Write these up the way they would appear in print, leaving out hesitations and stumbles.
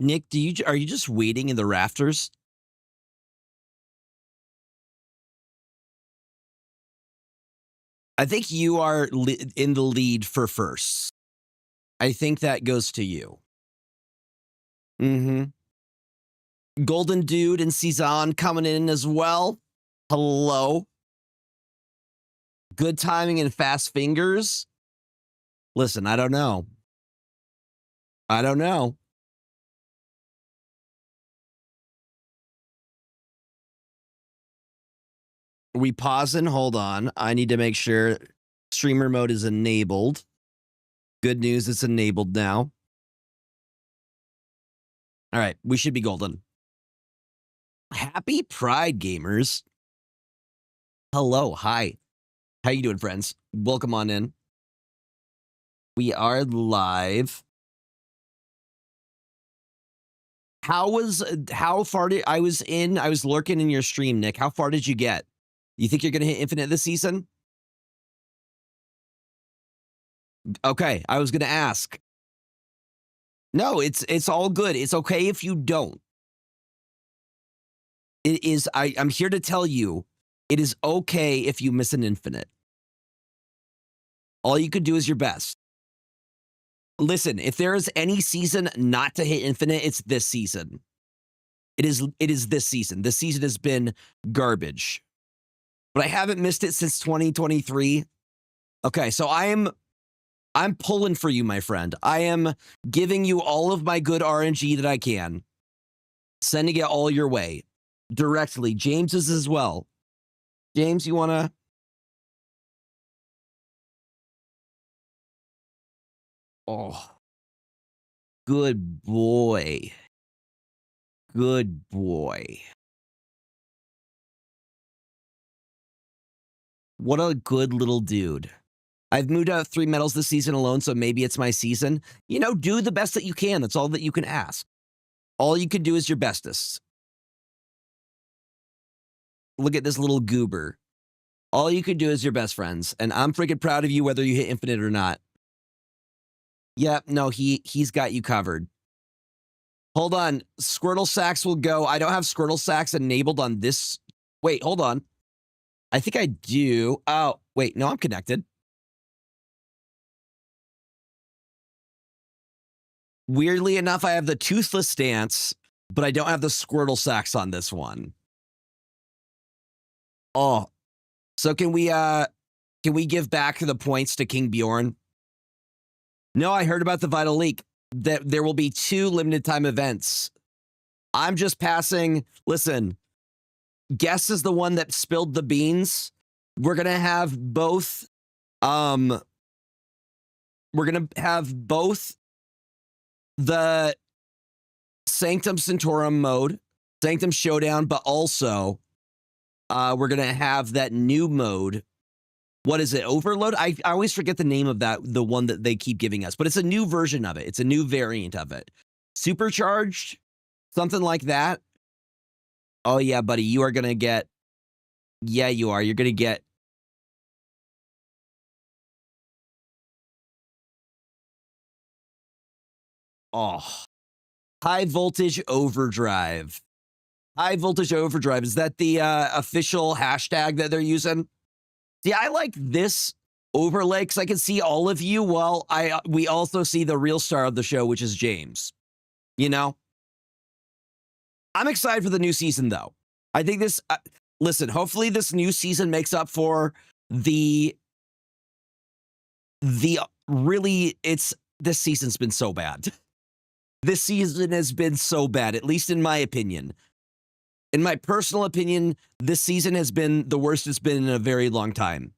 Nick, are you just waiting in the rafters? I think you are in the lead for first. I think that goes to you. Mm-hmm. Golden Dude and Cezanne coming in as well. Hello. Good timing and fast fingers. Listen, I don't know. I don't know. We pausing? Hold on. I need to make sure streamer mode is enabled. Good news, it's enabled now. All right, we should be golden. Happy Pride, gamers. Hello, hi. How you doing, friends? Welcome on in. We are live. How far did I was lurking in your stream, Nick. How far did you get? You think you're gonna hit infinite this season? Okay, I was gonna ask. No, it's all good. It's okay if you don't. It is. I'm here to tell you, it is okay if you miss an infinite. All you could do is your best. Listen, if there is any season not to hit infinite, it's this season. It is this season. This season has been garbage. But I haven't missed it since 2023. Okay, so I'm pulling for you, my friend. I am giving you all of my good RNG that I can. Sending it all your way. Directly. James's as well. James, you wanna? Oh. Good boy. Good boy. What a good little dude. I've moved out 3 medals this season alone, so maybe it's my season. You know, do the best that you can. That's all that you can ask. All you can do is your bestest. Look at this little goober. All you can do is your best, friends. And I'm freaking proud of you whether you hit infinite or not. Yep, no, he's got you covered. Hold on. Squirtle Sacks will go. I don't have Squirtle Sacks enabled on this. Wait, hold on. I think I do. Oh, wait. No, I'm connected. Weirdly enough, I have the Toothless Stance, but I don't have the Squirtle Sacks on this one. Oh. So can we give back the points to King Bjorn? No, I heard about the Vital Leak. That there will be 2 limited time events. I'm just passing. Listen, Guess is the one that spilled the beans. We're gonna have both. We're gonna have both the Sanctum Centaurum mode, Sanctum Showdown, but also we're gonna have that new mode. What is it? Overload? I always forget the name of the one that they keep giving us, but it's a new version of it. It's a new variant of it. Supercharged? Something like that. Oh yeah, buddy, you are gonna get. Yeah, you are. You're gonna get. Oh. High Voltage Overdrive. High Voltage Overdrive. Is that the official hashtag that they're using? See, I like this overlay because I can see all of you while we also see the real star of the show, which is James. You know? I'm excited for the new season, though. I think this... listen, hopefully this new season makes up for the really... This season's been so bad. This season has been so bad, at least in my opinion. In my personal opinion, this season has been the worst it's been in a very long time.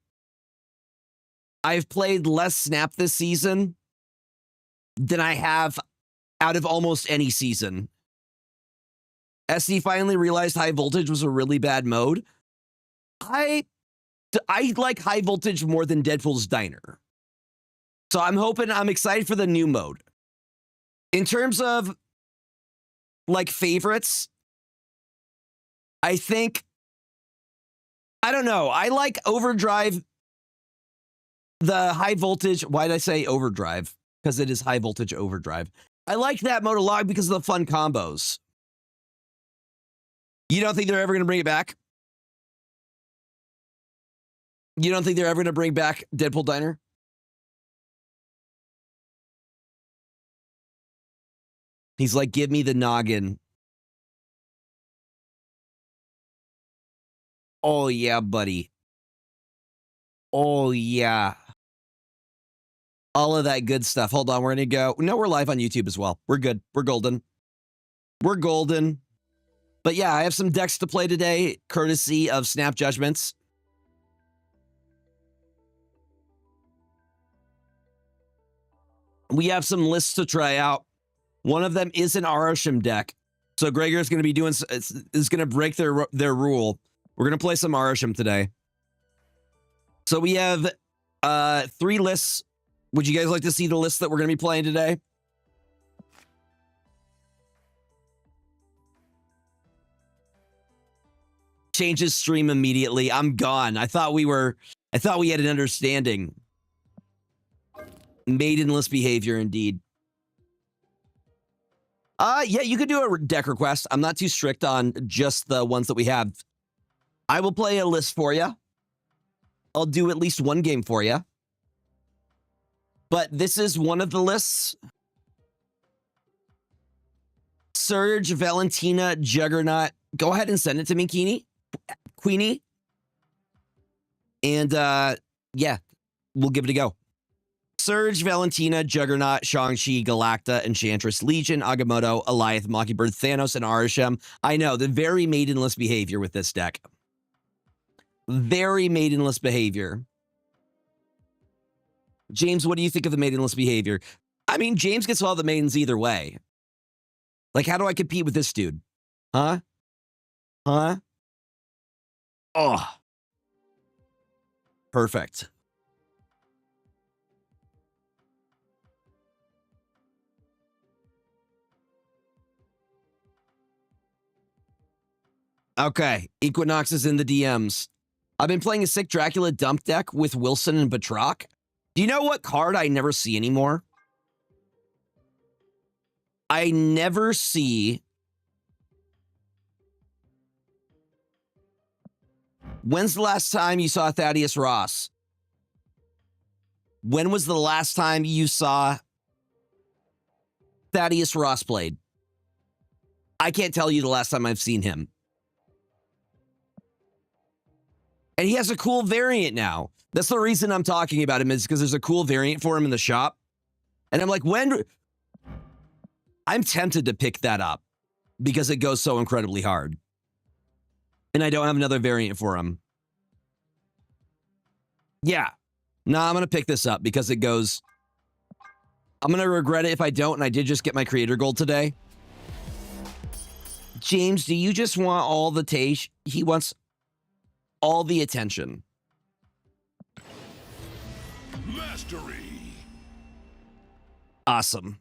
I've played less Snap this season than I have out of almost any season. SD finally realized High Voltage was a really bad mode. I like High Voltage more than Deadpool's Diner. So I'm excited for the new mode. In terms of, like, favorites, I think, I don't know. I like Overdrive, the High Voltage. Why did I say Overdrive? Because it is High Voltage Overdrive. I like that monologue because of the fun combos. You don't think they're ever going to bring it back? You don't think they're ever going to bring back Deadpool Diner? He's like, give me the noggin. Oh, yeah, buddy. Oh, yeah. All of that good stuff. Hold on, we're going to go. No, we're live on YouTube as well. We're good. We're golden. We're golden. But yeah, I have some decks to play today, courtesy of Snap Judgments. We have some lists to try out. One of them is an Aroshim deck. So Gregor's going to be doing, is going to break their rule. We're going to play some Aroshim today. So we have 3 lists. Would you guys like to see the list that we're going to be playing today? Changes stream immediately. I'm gone. I thought we had an understanding. Maidenless behavior indeed. Yeah, you could do a deck request. I'm not too strict on just the ones that we have. I will play a list for you. I'll do at least one game for you. But this is one of the lists. Surge, Valentina, Juggernaut. Go ahead and send it to me, Queenie. And yeah, we'll give it a go. Surge, Valentina, Juggernaut, Shang-Chi, Galacta, Enchantress, Legion, Agamotto, Alioth, Mockingbird, Thanos, and Aroshim. I know, the very maidenless behavior with this deck. Very maidenless behavior. James, what do you think of the maidenless behavior? I mean, James gets all the maidens either way. Like, how do I compete with this dude? Huh? Huh? Oh. Perfect. Okay, Equinox is in the DMs. I've been playing a sick Dracula dump deck with Wilson and Batroc. Do you know what card I never see anymore? I never see... When's the last time you saw Thaddeus Ross? When was the last time you saw Thaddeus Ross played? I can't tell you the last time I've seen him. And he has a cool variant now. That's the reason I'm talking about him, is because there's a cool variant for him in the shop. And I'm like, when? I'm tempted to pick that up because it goes so incredibly hard. And I don't have another variant for him. Yeah. No, I'm going to pick this up because it goes... I'm going to regret it if I don't, and I did just get my creator gold today. James, do you just want all the Tage? He wants all the attention. Mastery. Awesome.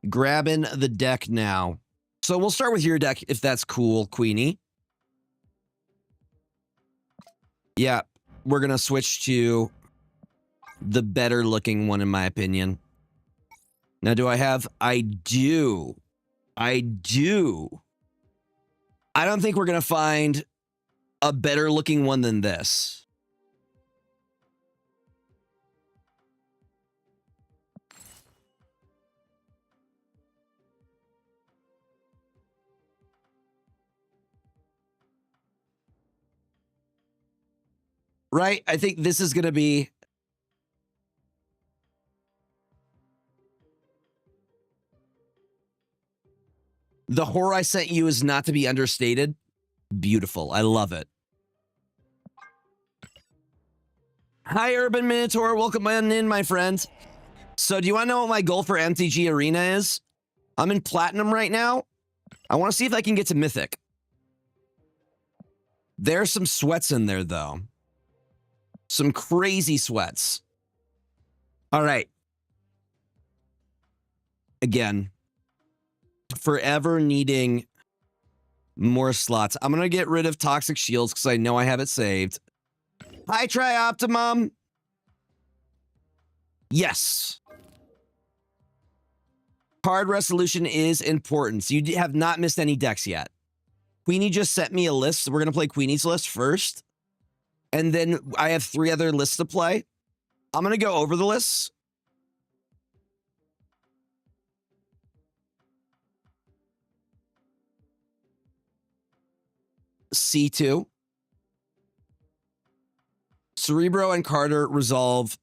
Grabbing the deck now. So we'll start with your deck, if that's cool, Queenie. Yeah, we're going to switch to the better looking one, in my opinion. Now, do I have... I do. I do. I don't think we're going to find a better looking one than this. Right? I think this is going to be... The horror I sent you is not to be understated. Beautiful. I love it. Hi, Urban Minotaur. Welcome in, my friend. So do you want to know what my goal for MTG Arena is? I'm in Platinum right now. I want to see if I can get to Mythic. There's some sweats in there, though. Some crazy sweats. All right. Again, forever needing more slots. I'm going to get rid of Toxic Shields because I know I have it saved. Hi, Trioptimum. Yes. Card resolution is important. So you have not missed any decks yet. Queenie just sent me a list. We're going to play Queenie's list first. And then I have 3 other lists to play. I'm going to go over the lists. C2. Cerebro and Carter resolve.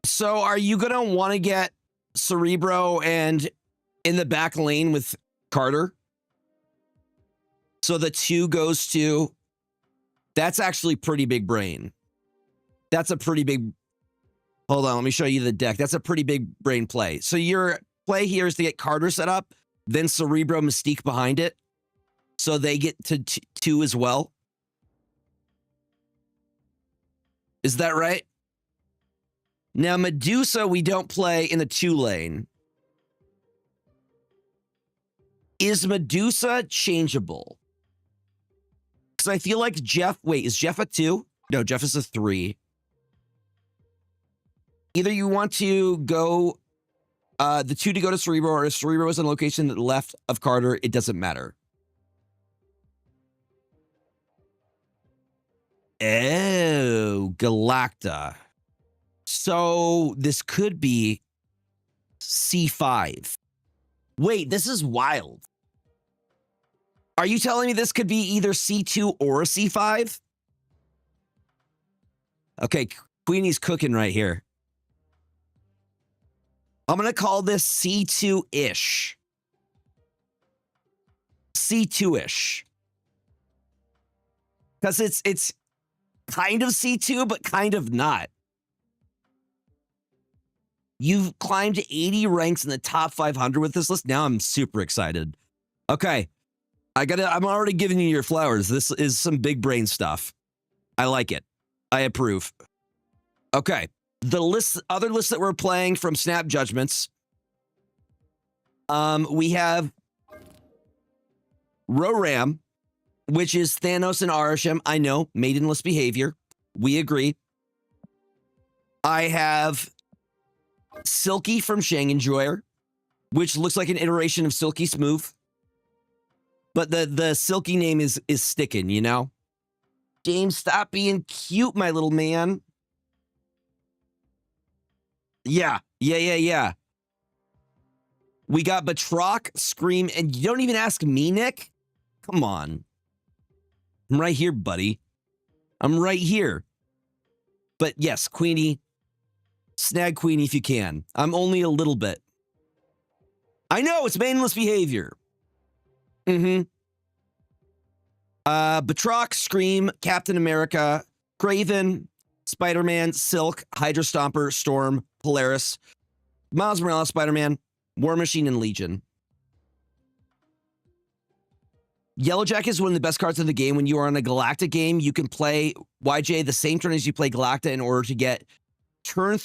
So are you going to want to get Cerebro and in the back lane with Carter? So the 2 goes to... That's actually pretty big brain. That's a pretty big... Hold on, let me show you the deck. That's a pretty big brain play. So your play here is to get Carter set up, then Cerebro Mystique behind it. So they get to 2 as well. Is that right? Now, Medusa, we don't play in the 2 lane. Is Medusa changeable? Because I feel like Jeff... Wait, is Jeff a 2? No, Jeff is a 3. Either you want to go... the 2 to go to Cerebro, or if Cerebro is on location to the left of Carter, it doesn't matter. Oh, Galacta. So this could be C5. Wait, this is wild. Are you telling me this could be either C2 or C5? Okay, Queenie's cooking right here. I'm going to call this C2-ish. C2-ish. Because it's kind of C2, but kind of not. You've climbed 80 ranks in the top 500 with this list. Now I'm super excited. Okay. I'm already giving you your flowers. This is some big brain stuff. I like it. I approve. Okay. The other lists that we're playing from Snap Judgments. We have Roram, which is Thanos and Arishem. I know, maidenless behavior. We agree. I have Silky from Shang Enjoyer, which looks like an iteration of Silky Smooth. But the Silky name is sticking, you know? James, stop being cute, my little man. Yeah. We got Batroc, Scream, and you don't even ask me, Nick? Come on. I'm right here, buddy. I'm right here. But yes, Queenie. Snag Queenie if you can. I'm only a little bit. I know, it's maidenless behavior. Batroc, Scream, Captain America, Kraven, Spider-Man, Silk, Hydra Stomper, Storm, Polaris, Miles Morales, Spider-Man, War Machine, and Legion. Yellowjacket is one of the best cards in the game. When you are on a Galactic game, you can play YJ the same turn as you play Galacta in order to get to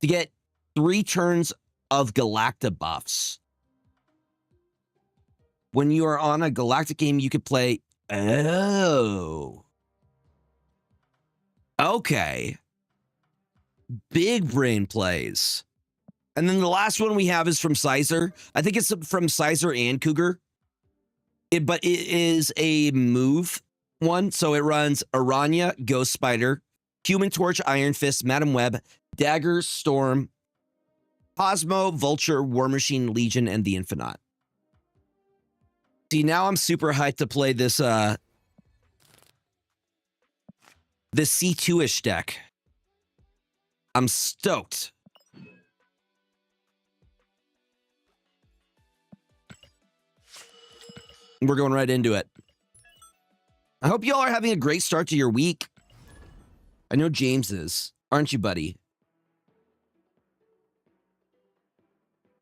get 3 turns of Galacta buffs. When you are on a Galactic game, you could play... Oh. Okay. Big brain plays. And then the last one we have is from Sizer. I think it's from Sizer and Cougar. But it is a move one. So it runs Aranya, Ghost Spider, Human Torch, Iron Fist, Madam Web, Dagger, Storm, Cosmo, Vulture, War Machine, Legion, and the Infinite. See, now I'm super hyped to play this this C2-ish deck. I'm stoked. We're going right into it. I hope y'all are having a great start to your week. I know James is. Aren't you, buddy?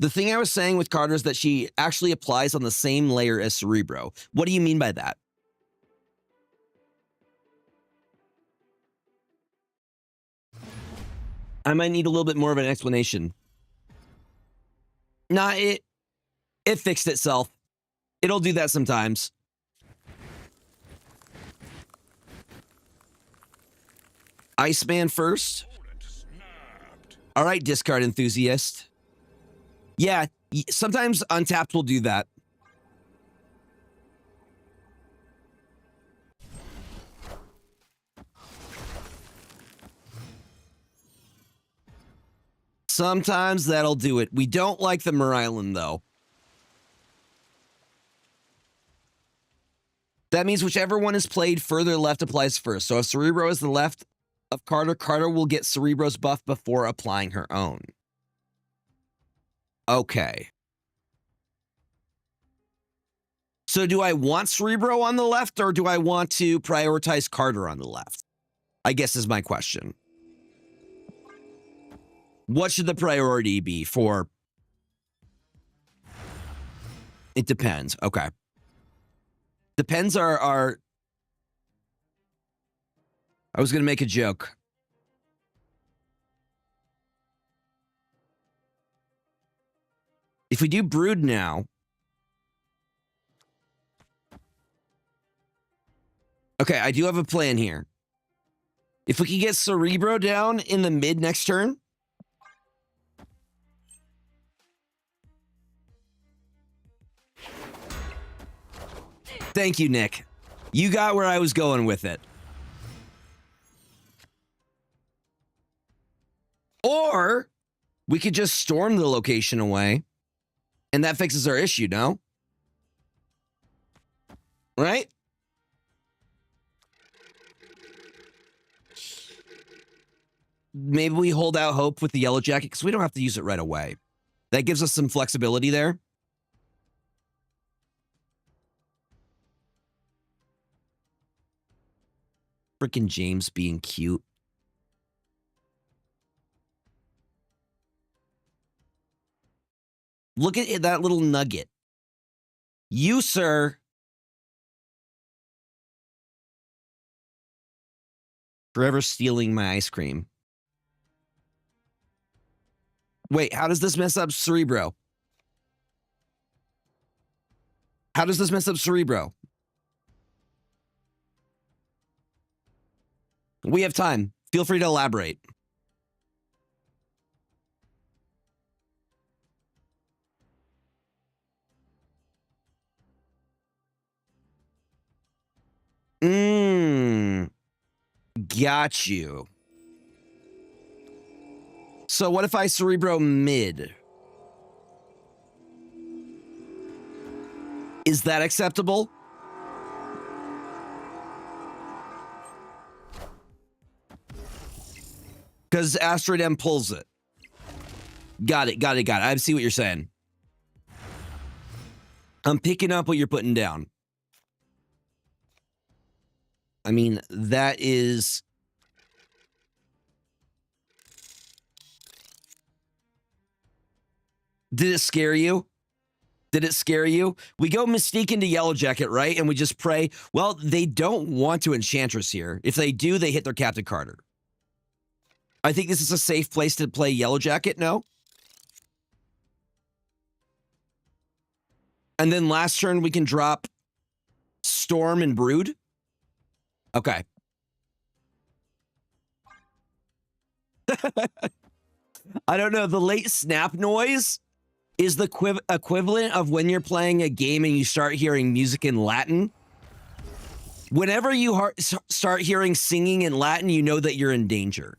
The thing I was saying with Carter is that she actually applies on the same layer as Cerebro. What do you mean by that? I might need a little bit more of an explanation. Nah, it fixed itself. It'll do that sometimes. Iceman first. All right, discard enthusiast. Yeah, sometimes Untapped will do that. Sometimes that'll do it. We don't like the Maryland, though. That means whichever one is played further left applies first. So if Cerebro is the left of Carter, Carter will get Cerebro's buff before applying her own. Okay. So do I want Cerebro on the left, or do I want to prioritize Carter on the left? I guess is my question. What should the priority be for? It depends. Okay. Depends are I was going to make a joke. If we do Brood now. Okay, I do have a plan here. If we can get Cerebro down in the mid next turn. Thank you, Nick. You got where I was going with it. Or we could just storm the location away, and that fixes our issue, no? Right? Maybe we hold out hope with the Yellow Jacket because we don't have to use it right away. That gives us some flexibility there. Freaking James being cute. Look at that little nugget. You, sir. Forever stealing my ice cream. Wait, how does this mess up Cerebro? How does this mess up Cerebro? We have time. Feel free to elaborate. Got you. So what if I Cerebro mid? Is that acceptable? Because Asteroid M pulls it. Got it. I see what you're saying. I'm picking up what you're putting down. I mean, that is... Did it scare you? Did it scare you? We go Mystique into Yellow Jacket, right? And we just pray. Well, they don't want to Enchantress here. If they do, they hit their Captain Carter. I think this is a safe place to play Yellow Jacket, no? And then last turn, we can drop Storm and Brood. Okay. I don't know. The late snap noise is the equivalent of when you're playing a game and you start hearing music in Latin. Whenever you start hearing singing in Latin, you know that you're in danger.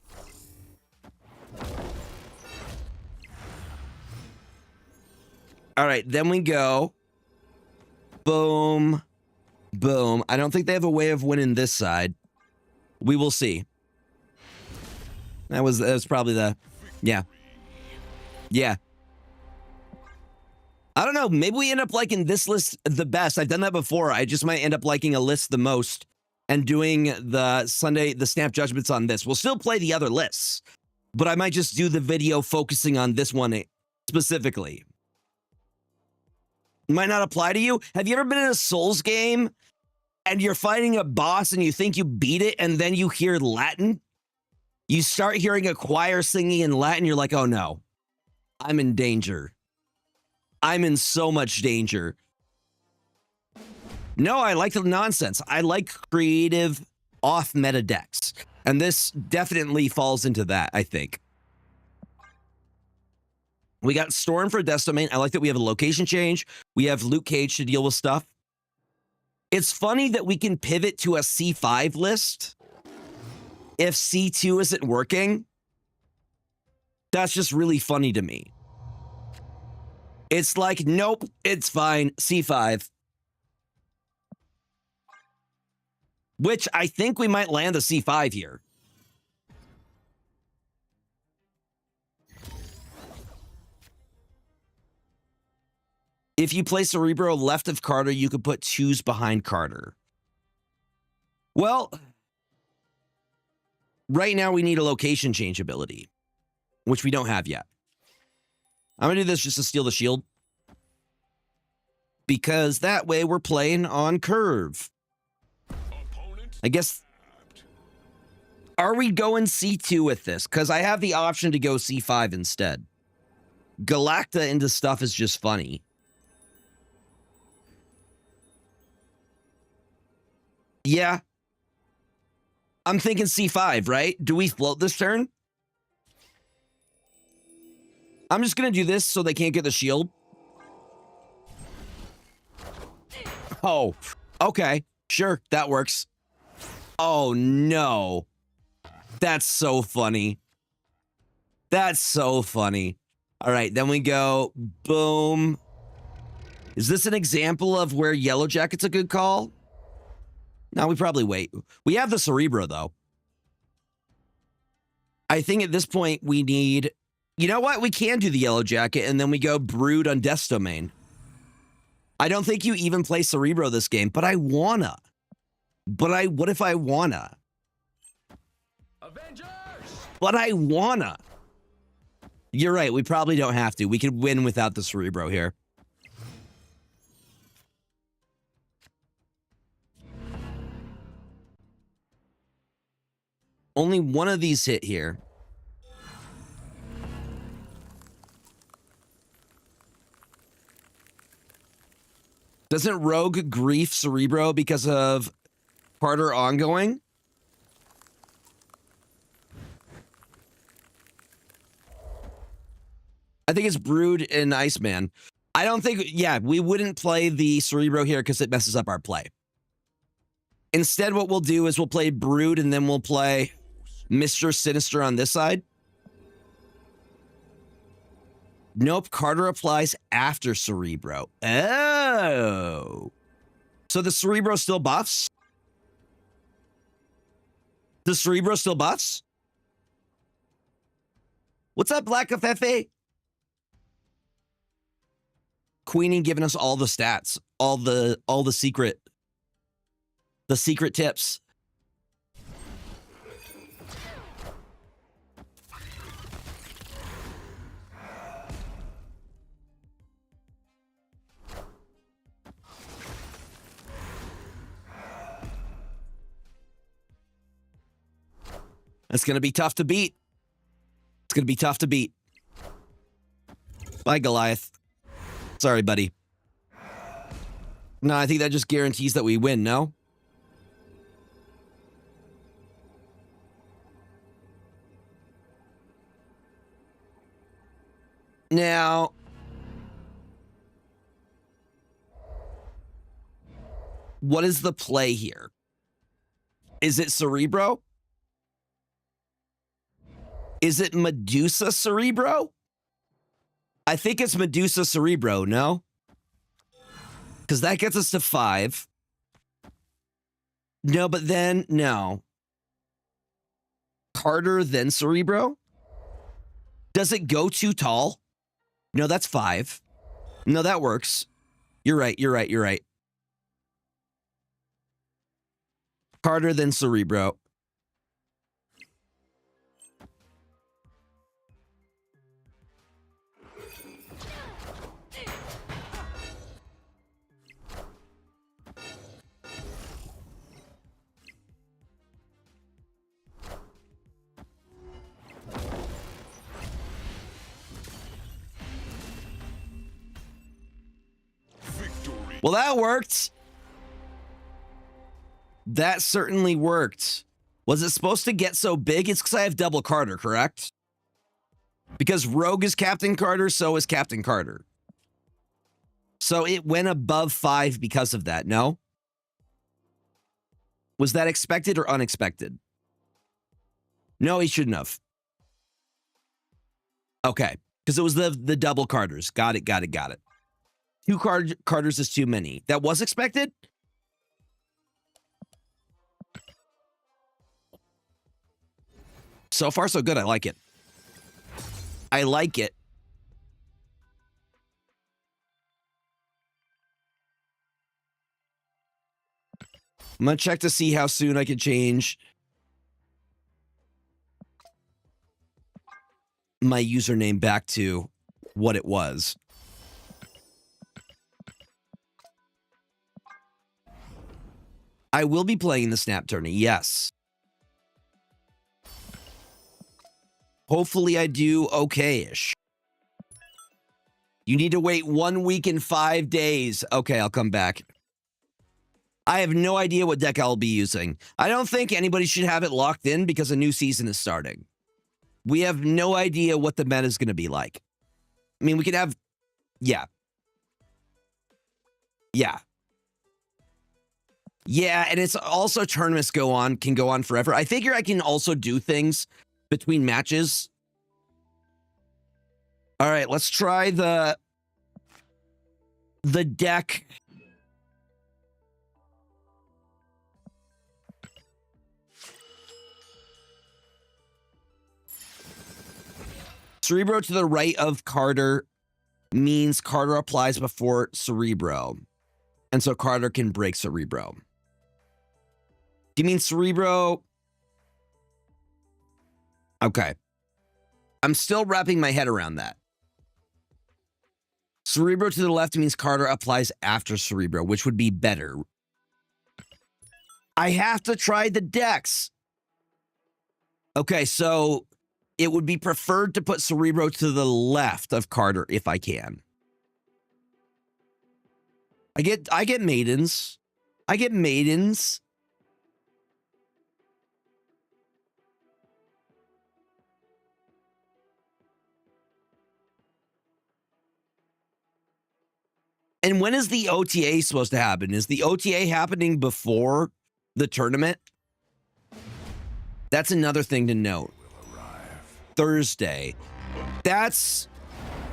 All right, then we go. Boom. Boom. I don't think they have a way of winning this side. We will see. That was probably the... Yeah. Yeah. I don't know. Maybe we end up liking this list the best. I've done that before. I just might end up liking a list the most and doing the snap judgments on this. We'll still play the other lists, but I might just do the video focusing on this one specifically. Might not apply to you. Have you ever been in a Souls game and you're fighting a boss and you think you beat it and then you hear Latin? You start hearing a choir singing in Latin. You're like, oh no, I'm in danger. I'm in so much danger. No, I like the nonsense. I like creative off-meta decks. And this definitely falls into that, I think. We got Storm for Death Domain. I like that we have a location change. We have Luke Cage to deal with stuff. It's funny that we can pivot to a C5 list if C2 isn't working. That's just really funny to me. It's like, nope, it's fine, C5. Which I think we might land a C5 here. If you play Cerebro left of Carter, you could put 2s behind Carter. Well, right now we need a location change ability, which we don't have yet. I'm going to do this just to steal the shield. Because that way we're playing on curve. I guess... Are we going C2 with this? Because I have the option to go C5 instead. Galacta into stuff is just funny. Yeah. I'm thinking C5, right? Do we float this turn? I'm just going to do this so they can't get the shield. Oh, okay. Sure, that works. Oh, no. That's so funny. That's so funny. All right, then we go, boom. Is this an example of where Yellow Jacket's a good call? No, we probably wait. We have the Cerebro, though. I think at this point we need... You know what? We can do the Yellow Jacket, and then we go Brood on Death's Domain. I don't think you even play Cerebro this game, but I wanna. What if I wanna? Avengers! But I wanna. You're right, we probably don't have to. We could win without the Cerebro here. Only one of these hit here. Doesn't Rogue grief Cerebro because of Carter ongoing? I think it's Brood and Iceman. I don't think, yeah, we wouldn't play the Cerebro here because it messes up our play. Instead, what we'll do is we'll play Brood and then we'll play Mr. Sinister on this side. Nope, Carter applies after Cerebro. Oh. So the Cerebro still buffs? The Cerebro still buffs? What's up, Black of Fefe? Queenie giving us all the stats, all the secret tips. It's going to be tough to beat. It's going to be tough to beat. Bye, Goliath. Sorry, buddy. No, I think that just guarantees that we win, no? Now... what is the play here? Is it Cerebro? Is it Medusa Cerebro? I think it's Medusa Cerebro, no? Because that gets us to 5. No, but then, no. Carter, then Cerebro? Does it go too tall? No, that's 5. No, that works. You're right, you're right, you're right. Carter, then Cerebro. Well, that worked. That certainly worked. Was it supposed to get so big? It's because I have double Carter, correct? Because Rogue is Captain Carter, so is Captain Carter. So it went above 5 because of that, no? Was that expected or unexpected? No, he shouldn't have. Okay, because it was the double Carters. Got it. 2 Carters is too many. That was expected? So far, so good. I like it. I like it. I'm going to check to see how soon I can change my username back to what it was. I will be playing the Snap Tourney, yes. Hopefully I do okay-ish. You need to wait 1 week and 5 days. Okay, I'll come back. I have no idea what deck I'll be using. I don't think anybody should have it locked in because a new season is starting. We have no idea what the meta is going to be like. I mean, we could have... Yeah. Yeah, and it's also tournaments can go on forever. I figure I can also do things between matches. All right, let's try the deck. Cerebro to the right of Carter means Carter applies before Cerebro. And so Carter can break Cerebro. Do you mean Cerebro? Okay. I'm still wrapping my head around that. Cerebro to the left means Carter applies after Cerebro, which would be better. I have to try the decks. Okay, so it would be preferred to put Cerebro to the left of Carter if I can. I get Maidens. I get Maidens. And when is the OTA supposed to happen? Is the OTA happening before the tournament? That's another thing to note. Thursday.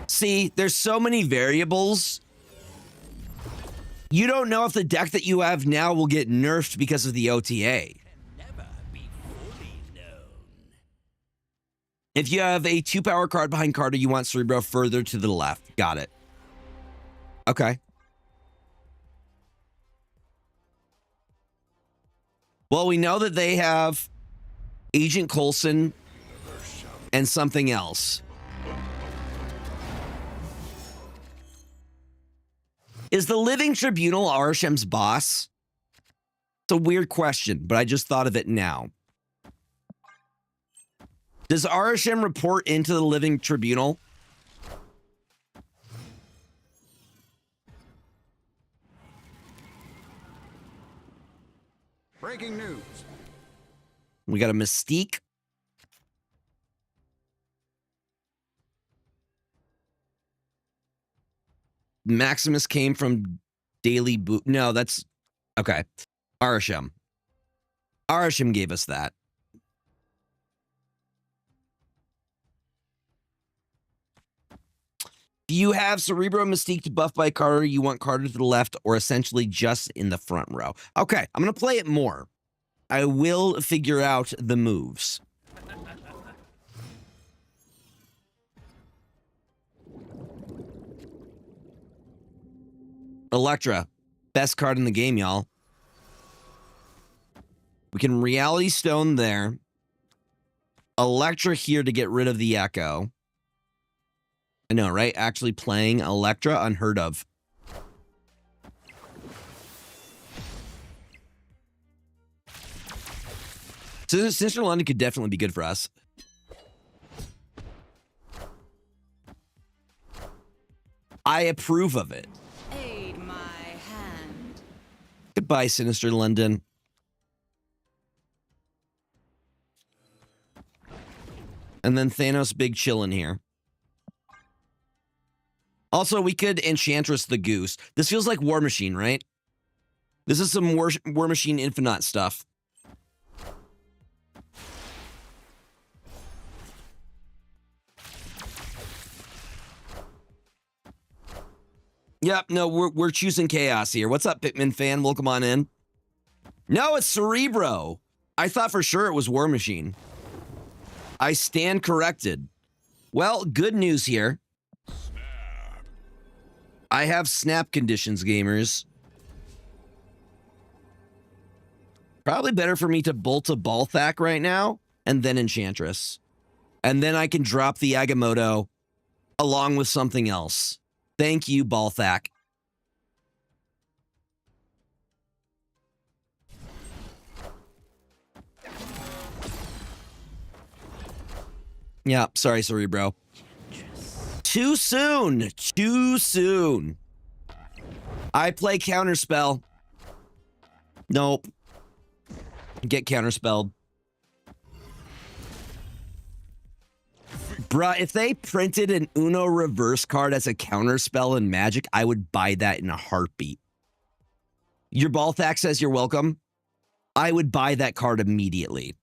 See, there's so many variables. You don't know if the deck that you have now will get nerfed because of the OTA. If you have a 2-power card behind Carter, you want Cerebro further to the left. Got it. Okay. Well, we know that they have Agent Coulson and something else. Is the Living Tribunal Arashem's boss? It's a weird question, but I just thought of it now. Does Arashem report into the Living Tribunal? Breaking news. We got a Mystique. Maximus came from Daily Boot. No, that's... Okay. Arasham. Arasham gave us that. Do you have Cerebro Mystique to buff by Carter? You want Carter to the left or essentially just in the front row? Okay, I'm going to play it more. I will figure out the moves. Electra. Best card in the game, y'all. We can Reality Stone there. Electra here to get rid of the Echo. I know, right? Actually playing Electra, unheard of. So Sinister London could definitely be good for us. I approve of it. Aid my hand. Goodbye, Sinister London. And then Thanos big chillin' here. Also, we could Enchantress the Goose. This feels like War Machine, right? This is some War Machine Infinite stuff. Yep, no, we're choosing chaos here. What's up, Pikmin fan? Welcome on in. No, it's Cerebro. I thought for sure it was War Machine. I stand corrected. Well, good news here. I have snap conditions, gamers. Probably better for me to bolt a Balthak right now and then Enchantress. And then I can drop the Agamotto along with something else. Thank you, Balthak. Yeah, sorry, Cerebro. Too soon. Too soon. I play Counterspell. Nope. Get Counterspelled. Bruh, if they printed an Uno reverse card as a Counterspell in Magic, I would buy that in a heartbeat. Your Balthak says you're welcome. I would buy that card immediately.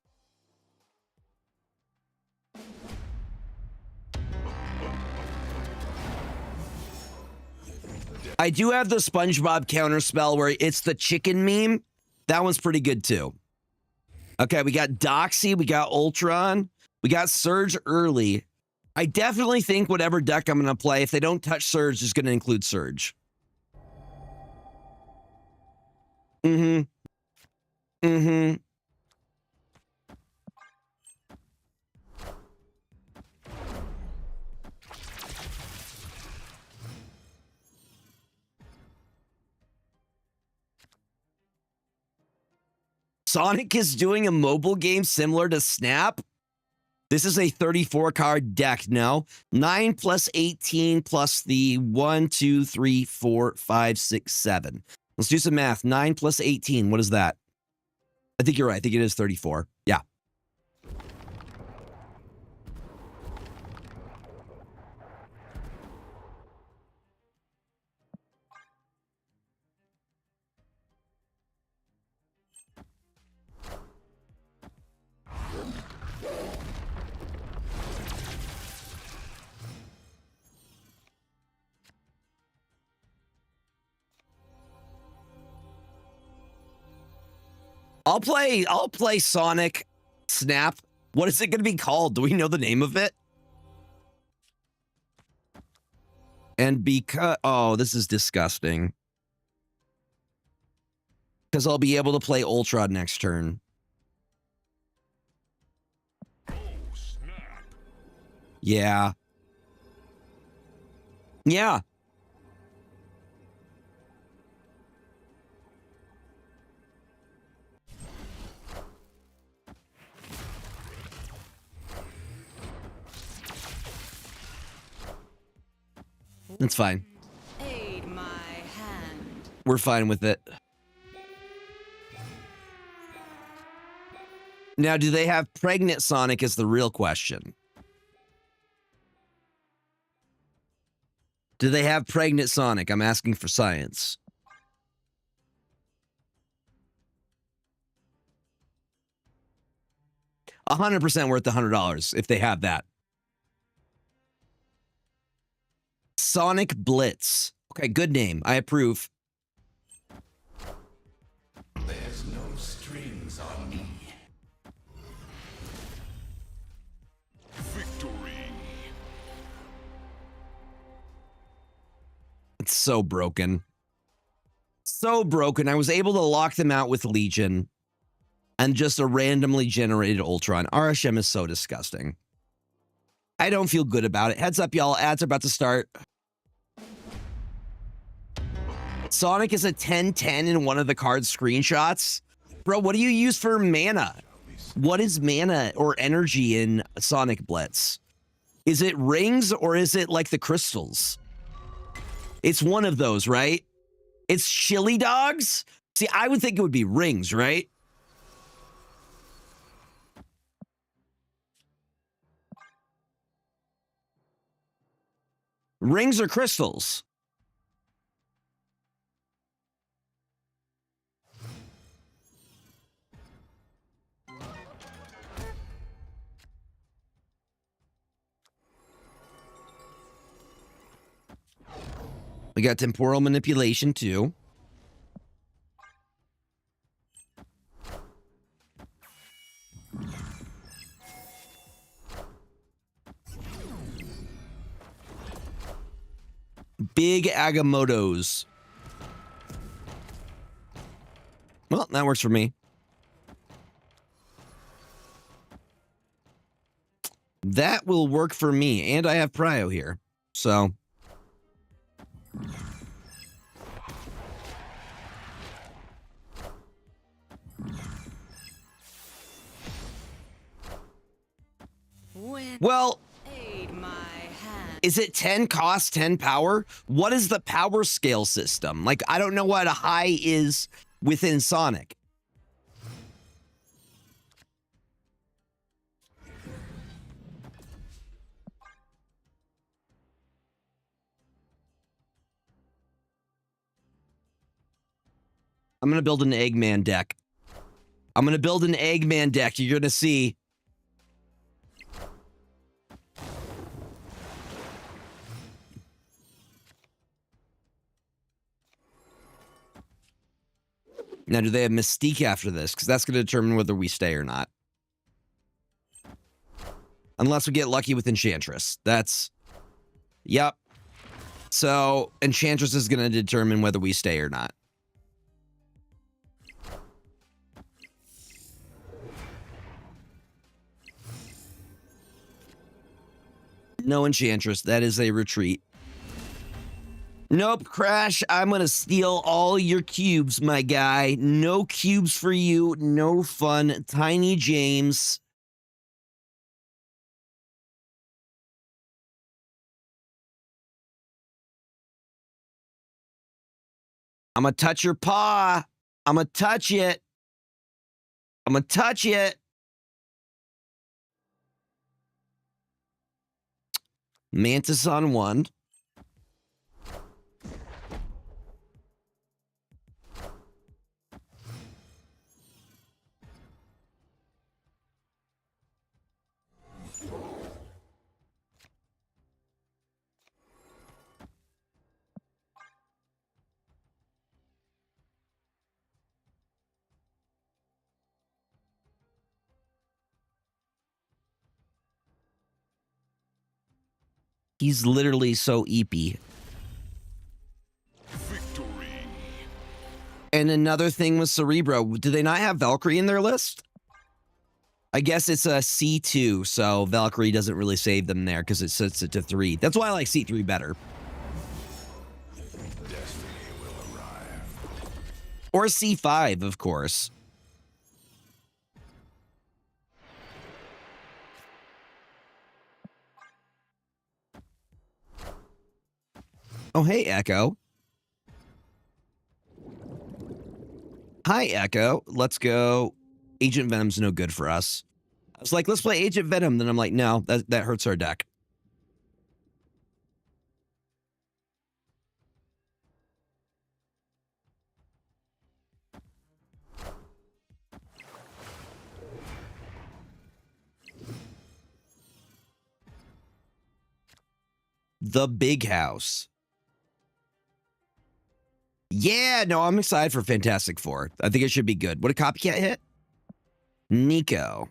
I do have the SpongeBob Counterspell where it's the chicken meme. That one's pretty good too. Okay, we got Doxy, we got Ultron, we got Surge early. I definitely think whatever deck I'm going to play, if they don't touch Surge, is going to include Surge. Sonic is doing a mobile game similar to Snap. This is a 34 card deck. No, 9 plus 18 plus the 1, 2, 3, 4, 5, 6, 7. Let's do some math. 9 plus 18. What is that? I think you're right. I think it is 34. Yeah. I'll play Sonic Snap. What is it going to be called? Do we know the name of it? And because, oh, this is disgusting. Because I'll be able to play Ultron next turn. Oh, snap. Yeah. Yeah. It's fine. Aid my hand. We're fine with it. Now, do they have pregnant Sonic is the real question. Do they have pregnant Sonic? I'm asking for science. $100% worth the $100 if they have that. Sonic Blitz. Okay, good name. I approve. There's no strings on me. Victory. It's so broken. So broken. I was able to lock them out with Legion and just a randomly generated Ultron. RSM is so disgusting. I don't feel good about it. Heads up, y'all. Ads are about to start. Sonic is a 10-10 in one of the card screenshots. Bro, what do you use for mana? What is mana or energy in Sonic Blitz? Is it rings or is it like the crystals? It's one of those, right? It's chili dogs? See, I would think it would be rings, right? Rings or crystals? We got temporal manipulation too. Big Agamottos. Well, that works for me. That will work for me, and I have Prio here, so. When Well, aid my hand. is it 10 cost, 10 power? What is the power scale system? Like, I don't know what a high is within Sonic. I'm going to build an Eggman deck. I'm going to build an Eggman deck. You're going to see. Now, do they have Mystique after this? Because that's going to determine whether we stay or not. Unless we get lucky with Enchantress. That's... Yep. So, Enchantress is going to determine whether we stay or not. No Enchantress. That is a retreat. Nope, Crash. I'm going to steal all your cubes, my guy. No cubes for you. No fun. Tiny James. I'm going to touch your paw. I'm going to touch it. I'm going to touch it. Mantis on 1. He's literally so eepy. Victory. And another thing with Cerebro, do they not have Valkyrie in their list? I guess it's a C2, so Valkyrie doesn't really save them there because it sets it to 3. That's why I like C3 better. Destiny will arrive. Or C5, of course. Oh, hey, Echo. Hi, Echo. Let's go. Agent Venom's no good for us. I was like, let's play Agent Venom. Then I'm like, no, that hurts our deck. The Big House. Yeah, no, I'm excited for Fantastic Four. I think it should be good. What a copycat hit? Nico.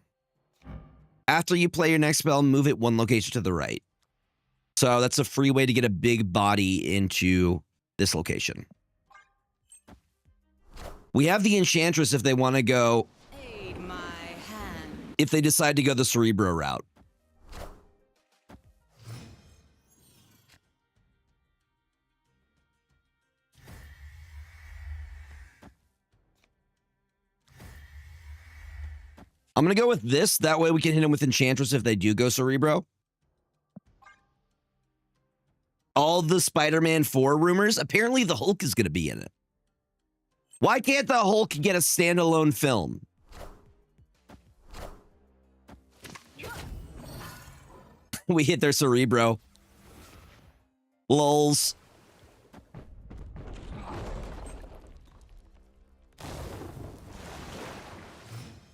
After you play your next spell, move it 1 location to the right. So that's a free way to get a big body into this location. We have the Enchantress if they want to go, Aid my hand. if they decide to go the Cerebro route. I'm going to go with this. That way we can hit him with Enchantress if they do go Cerebro. All the Spider-Man 4 rumors. Apparently the Hulk is going to be in it. Why can't the Hulk get a standalone film? We hit their Cerebro. Lols.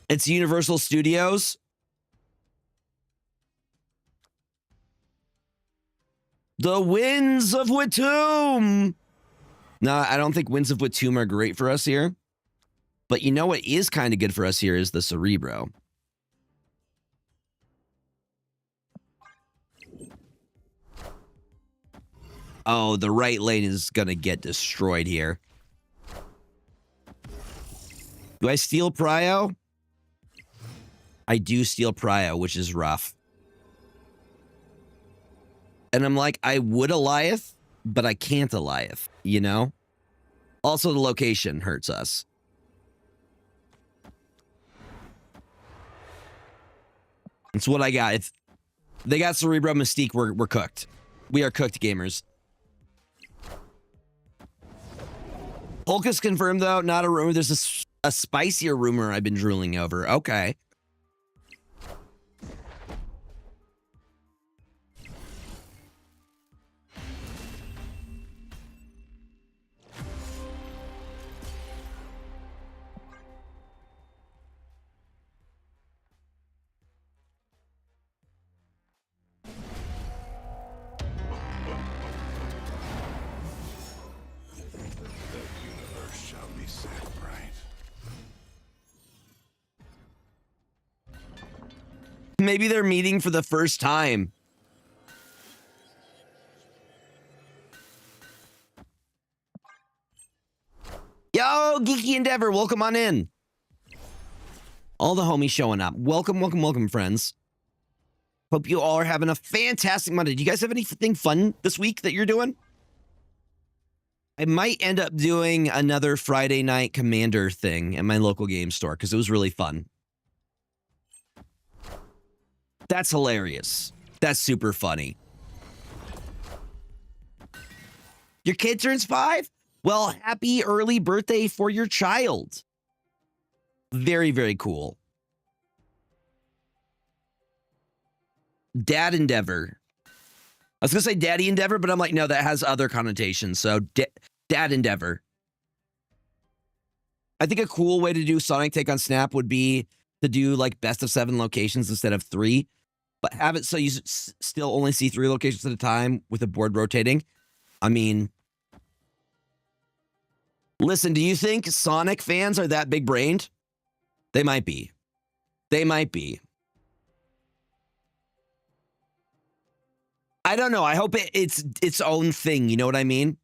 It's Universal Studios. The Winds of Watoomb. No, I don't think Winds of Watoomb are great for us here. But you know what is kind of good for us here is the Cerebro. Oh, the right lane is going to get destroyed here. Do I steal Prio? I do steal Prio, which is rough. And I'm like, I would Eliath, but I can't Eliath, you know? Also, the location hurts us. It's what I got. If they got Cerebro Mystique, we're cooked. We are cooked, gamers. Hulk is confirmed, though. Not a rumor. There's a spicier rumor I've been drooling over. Okay. Maybe they're meeting for the first time. Yo, Geeky Endeavor, welcome on in. All the homies showing up. Welcome, welcome, welcome, friends. Hope you all are having a fantastic Monday. Do you guys have anything fun this week that you're doing? I might end up doing another Friday night Commander thing at my local game store because it was really fun. That's hilarious. That's super funny. Your kid turns 5? Well, happy early birthday for your child. Very, very cool. Dad Endeavor. I was going to say Daddy Endeavor, but I'm like, no, that has other connotations. So Dad Endeavor. I think a cool way to do Sonic Take on Snap would be to do like best of 7 locations instead of 3. But have it so you still only see 3 locations at a time with the board rotating. I mean, listen, do you think Sonic fans are that big-brained? They might be. They might be. I don't know. I hope it's its own thing. You know what I mean?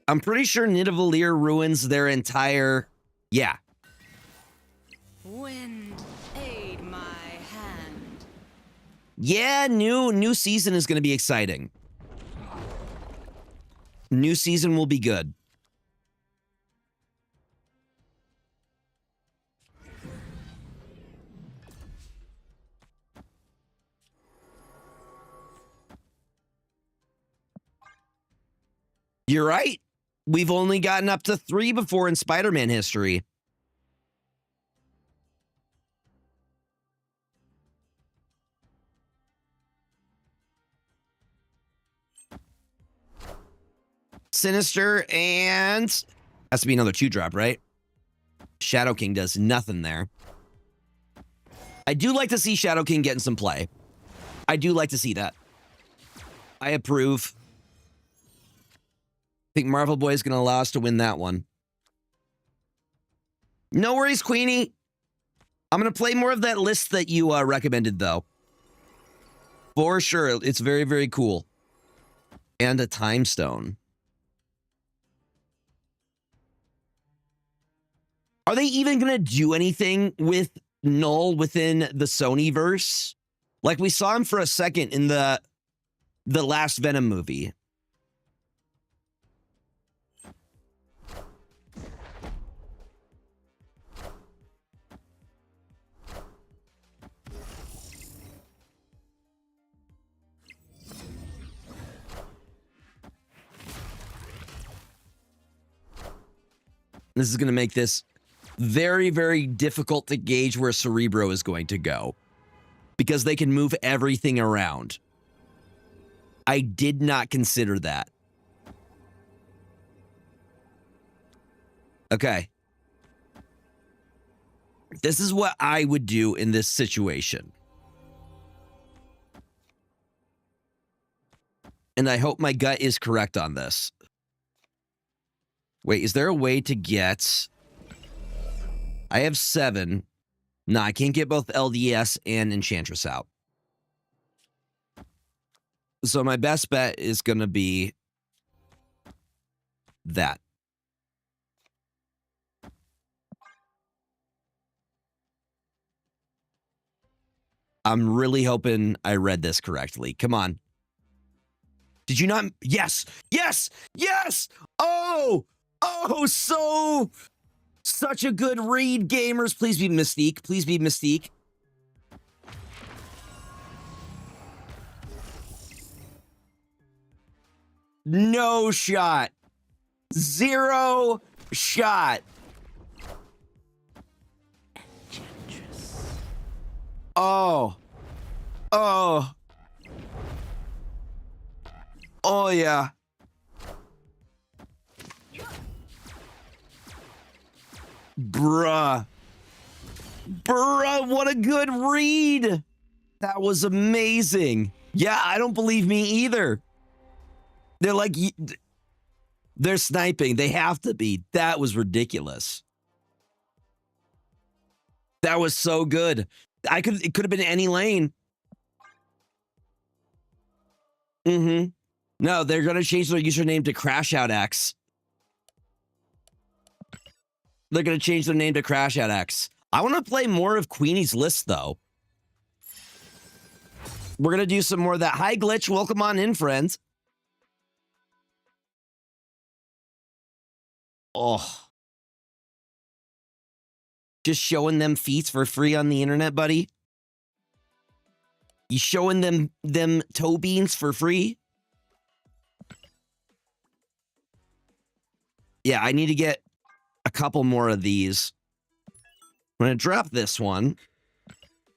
I'm pretty sure Nidavellir ruins their entire... Yeah. Wind, aid my hand. Yeah, new season is going to be exciting. New season will be good. You're right. We've only gotten up to 3 before in Spider-Man history. Sinister and has to be another 2-drop, right? Shadow King does nothing there. I do like to see Shadow King getting some play. I do like to see that. I approve. I think Marvel Boy is going to allow us to win that one. No worries, Queenie. I'm going to play more of that list that you recommended, though. For sure. It's very, very cool. And a time stone. Are they even going to do anything with Null within the Sonyverse? Like we saw him for a second in the last Venom movie. This is going to make this very, very difficult to gauge where Cerebro is going to go. because they can move everything around. I did not consider that. Okay. This is what I would do in this situation. And I hope my gut is correct on this. Wait, is there a way to get... I have 7. No, I can't get both LDS and Enchantress out. So my best bet is going to be that. I'm really hoping I read this correctly. Come on. Did you not? Yes, yes, yes. Oh, such a good read, gamers. Please be Mystique. Please be Mystique. No shot. 0 shot. Oh. Oh. Oh, yeah. Bruh. Bruh, what a good read. That was amazing. Yeah, I don't believe me either. They're like, they're sniping. They have to be. That was ridiculous. That was so good. It could have been any lane. Mm-hmm. No, they're going to change their username to CrashOutX. They're going to change their name to CrashOutX. I want to play more of Queenie's List, though. We're going to do some more of that. Hi, Glitch. Welcome on in, friends. Oh. Just showing them feats for free on the internet, buddy? You showing them toe beans for free? Yeah, I need to get a couple more of these. I'm going to drop this one.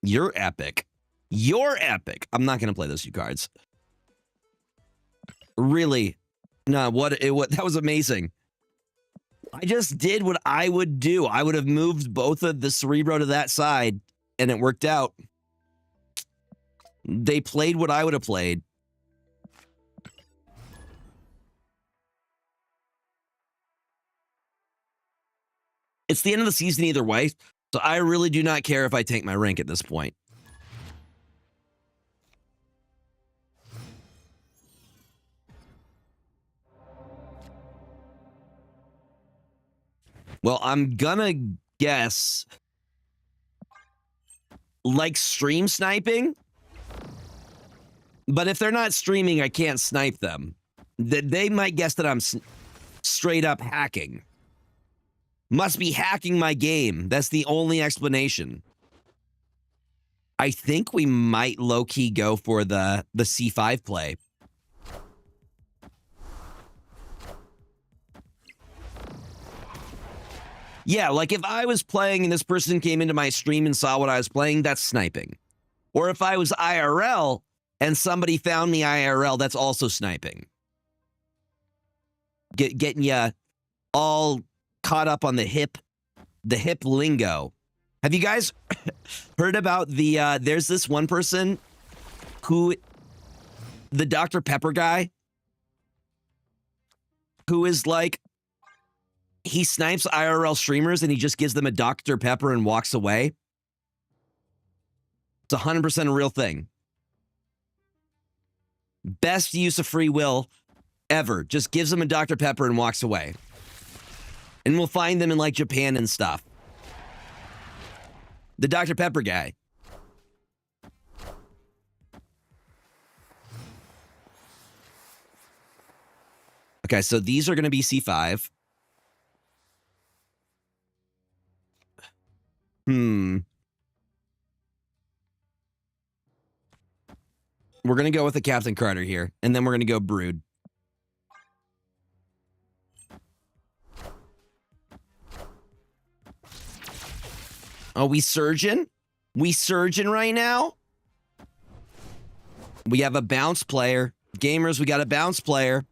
You're epic. You're epic. I'm not going to play those 2 cards. Really? No, that was amazing. I just did what I would do. I would have moved both of the Cerebro to that side, and it worked out. They played what I would have played. It's the end of the season either way, so I really do not care if I tank my rank at this point. Well, I'm gonna guess like stream sniping, but if they're not streaming, I can't snipe them. They might guess that I'm straight up hacking. Must be hacking my game. That's the only explanation. I think we might low-key go for the C5 play. Yeah, like if I was playing and this person came into my stream and saw what I was playing, that's sniping. Or if I was IRL and somebody found me IRL, that's also sniping. Getting you all caught up on the hip lingo. Have you guys heard about there's this one person who, the Dr. Pepper guy, who is like, he snipes IRL streamers and he just gives them a Dr. Pepper and walks away. It's 100% a real thing. Best use of free will ever. Just gives them a Dr. Pepper and walks away. And we'll find them in like Japan and stuff. The Dr. Pepper guy. Okay, so these are going to be C5. We're going to go with the Captain Carter here, and then we're going to go Brood. Oh, we Surgeon? We Surgeon right now? We have a bounce player. Gamers, we got a bounce player.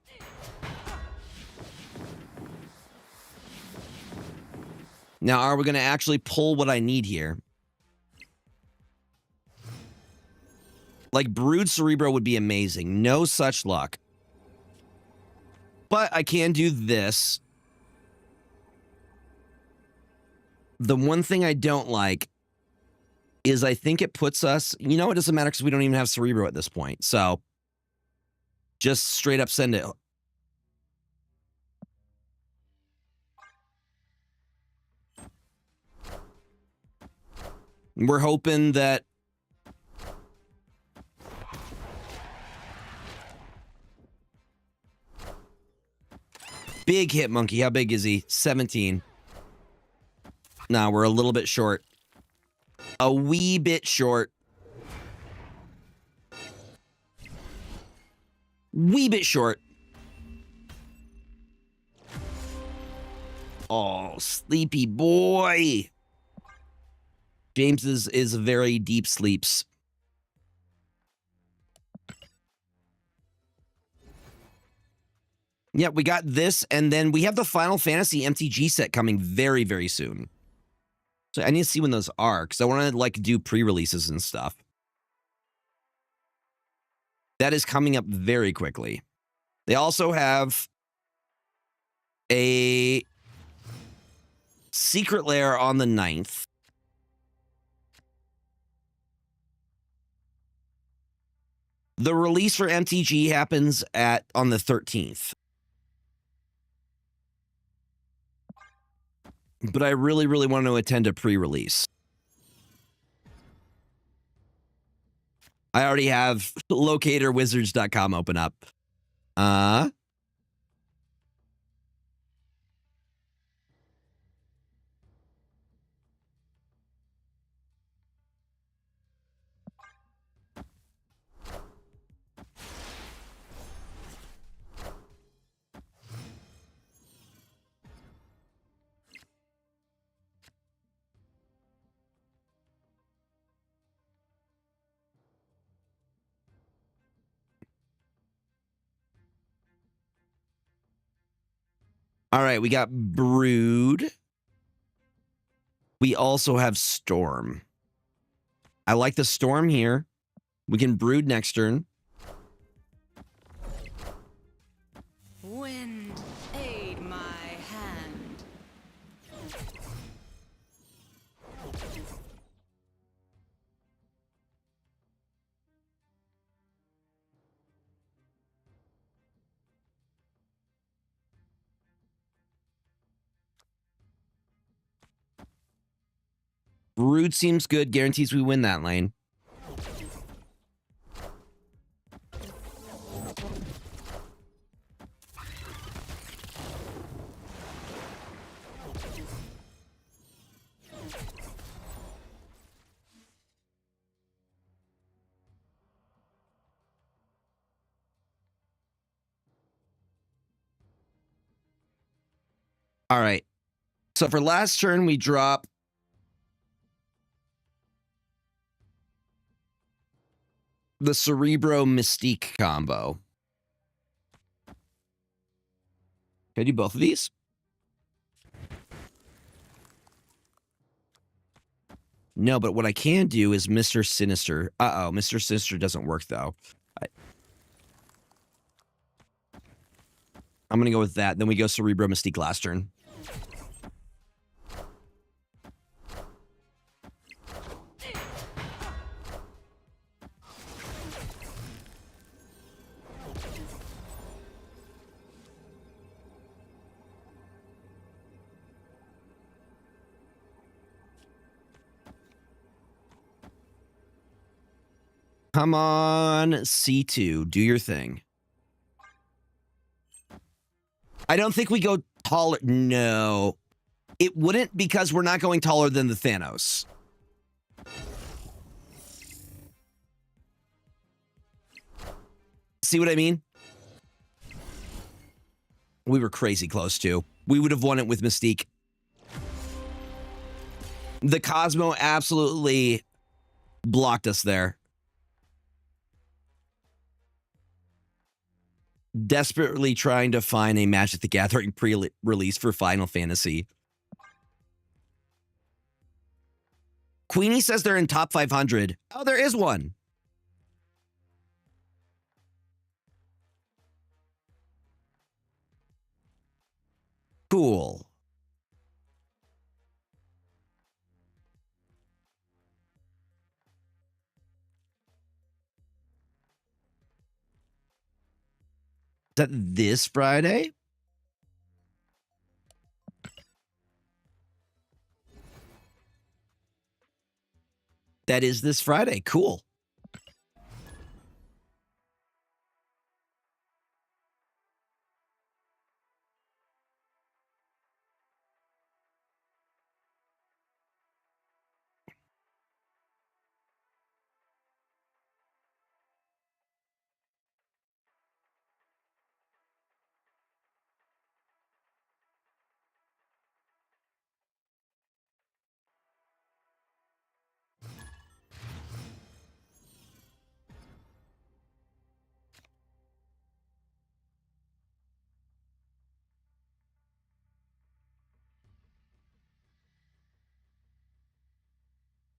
Now, are we going to actually pull what I need here? Like, Brood Cerebro would be amazing. No such luck. But I can do this. The one thing I don't like is I think it puts us... You know, it doesn't matter because we don't even have Cerebro at this point. So, just straight up send it. We're hoping that... Big hit, Monkey. How big is he? 17. No, we're a little bit short. A wee bit short. Wee bit short. Oh, sleepy boy. James is very deep sleeps. Yeah, we got this, and then we have the Final Fantasy MTG set coming very, very soon. So I need to see when those are, because I want to, like, do pre-releases and stuff. That is coming up very quickly. They also have a Secret Lair on the 9th. The release for MTG happens on the 13th. But I really, really want to attend a pre-release. I already have locatorwizards.com open up. All right, we got Brood. We also have Storm. I like the Storm here. We can Brood next turn. Wind, aid my hand. Brood seems good. Guarantees we win that lane. All right. So for last turn, we drop the Cerebro Mystique combo. Can I do both of these? No, but what I can do is Mr. Sinister. Uh-oh, Mr. Sinister doesn't work, though. I'm going to go with that. Then we go Cerebro Mystique last turn. Come on, C2. Do your thing. I don't think we go taller. No. It wouldn't because we're not going taller than the Thanos. See what I mean? We were crazy close to. We would have won it with Mystique. The Cosmo absolutely blocked us there. Desperately trying to find a Magic the Gathering pre-release for Final Fantasy. Queenie says they're in top 500. Oh, there is one. Cool. Is that this Friday? That is this Friday. Cool.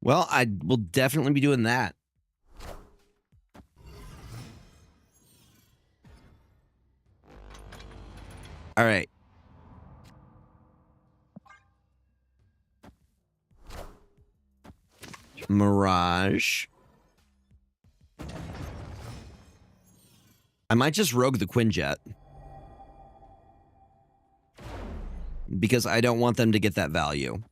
Well, I will definitely be doing that. All right. Mirage. I might just rogue the Quinjet. Because I don't want them to get that value.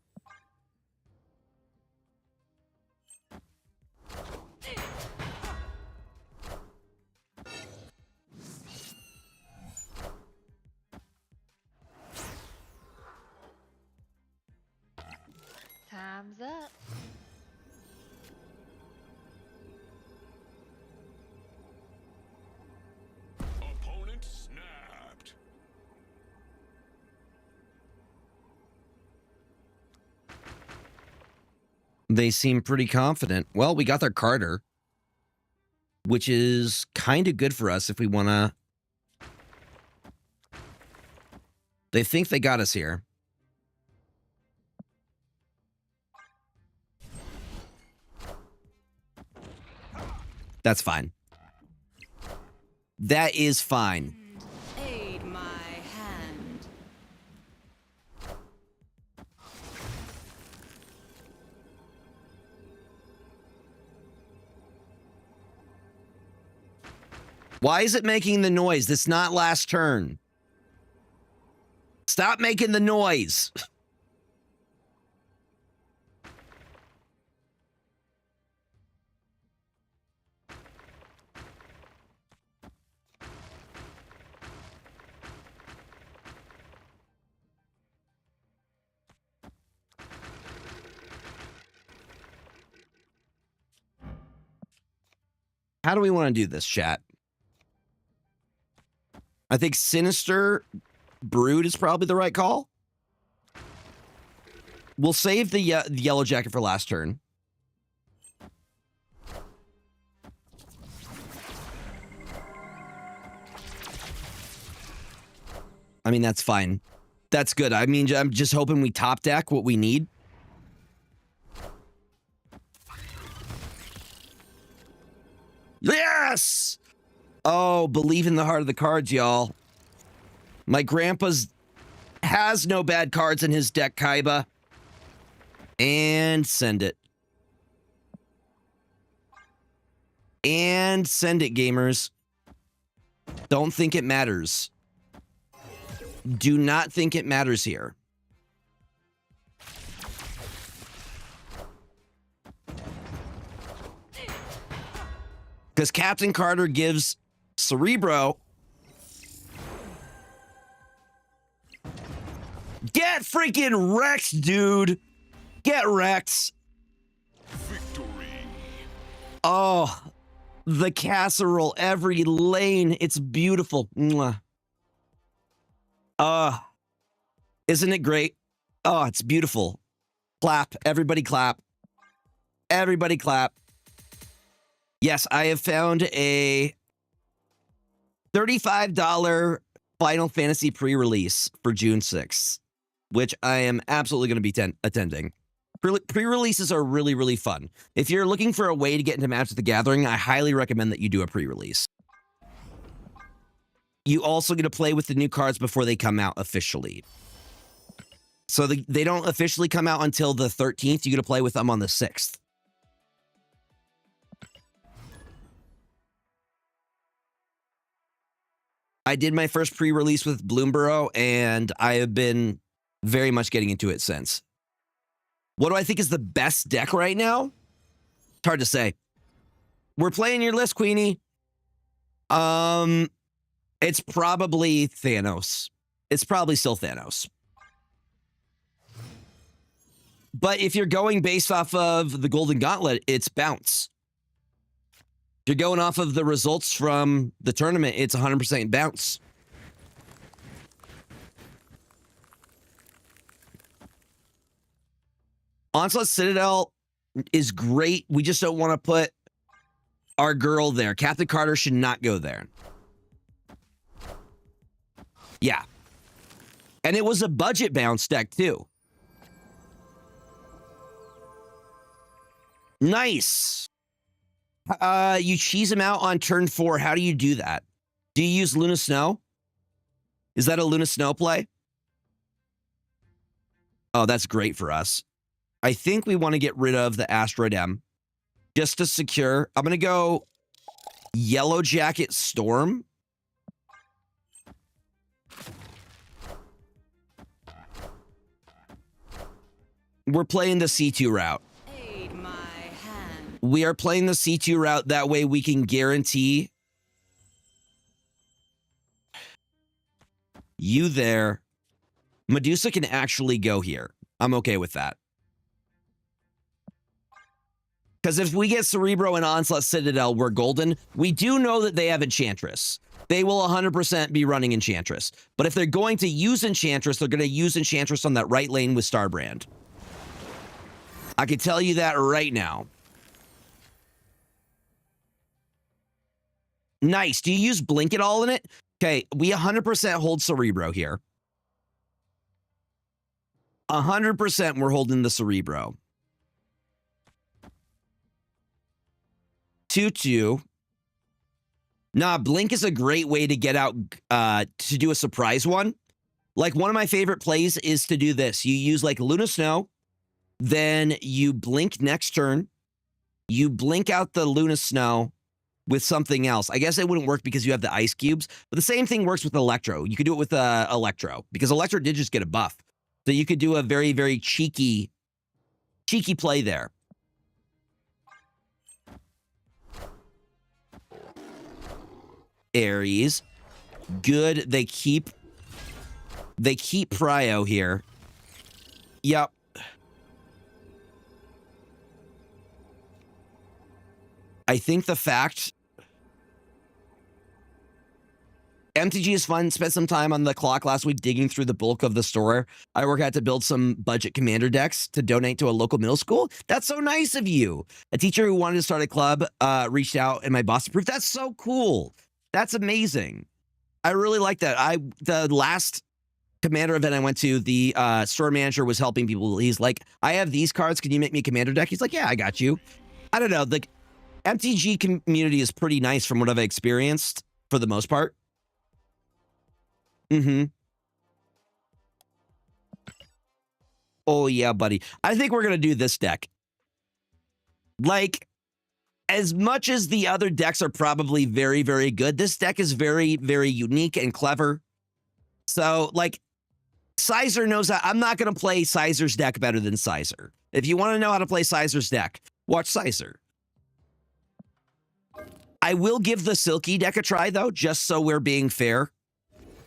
Time's up. Opponent snapped. They seem pretty confident. Well, we got their Carter, which is kind of good for us if we want to. They think they got us here. That's fine. That is fine. Aid my hand. Why is it making the noise? That's not last turn. Stop making the noise. How do we want to do this, chat? I think Sinister Brood is probably the right call. We'll save the Yellow Jacket for last turn. I mean, that's fine. That's good. I mean, I'm just hoping we top deck what we need. Yes! Oh, believe in the heart of the cards, y'all. My grandpa's has no bad cards in his deck, Kaiba. And send it. And send it, gamers. Don't think it matters. Do not think it matters here. Because Captain Carter gives Cerebro. Get freaking wrecked, dude. Get wrecked. Victory. Oh, the casserole, every lane. It's beautiful. Mwah. Isn't it great? Oh, it's beautiful. Clap. Everybody clap. Everybody clap. Yes, I have found a $35 Final Fantasy pre-release for June 6th, which I am absolutely going to be attending. Pre-releases are really, really fun. If you're looking for a way to get into Magic the Gathering, I highly recommend that you do a pre-release. You also get to play with the new cards before they come out officially. So they don't officially come out until the 13th. You get to play with them on the 6th. I did my first pre-release with Bloomburrow, and I have been very much getting into it since. What do I think is the best deck right now? It's hard to say. We're playing your list, Queenie. It's probably Thanos. It's probably still Thanos. But if you're going based off of the Golden Gauntlet, it's Bounce. If you're going off of the results from the tournament, it's 100% Bounce. Onslaught Citadel is great. We just don't want to put our girl there. Captain Carter should not go there. Yeah. And it was a budget bounce deck too. Nice. You cheese him out on turn 4. How do you do that? Do you use Luna Snow? Is that a Luna Snow play? Oh, that's great for us. I think we want to get rid of the Asteroid M just to secure. I'm going to go Yellow Jacket Storm. We're playing the C2 route. Aid my hand. We are playing the C2 route. That way we can guarantee you there. Medusa can actually go here. I'm okay with that. Because if we get Cerebro and Onslaught Citadel, we're golden. We do know that they have Enchantress. They will 100% be running Enchantress. But if they're going to use Enchantress, they're going to use Enchantress on that right lane with Starbrand. I can tell you that right now. Nice. Do you use Blink at all in it? Okay, we 100% hold Cerebro here. 100% we're holding the Cerebro. 2-2. Nah, Blink is a great way to get out, to do a surprise one. Like, one of my favorite plays is to do this. You use, like, Luna Snow, then you Blink next turn. You Blink out the Luna Snow with something else. I guess it wouldn't work because you have the Ice Cubes, but the same thing works with Electro. You could do it with Electro, because Electro did just get a buff. So you could do a very, very cheeky play there. Aries. Good. They keep Prio here. Yep. I think the fact MTG is fun. Spent some time on the clock last week digging through the bulk of the store. I work out to build some budget commander decks to donate to a local middle school. That's so nice of you. A teacher who wanted to start a club reached out and my boss approved. That's so cool. That's amazing. I really like that. The last commander event I went to, the store manager was helping people. He's like, I have these cards. Can you make me a commander deck? He's like, yeah, I got you. I don't know. The MTG community is pretty nice from what I've experienced for the most part. Oh, yeah, buddy. I think we're going to do this deck. Like, as much as the other decks are probably very, very good, this deck is very, very unique and clever. So, like, Sizer knows that I'm not going to play Sizer's deck better than Sizer. If you want to know how to play Sizer's deck, watch Sizer. I will give the Silky deck a try, though, just so we're being fair.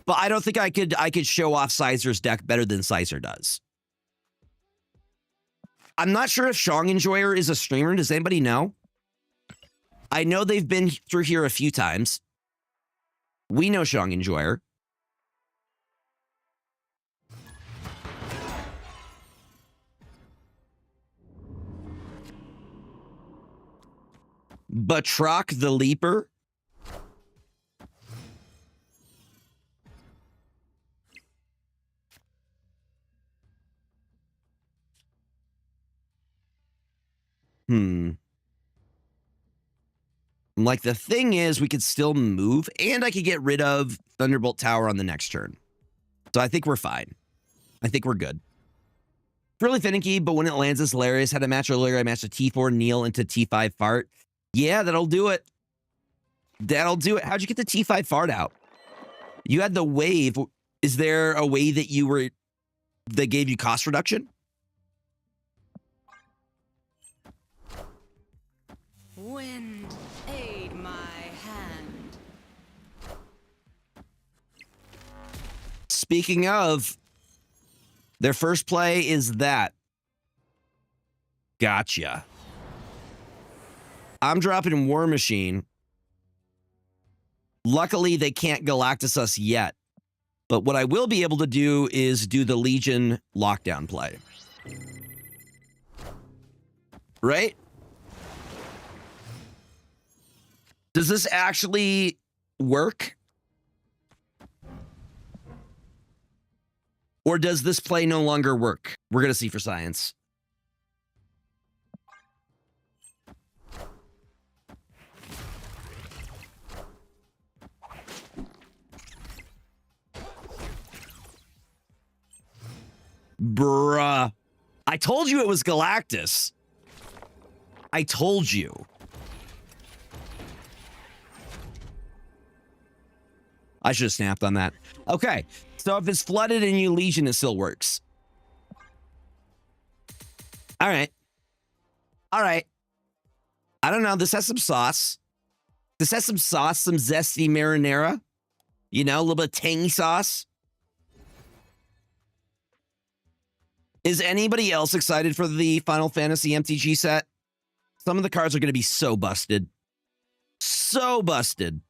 But I don't think I could show off Sizer's deck better than Sizer does. I'm not sure if Shong Enjoyer is a streamer. Does anybody know? I know they've been through here a few times. We know Shong Enjoyer. Batroc the Leaper. Like, the thing is, we could still move, and I could get rid of Thunderbolt Tower on the next turn. So I think we're fine. I think we're good. It's really finicky, but when it lands, it's hilarious. Had a match earlier. I matched a T4 Neil into T5 Fart. Yeah, that'll do it. That'll do it. How'd you get the T5 Fart out? You had the wave. Is there a way that you were... that gave you cost reduction? Wind, aid my hand. Speaking of, their first play is that. Gotcha. I'm dropping War Machine. Luckily, they can't Galactus us yet. But what I will be able to do is do the Legion lockdown play. Right? Does this actually work? Or does this play no longer work? We're going to see for science. Bruh. I told you it was Galactus. I told you. I should have snapped on that. Okay. So if it's flooded and you Legion, it still works. All right. All right. I don't know. This has some sauce. This has some sauce, some zesty marinara. You know, a little bit of tangy sauce. Is anybody else excited for the Final Fantasy MTG set? Some of the cards are going to be so busted. So busted.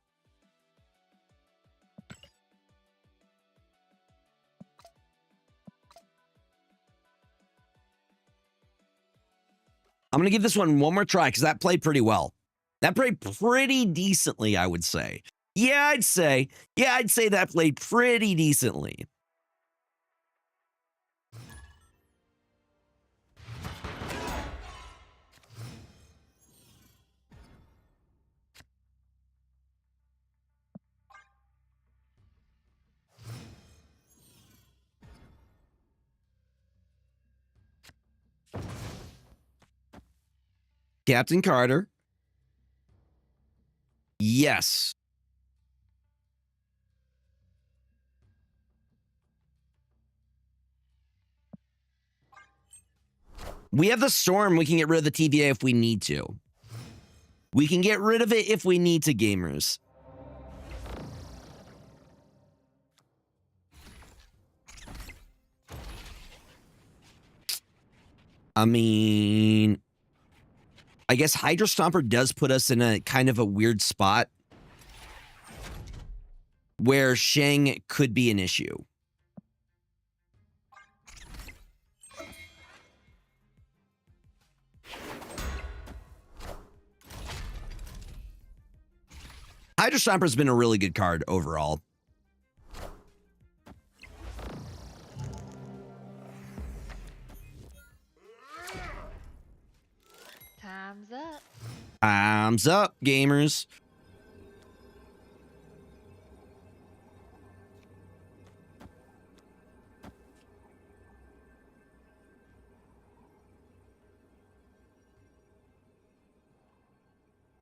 I'm going to give this one more try because that played pretty well. That played pretty decently, I would say. Yeah, I'd say that played pretty decently. Captain Carter. Yes. We have the Storm. We can get rid of the TVA if we need to. We can get rid of it if we need to, gamers. I mean... I guess Hydra Stomper does put us in a kind of a weird spot where Shang could be an issue. Hydra Stomper's been a really good card overall. Time's up. Time's up, gamers.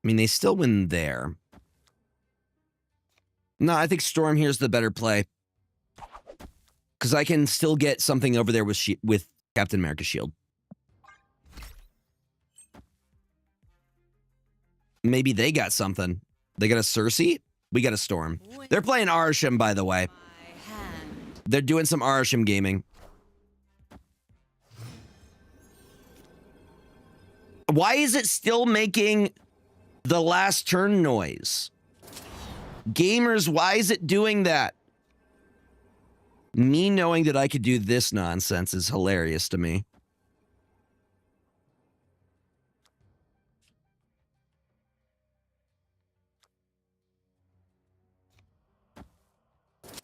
I mean, they still win there. No, I think Storm here's the better play. Because I can still get something over there with Captain America's shield. Maybe they got something. They got a Cersei? We got a Storm. They're playing Arasham, by the way. They're doing some Arasham gaming. Why is it still making the last turn noise? Gamers, why is it doing that? Me knowing that I could do this nonsense is hilarious to me.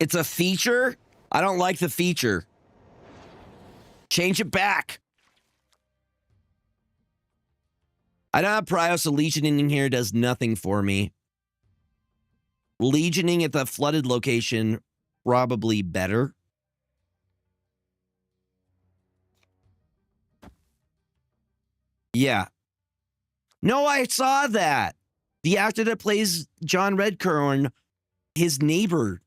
It's a feature? I don't like the feature. Change it back. I don't have Prios, so legioning here does nothing for me. Legioning at the flooded location, probably better. Yeah. No, I saw that. The actor that plays John Redcorn, his neighbor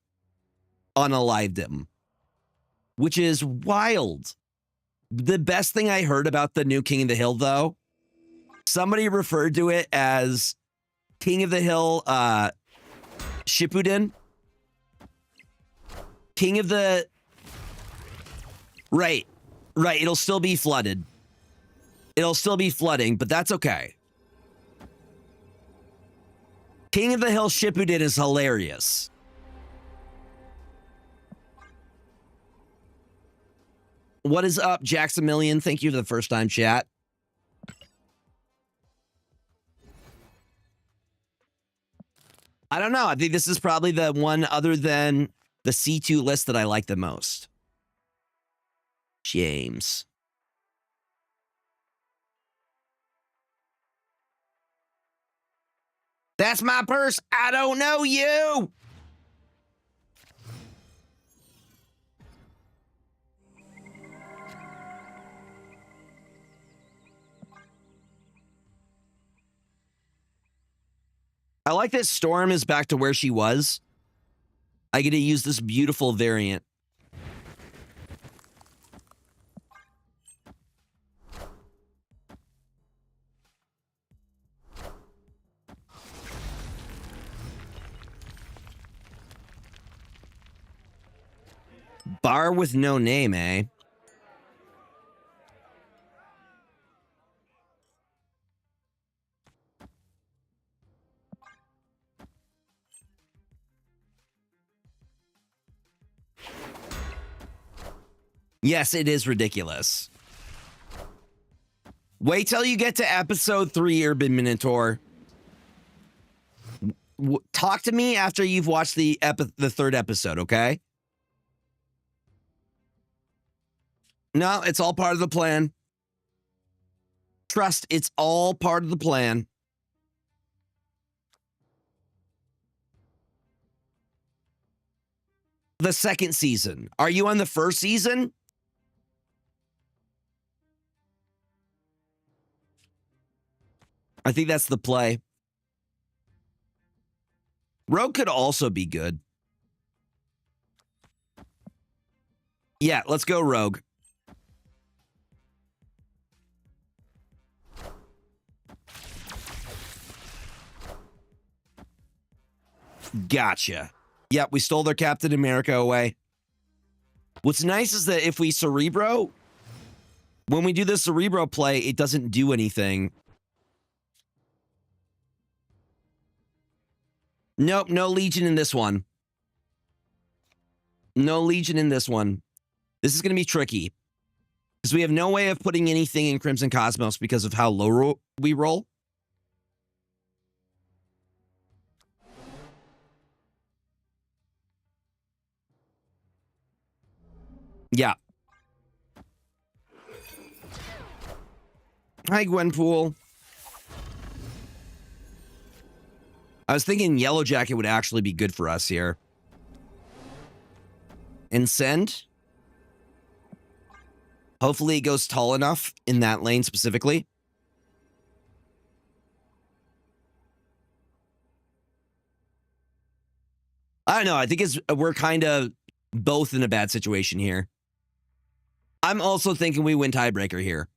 unalived him, which is wild. The best thing I heard about the new King of the Hill, though, somebody referred to it as King of the Hill Shippuden. King of the... Right. It'll still be flooded. It'll still be flooding, but that's okay. King of the Hill Shippuden is hilarious. What is up, Jacksonmillion? Thank you for the first time chat. I don't know. I think this is probably the one other than the C2 list that I like the most. James. That's my purse. I don't know you. I like that Storm is back to where she was. I get to use this beautiful variant. Bar with no name, eh? Yes, it is ridiculous. Wait till you get to episode 3, Urban Minotaur. Talk to me after you've watched the third episode, okay? No, it's all part of the plan. Trust, it's all part of the plan. The second season. Are you on the first season? I think that's the play. Rogue could also be good. Yeah, let's go Rogue. Gotcha. Yeah, we stole their Captain America away. What's nice is that if we Cerebro, when we do the Cerebro play, it doesn't do anything. Nope, no Legion in this one. No Legion in this one. This is going to be tricky. Because we have no way of putting anything in Crimson Cosmos because of how low we roll. Yeah. Hi, Gwenpool. I was thinking Yellow Jacket would actually be good for us here. And send. Hopefully it goes tall enough in that lane specifically. I don't know. I think we're kind of both in a bad situation here. I'm also thinking we win tiebreaker here.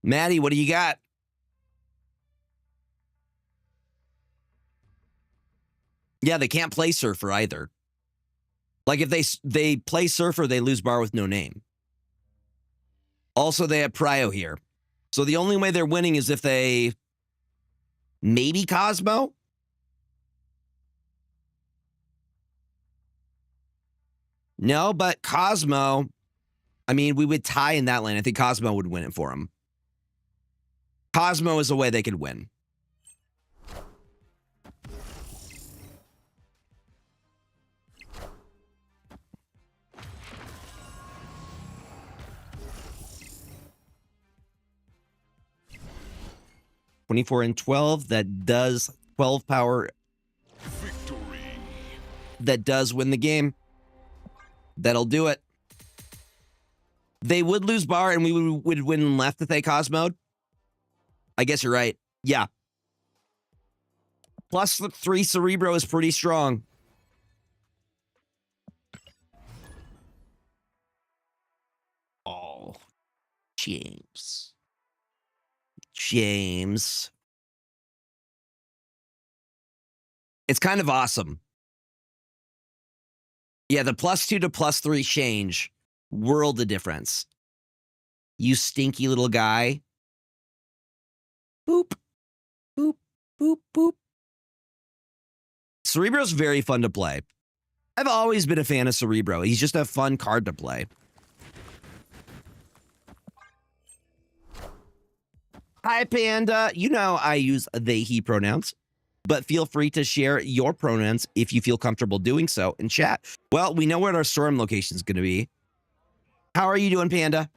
Maddie, what do you got? Yeah, they can't play Surfer either. Like if they play Surfer, they lose Bar with no name. Also, they have Prio here. So the only way they're winning is if they maybe Cosmo. No, but Cosmo, I mean, we would tie in that lane. I think Cosmo would win it for him. Cosmo is a way they could win. $24 and 12. That does 12 power. Victory. That does win the game. That'll do it. They would lose bar and we would win left if they Cosmoed. I guess you're right. Yeah. Plus the 3 Cerebro is pretty strong. Oh, James. James. It's kind of awesome. Yeah, the +2 to +3 change. World of difference. You stinky little guy. Boop. Boop. Boop. Boop. Cerebro's very fun to play. I've always been a fan of Cerebro. He's just a fun card to play. Hi, Panda. You know I use they, he pronouns, but feel free to share your pronouns if you feel comfortable doing so in chat. Well, we know what our storm location is going to be. How are you doing, Panda?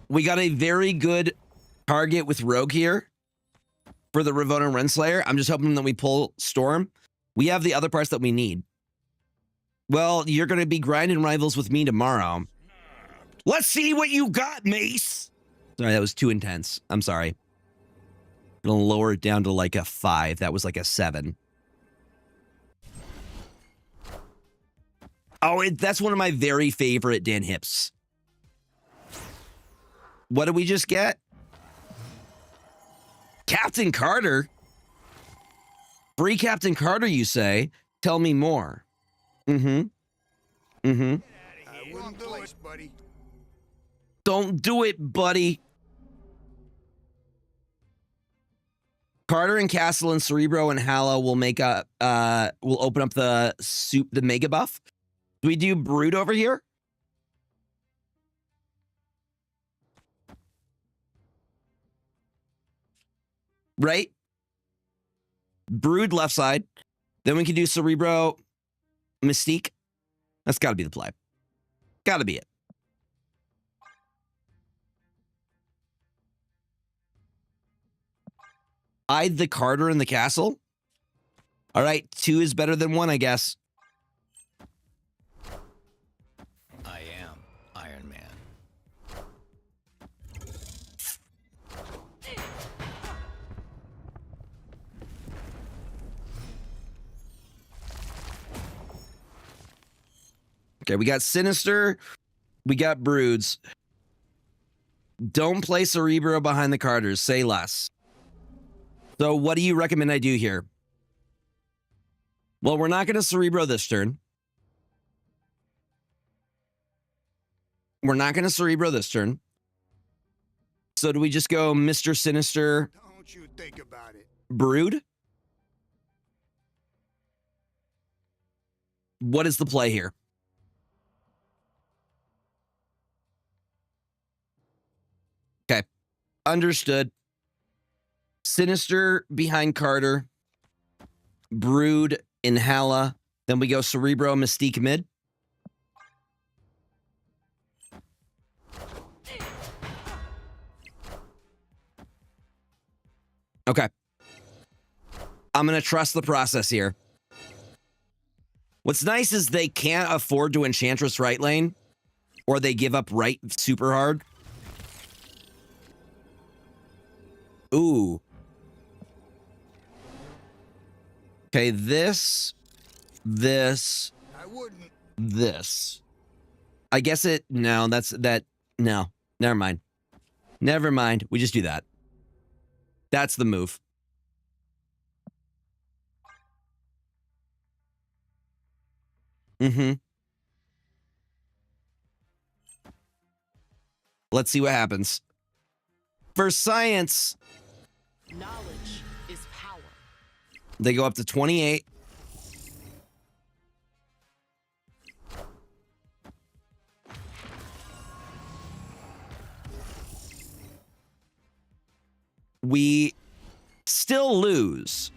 We got a very good target with Rogue here for the Ravonna Renslayer. I'm just hoping that we pull Storm. We have the other parts that we need. Well, you're going to be grinding rivals with me tomorrow. Let's see what you got, Mace. Sorry, that was too intense. I'm sorry. I'm going to lower it down to like a 5. That was like a 7. Oh, that's one of my very favorite Dan Hips. What did we just get? Captain Carter? Free Captain Carter, you say? Tell me more. I wouldn't do it, buddy. Don't do it, buddy. Carter and Castle and Cerebro and Hala will make a will open up the mega buff. Do we do Brood over here? Right? Brood left side. Then we can do Cerebro Mystique. That's got to be the play. Got to be it. I'd the Carter in the castle. All right, 2 is better than 1, I guess. I am Iron Man. Okay, we got Sinister. We got Broods. Don't play Cerebro behind the Carters. Say less. So what do you recommend I do here? Well, we're not going to Cerebro this turn. We're not going to Cerebro this turn. So do we just go Mr. Sinister? Don't you think about it. Brood? What is the play here? Okay. Understood. Sinister behind Carter. Brood in Hala. Then we go Cerebro, Mystique mid. Okay. I'm going to trust the process here. What's nice is they can't afford to Enchantress right lane, or they give up right super hard. Ooh. Okay, this. I wouldn't. This. I guess it, no, no, never mind. Never mind, we just do that. That's the move. Mm-hmm. Let's see what happens. For science, Knowledge is power. they go up to 28. We still lose,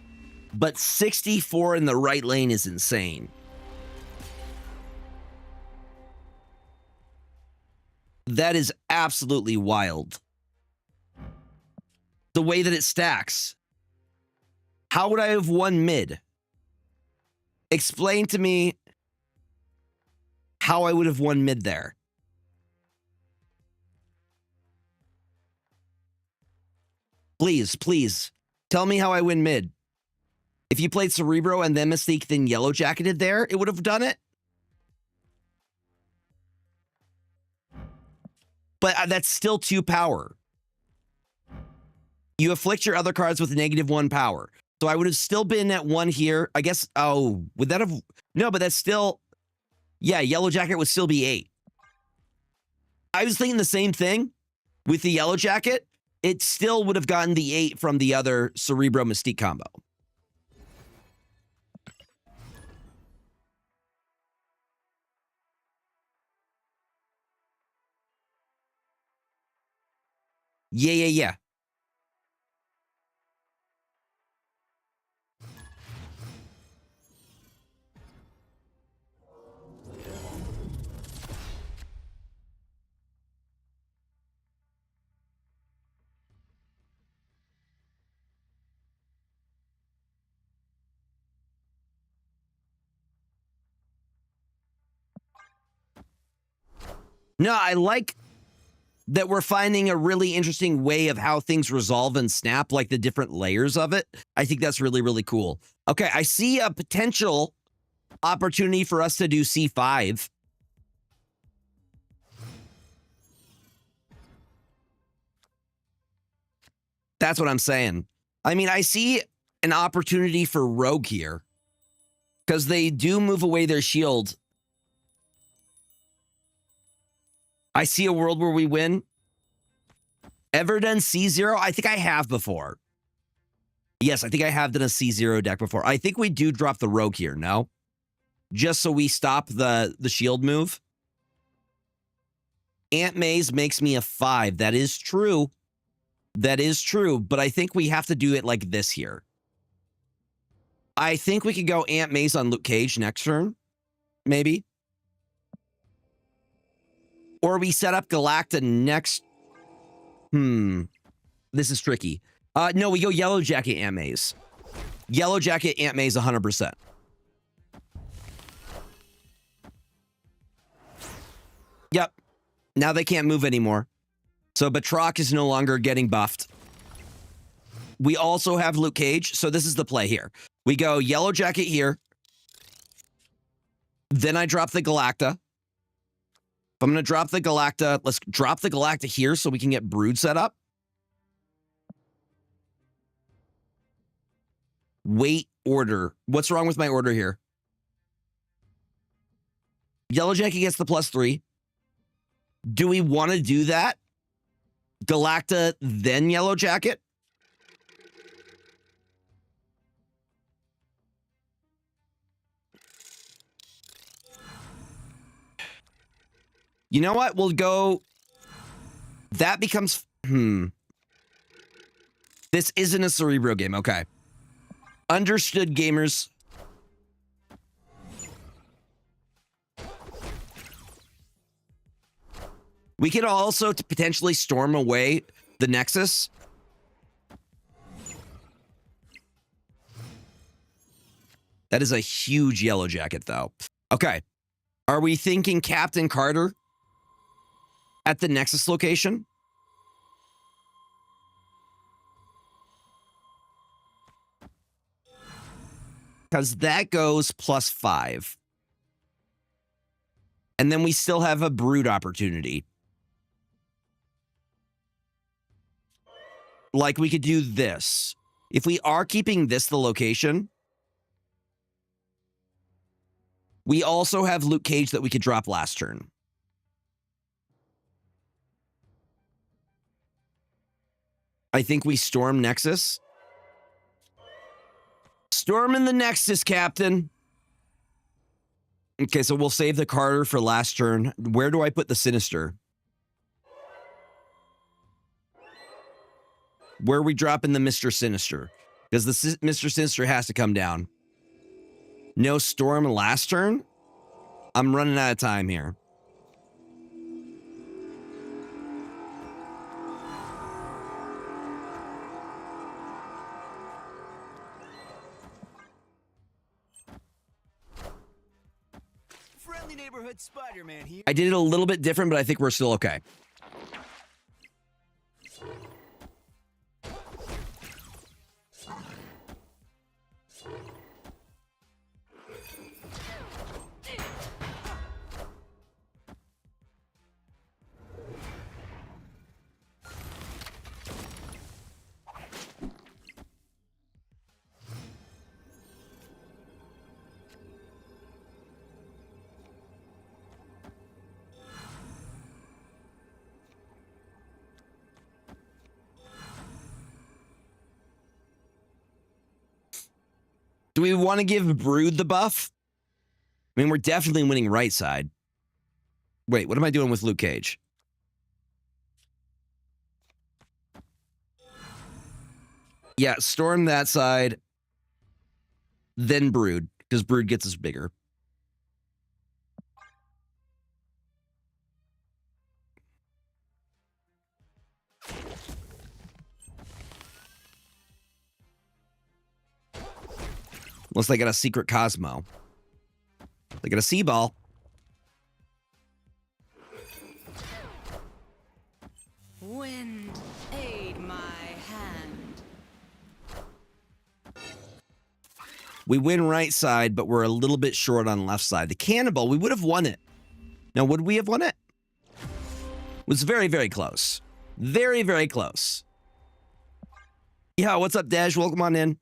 but 64 in the right lane is insane. That is absolutely wild. The way that it stacks. How would I have won mid? Explain to me how I would have won mid there. Please, please, tell me how I win mid. If you played Cerebro and then Mystique, then Yellow Jacketed there, it would have done it. But that's still 2 power. You afflict your other cards with -1 power. So I would have still been at 1 here. I guess, oh, would that have... No, but that's still... Yeah, Yellow Jacket would still be 8. I was thinking the same thing with the Yellow Jacket. It still would have gotten the 8 from the other Cerebro Mystique combo. Yeah. No, I like that we're finding a really interesting way of how things resolve and snap, like the different layers of it. I think that's really, really cool. Okay, I see a potential opportunity for us to do C5. That's what I'm saying. I mean, I see an opportunity for Rogue here because they do move away their shield. I see a world where we win. Ever done C0? I think I have before. Yes, I think I have done a C0 deck before. I think we do drop the Rogue here, no? Just so we stop the shield move. Aunt May's makes me a 5. That is true. That is true, but I think we have to do it like this here. I think we could go Aunt May's on Luke Cage next turn. Maybe. Or we set up Galacta next. This is tricky. No, we go Yellow Jacket Aunt May's. Yellow Jacket Aunt May's 100%. Yep. Now they can't move anymore. So Batroc is no longer getting buffed. We also have Luke Cage. So this is the play here. We go Yellow Jacket here. Then I drop the Galacta. If I'm going to drop the Galacta, let's drop the Galacta here so we can get Brood set up. Wait, order. What's wrong with my order here? Yellow Jacket gets the +3. Do we want to do that? Galacta, then Yellow Jacket? You know what? We'll go... That becomes... This isn't a Cerebro game. Okay. Understood, gamers. We can also potentially storm away the Nexus. That is a huge Yellow Jacket, though. Okay. Are we thinking Captain Carter at the Nexus location? Because that goes +5. And then we still have a Brood opportunity. Like, we could do this. If we are keeping this the location, We also have Luke Cage that we could drop last turn. I think we storm Nexus. Storm in the Nexus, Captain. Okay, so we'll save the Carter for last turn. Where do I put the Sinister? Where are we dropping the Mr. Sinister? Because the Mr. Sinister has to come down. No Storm last turn? I'm running out of time here. Friendly neighborhood Spider-Man here. I did it a little bit different, but I think we're still okay. Do we want to give Brood the buff? I mean, we're definitely winning right side. Wait, what am I doing with Luke Cage? Yeah, storm that side, then Brood, because Brood gets us bigger. Unless they got a secret Cosmo. They got a C-ball. Wind, aid my hand. We win right side, but we're a little bit short on left side. The Cannonball, we would have won it. Now, would we have won it? It was very, very close. Very, very close. Yeah, what's up, Dash? Welcome on in.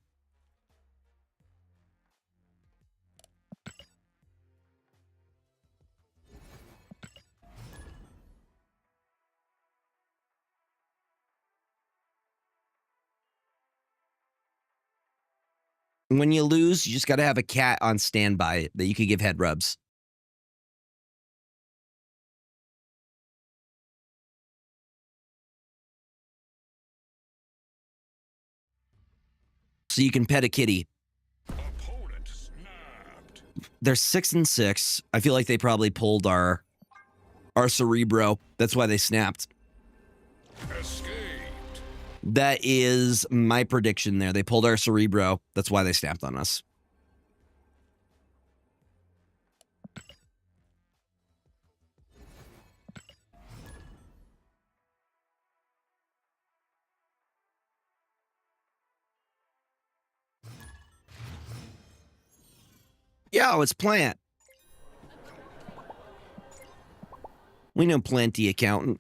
When you lose, you just got to have a cat on standby that you could give head rubs. So you can pet a kitty. Opponent snapped. They're 6-6. I feel like they probably pulled our Cerebro. That's why they snapped. Escaped. That is my prediction there. They pulled our Cerebro. That's why they snapped on us. Yo, it's Plant. We know Planty Accountant.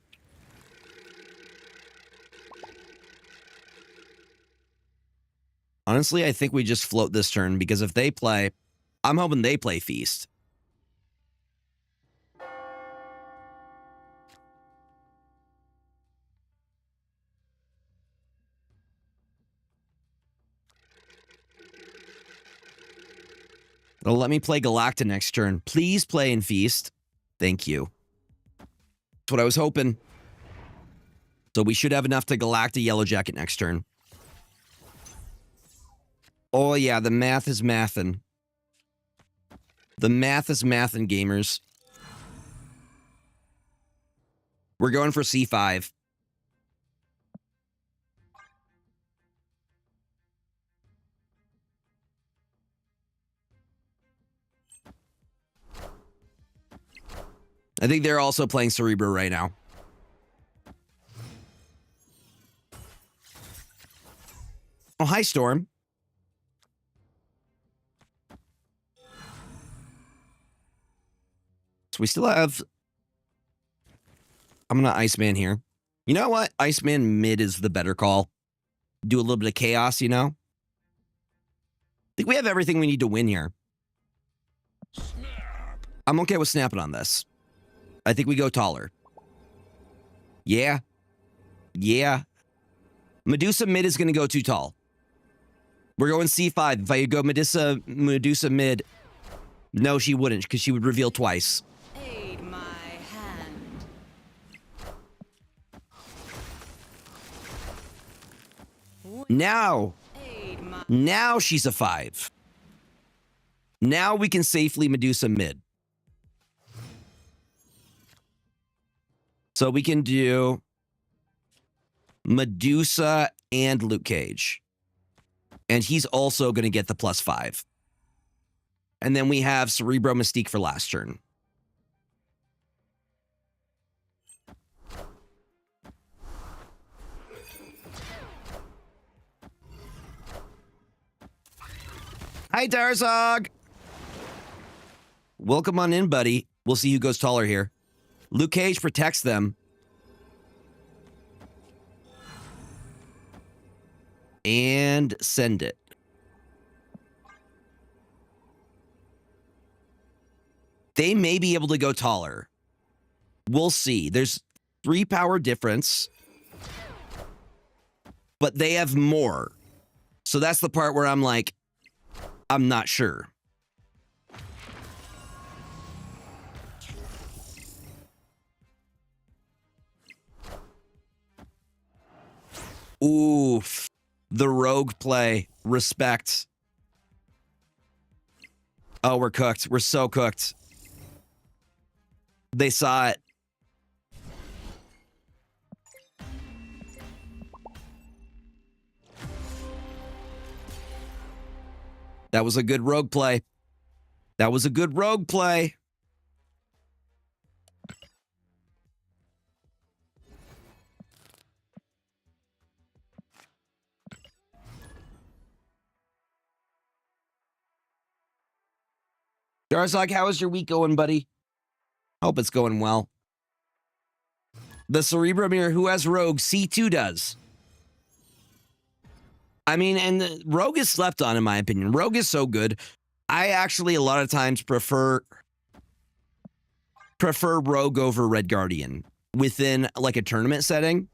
Honestly, I think we just float this turn because if they play, I'm hoping they play Feast. They'll let me play Galacta next turn. Please play in Feast. Thank you. That's what I was hoping. So we should have enough to Galacta Yellow Jacket next turn. Oh, yeah, the math is mathin'. The math is mathin', gamers. We're going for C5. I think they're also playing Cerebro right now. Oh, hi, Storm. So we still have... I'm going to Iceman here. You know what? Iceman mid is the better call. Do a little bit of chaos, you know? I think we have everything we need to win here. Snap. I'm okay with snapping on this. I think we go taller. Yeah. Yeah. Medusa mid is going to go too tall. We're going C5. If I go Medusa mid, no, she wouldn't, because she would reveal twice. Aid my hand. Now, Aid my now she's a 5. Now we can safely Medusa mid. So we can do Medusa and Luke Cage. And he's also going to get the +5. And then we have Cerebro Mystique for last turn. Hi, Darzog. Welcome on in, buddy. We'll see who goes taller here. Luke Cage protects them. And send it. They may be able to go taller. We'll see. There's 3 power difference. But they have more. So that's the part where I'm like, I'm not sure. Oof. The rogue play. Respect. Oh, we're cooked. We're so cooked. They saw it. That was a good rogue play. That was a good rogue play. Darzog, how is your week going, buddy? Hope it's going well. The Cerebro Mirror, who has Rogue? C2 does. I mean, and the Rogue is slept on, in my opinion. Rogue is so good. I actually, a lot of times, prefer Rogue over Red Guardian within, like, a tournament setting.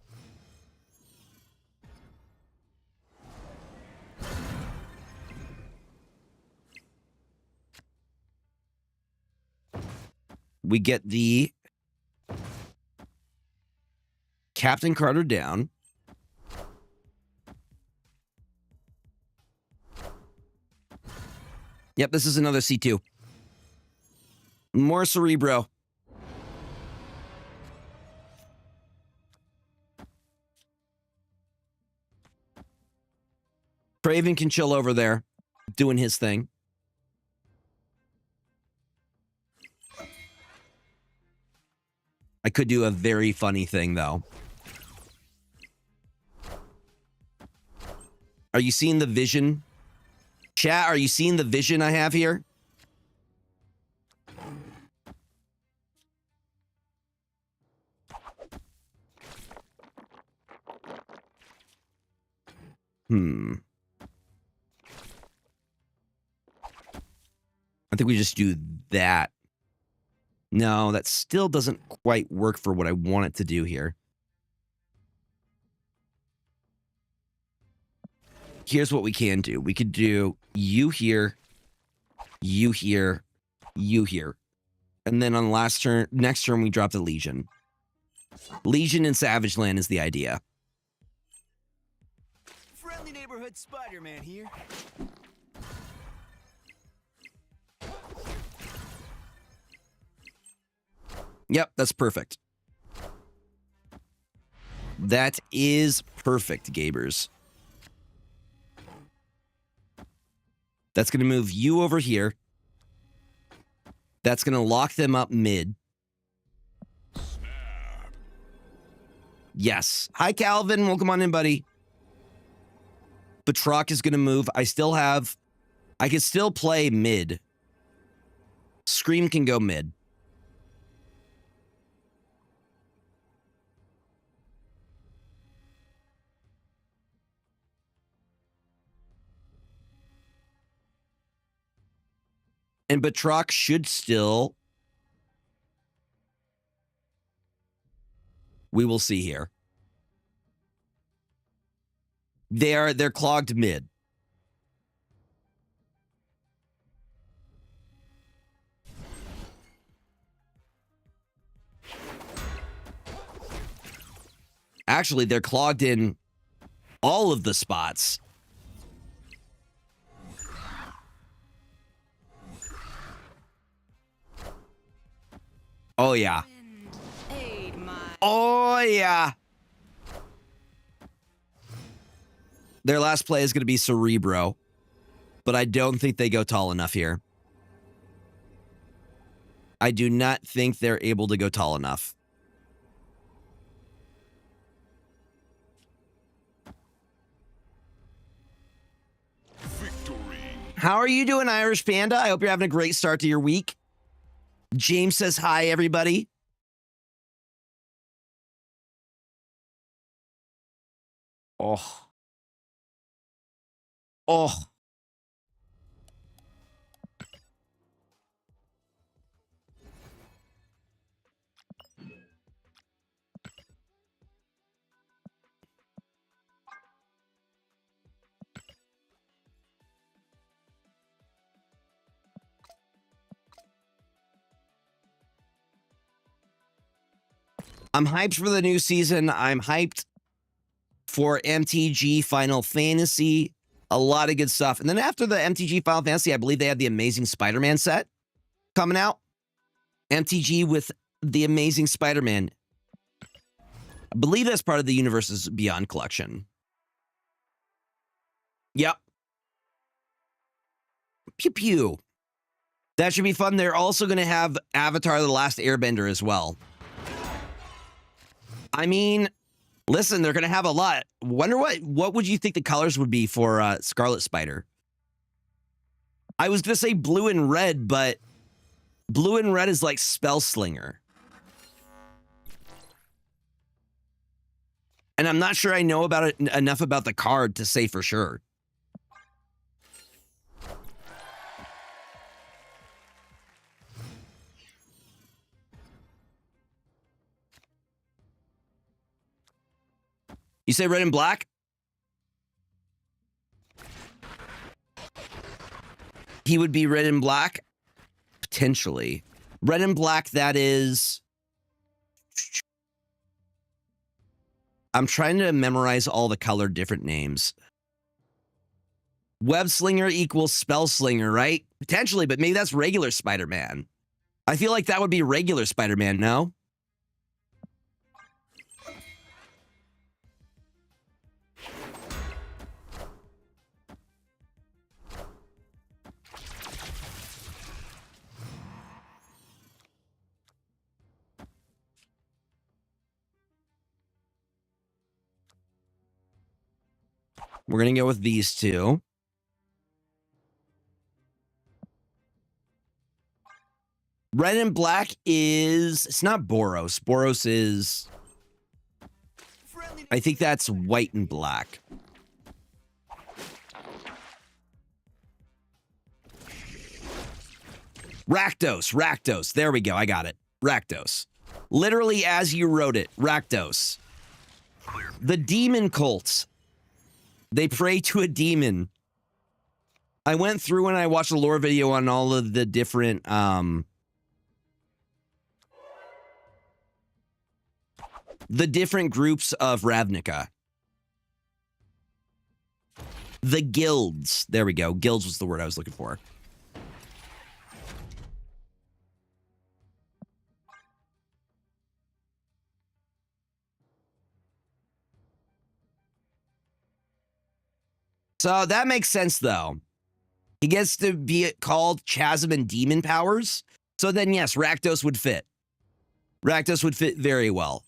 We get the Captain Carter down. Yep, this is another C2. More Cerebro. Craven can chill over there, doing his thing. I could do a very funny thing, though. Are you seeing the vision? Chat, are you seeing the vision I have here? I think we just do that. No, that still doesn't quite work for what I want it to do here. Here's what we can do. We could do you here, you here, you here. And then on the last turn, next turn, we drop the Legion. Legion in Savage Land is the idea. Friendly neighborhood Spider-Man here. Yep, that's perfect. That is perfect, Gabers. That's going to move you over here. That's going to lock them up mid. Yes. Hi, Calvin. Welcome on in, buddy. Batroc is going to move. I can still play mid. Scream can go mid. And Batroc should still We will see here. They're clogged mid. Actually, they're clogged in all of the spots. Oh, yeah. Aid my Oh, yeah. Their last play is going to be Cerebro, but I don't think they go tall enough here. I do not think they're able to go tall enough. Victory. How are you doing, Irish Panda? I hope you're having a great start to your week. James says hi, everybody. Oh. Oh. I'm hyped for the new season. I'm hyped for MTG Final Fantasy. A lot of good stuff. And then after the MTG Final Fantasy, I believe they had the Amazing Spider-Man set coming out. MTG with the Amazing Spider-Man. I believe that's part of the Universes Beyond collection. Yep. Pew pew. That should be fun. They're also going to have Avatar: The Last Airbender as well. I mean, listen, they're going to have a lot. Wonder what would you think the colors would be for Scarlet Spider? I was going to say blue and red, but blue and red is like Spellslinger. And I'm not sure I know about it enough about the card to say for sure. You say red and black? He would be red and black? Potentially. Red and black, that is... I'm trying to memorize all the color different names. Web Slinger equals Spell Slinger, right? Potentially, but maybe that's regular Spider-Man. I feel like that would be regular Spider-Man, no? We're going to go with these two. Red and black is... It's not Boros. Boros is... I think that's white and black. Rakdos. Rakdos. There we go. I got it. Rakdos. Literally as you wrote it. Rakdos. The demon cults. They pray to a demon. I went through and I watched a lore video on all of the different groups of Ravnica. The guilds. There we go. Guilds was the word I was looking for. So that makes sense, though. He gets to be called Chasm and Demon Powers. So then, yes, Rakdos would fit. Rakdos would fit very well.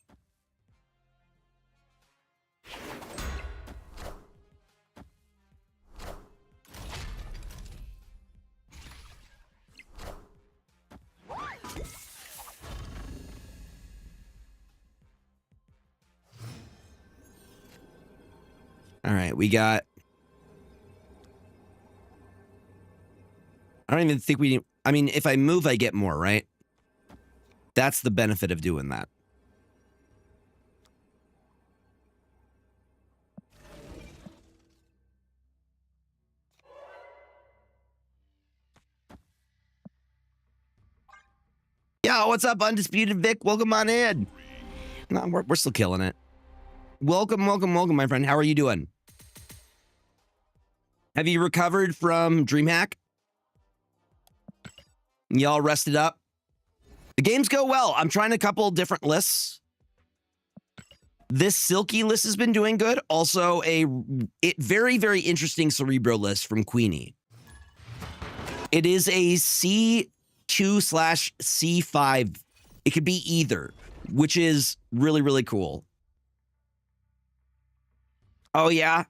All right, we got... I don't even think we... I mean, if I move, I get more, right? That's the benefit of doing that. Oh, what's up, Undisputed Vic? Welcome on in. No, we're still killing it. Welcome, welcome, welcome, my friend. How are you doing? Have you recovered from DreamHack? Y'all rested up? The games go well. I'm trying a couple different lists. This Silky list has been doing good. Also, a very, very interesting Cerebro list from Queenie. It is a C2/C5. It could be either, which is really, really cool. Oh, yeah?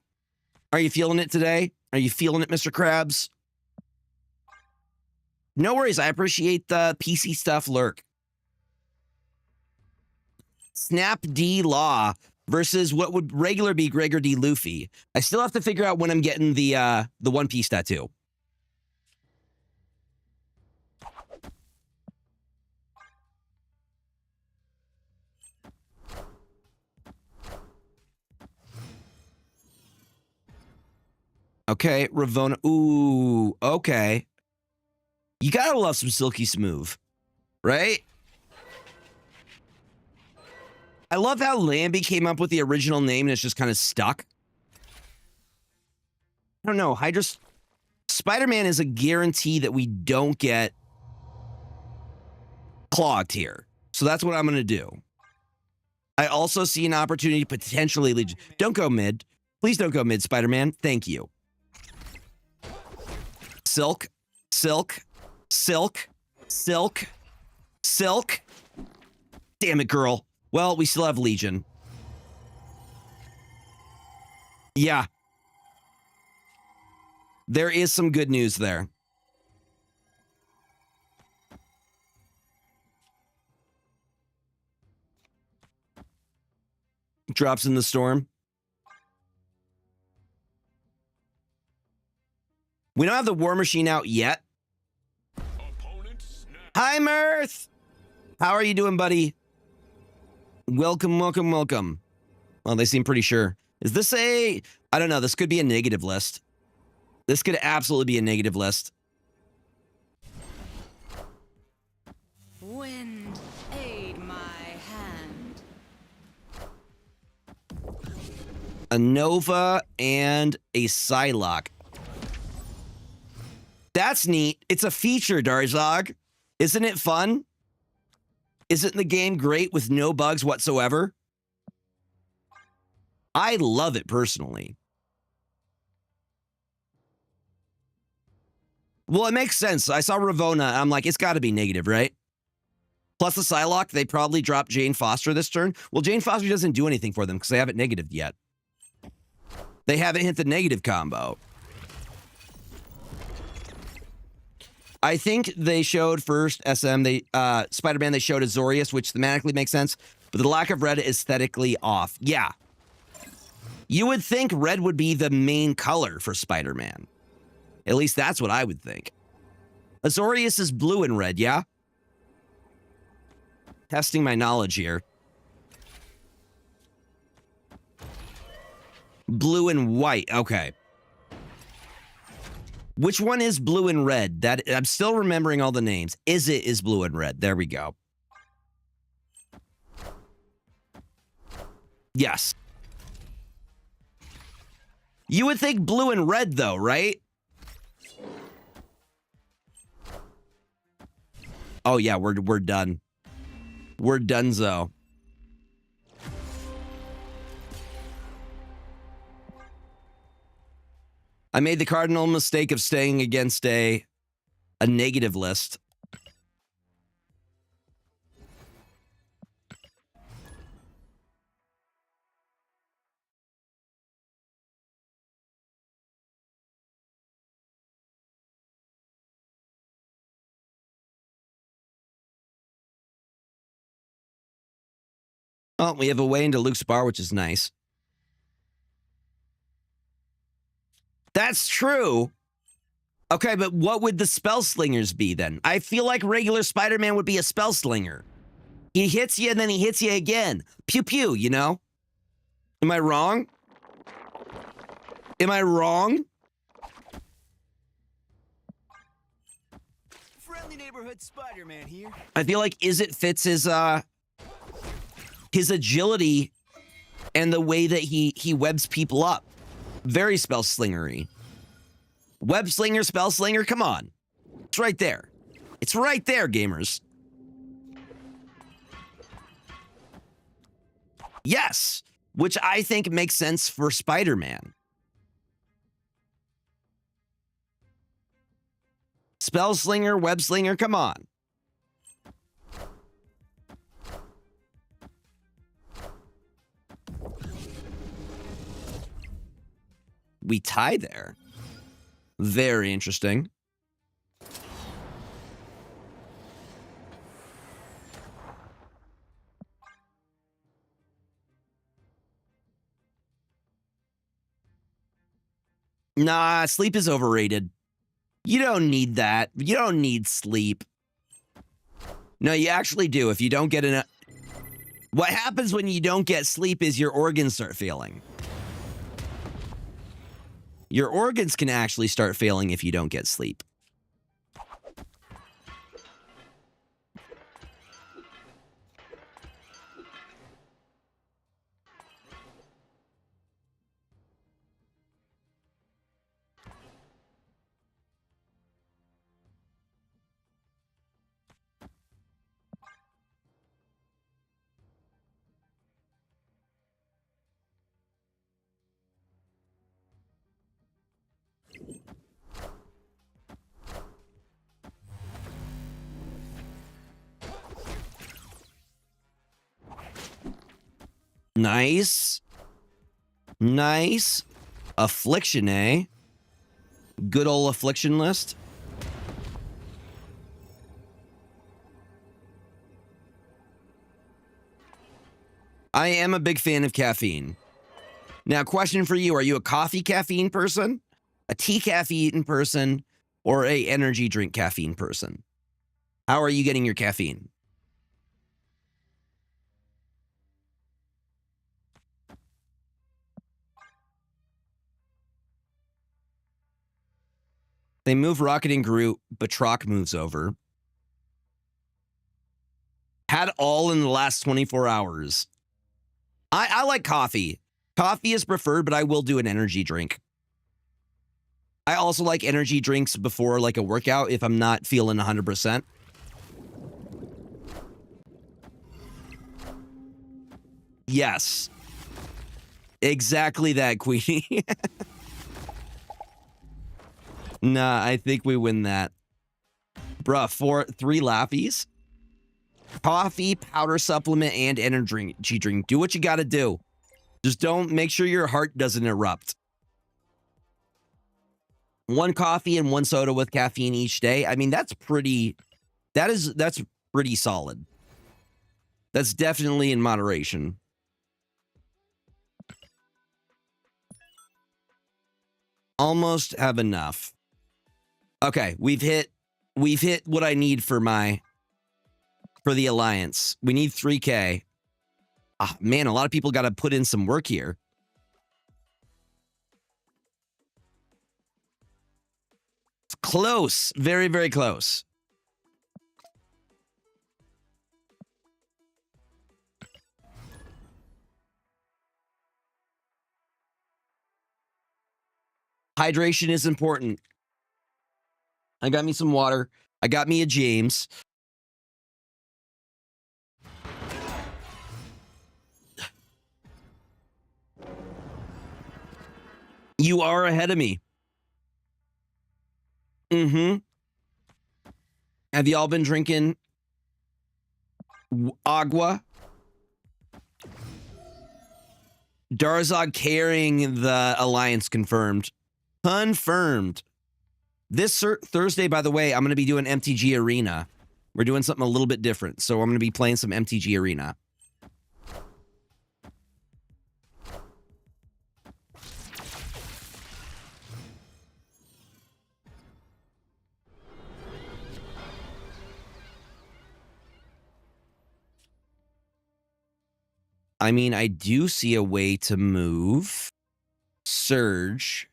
Are you feeling it today? Are you feeling it, Mr. Krabs? No worries. I appreciate the PC stuff, Lurk. Snap D Law versus what would regular be Gregor D Luffy. I still have to figure out when I'm getting the One Piece tattoo. Okay, Ravona. Ooh, okay. You gotta love some Silky Smooth, right? I love how Lambie came up with the original name and it's just kind of stuck. I don't know. Spider-Man is a guarantee that we don't get clogged here. So that's what I'm going to do. I also see an opportunity to potentially... Don't go mid. Please don't go mid, Spider-Man. Thank you. Silk. Silk. Silk. Silk. Silk. Damn it, girl. Well, we still have Legion. Yeah. There is some good news there. Drops in the storm. We don't have the War Machine out yet. Hi, Mirth. How are you doing, buddy? Welcome, welcome, welcome. Well, they seem pretty sure. Is this a... I don't know. This could be a negative list. This could absolutely be a negative list. Wind, aid my hand. A Nova and a Psylocke. That's neat. It's a feature, Darzog. Isn't it fun? Isn't the game great with no bugs whatsoever? I love it personally. Well, it makes sense. I saw Ravona. I'm like, it's got to be negative, right? Plus the Psylocke, they probably dropped Jane Foster this turn. Well, Jane Foster doesn't do anything for them because they haven't negatived yet. They haven't hit the negative combo. I think they showed first SM, Spider-Man, they showed Azorius, which thematically makes sense, but the lack of red is aesthetically off. Yeah. You would think red would be the main color for Spider-Man. At least that's what I would think. Azorius is blue and red, yeah? Testing my knowledge here. Blue and white, okay. Which one is blue and red? That I'm still remembering all the names. Is blue and red. There we go. Yes. You would think blue and red though, right? Oh yeah, we're done. We're donezo. I made the cardinal mistake of staying against a negative list. Oh, we have a way into Luke's bar, which is nice. That's true. Okay, but what would the spell slingers be then? I feel like regular Spider-Man would be a spell slinger. He hits you and then he hits you again. Pew pew, you know? Am I wrong? Am I wrong? Friendly neighborhood Spider-Man here. I feel like Izzet fits his agility and the way that he webs people up. Very spell slingery. Web slinger, spell slinger, come on. It's right there. It's right there, gamers. Yes, which I think makes sense for Spider-Man. Spell slinger, web slinger, come on. We tie there. Very interesting. Nah, sleep is overrated. You don't need that. You don't need sleep. No, you actually do. If you don't get enough... What happens when you don't get sleep is your organs start failing. Your organs can actually start failing if you don't get sleep. Nice. Nice. Affliction, eh? Good old affliction list. I am a big fan of caffeine. Now, question for you. Are you a coffee caffeine person, a tea caffeine person, or a energy drink caffeine person? How are you getting your caffeine? They move Rocket and Groot, but Troc moves over. Had all in the last 24 hours. I like coffee. Coffee is preferred, but I will do an energy drink. I also like energy drinks before like a workout if I'm not feeling 100%. Yes. Exactly that, Queenie. Nah, I think we win that. Bruh, 3 Lappies? Coffee, powder supplement, and energy drink. Do what you gotta do. Just don't make sure your heart doesn't erupt. 1 coffee and 1 soda with caffeine each day. I mean, that's pretty solid. That's definitely in moderation. Almost have enough. Okay, we've hit what I need for the Alliance. We need 3K. Ah, man, a lot of people got to put in some work here. It's close. Very, very close. Hydration is important. I got me some water. I got me a James. You are ahead of me. Mm-hmm. Have y'all been drinking agua? Darzog carrying the Alliance confirmed. Confirmed. This Thursday, by the way, I'm going to be doing MTG Arena. We're doing something a little bit different. So I'm going to be playing some MTG Arena. I mean, I do see a way to move Surge.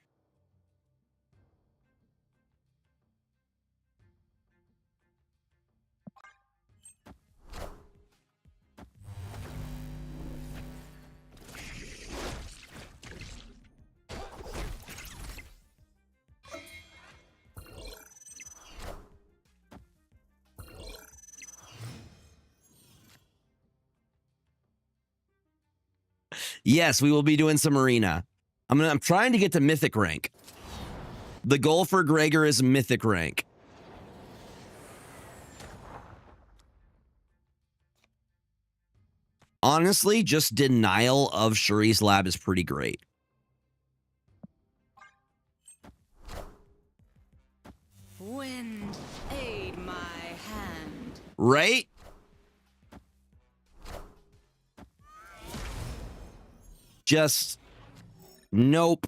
Yes, we will be doing some arena. I'm trying to get to mythic rank. The goal for Gregor is mythic rank. Honestly, just denial of Shuri's lab is pretty great. Wind, aid my hand. Right? Just nope.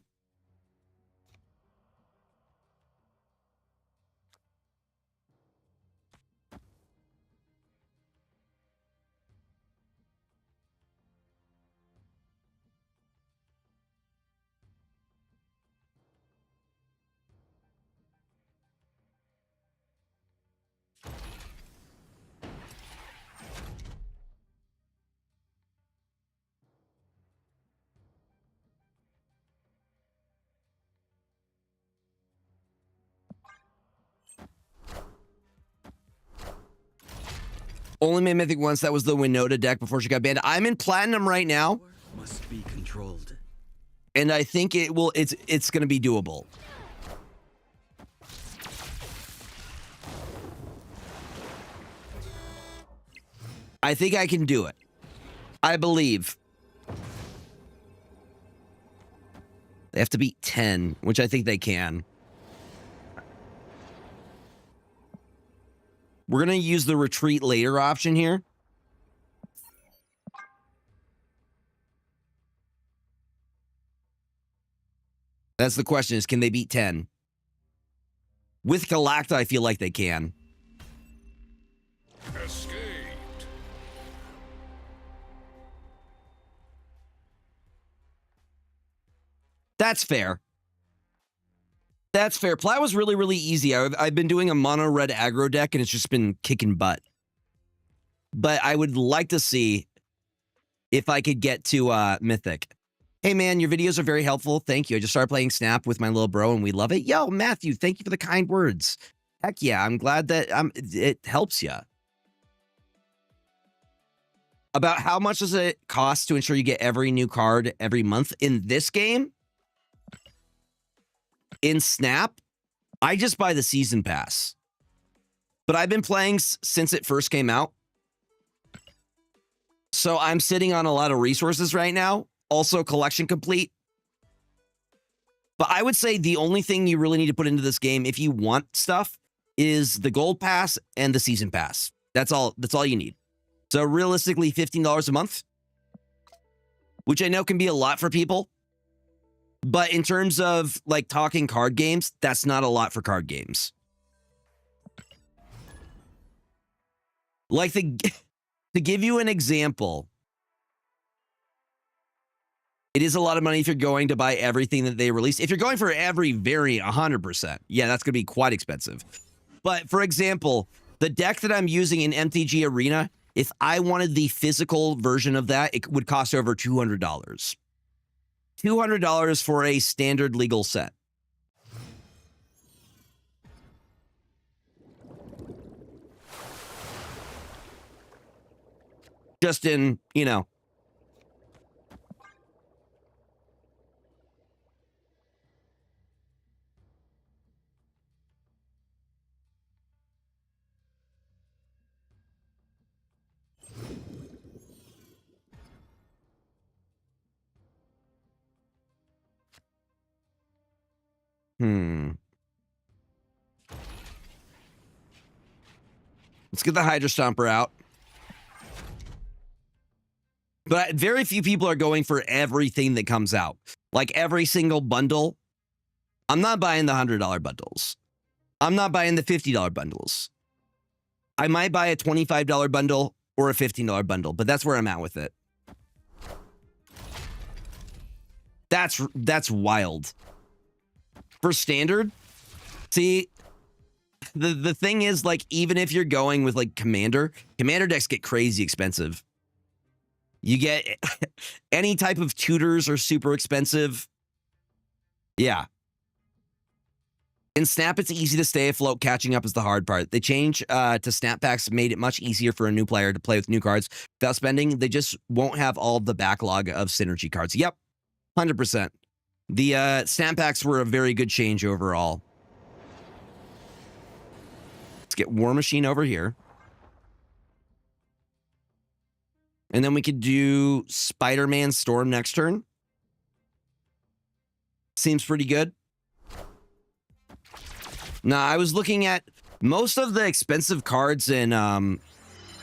Only made mythic once. That was the Winota deck before she got banned. I'm in platinum right now, Must be controlled. and I think it will. It's going to be doable. I think I can do it. I believe. They have to beat 10, which I think they can. We're going to use the retreat later option here. That's the question, is can they beat 10? With Galacta, I feel like they can. Escaped. That's fair. That's fair. Plat was really, really easy. I've been doing a mono red aggro deck, and it's just been kicking butt. But I would like to see if I could get to Mythic. Hey, man, your videos are very helpful. Thank you. I just started playing Snap with my little bro, and we love it. Yo, Matthew, thank you for the kind words. Heck yeah, I'm glad that it helps you. About how much does it cost to ensure you get every new card every month in this game? In Snap, I just buy the season pass. But I've been playing since it first came out. So I'm sitting on a lot of resources right now. Also collection complete. But I would say the only thing you really need to put into this game if you want stuff is the gold pass and the season pass. That's all you need. So realistically, $15 a month, which I know can be a lot for people. But in terms of like talking card games, that's not a lot for card games. Like to give you an example, it is a lot of money if you're going to buy everything that they release. If you're going for every variant, 100%, yeah, that's going to be quite expensive. But for example, the deck that I'm using in MTG Arena, if I wanted the physical version of that, it would cost over $200. $200 for a standard legal set. Just in, you know. Let's get the Hydra Stomper out. But very few people are going for everything that comes out. Like every single bundle. I'm not buying the $100 bundles. I'm not buying the $50 bundles. I might buy a $25 bundle or a $15 bundle, but that's where I'm at with it. That's wild. For standard, see, the thing is, like, even if you're going with like commander decks get crazy expensive. You get any type of tutors are super expensive. Yeah. In Snap, it's easy to stay afloat. Catching up is the hard part. They changed to Snap Packs, made it much easier for a new player to play with new cards. without spending. They just won't have all the backlog of synergy cards. Yep, 100%. The stamp packs were a very good change overall. Let's get War Machine over here. And then we could do Spider-Man Storm next turn. Seems pretty good. Now, I was looking at most of the expensive cards in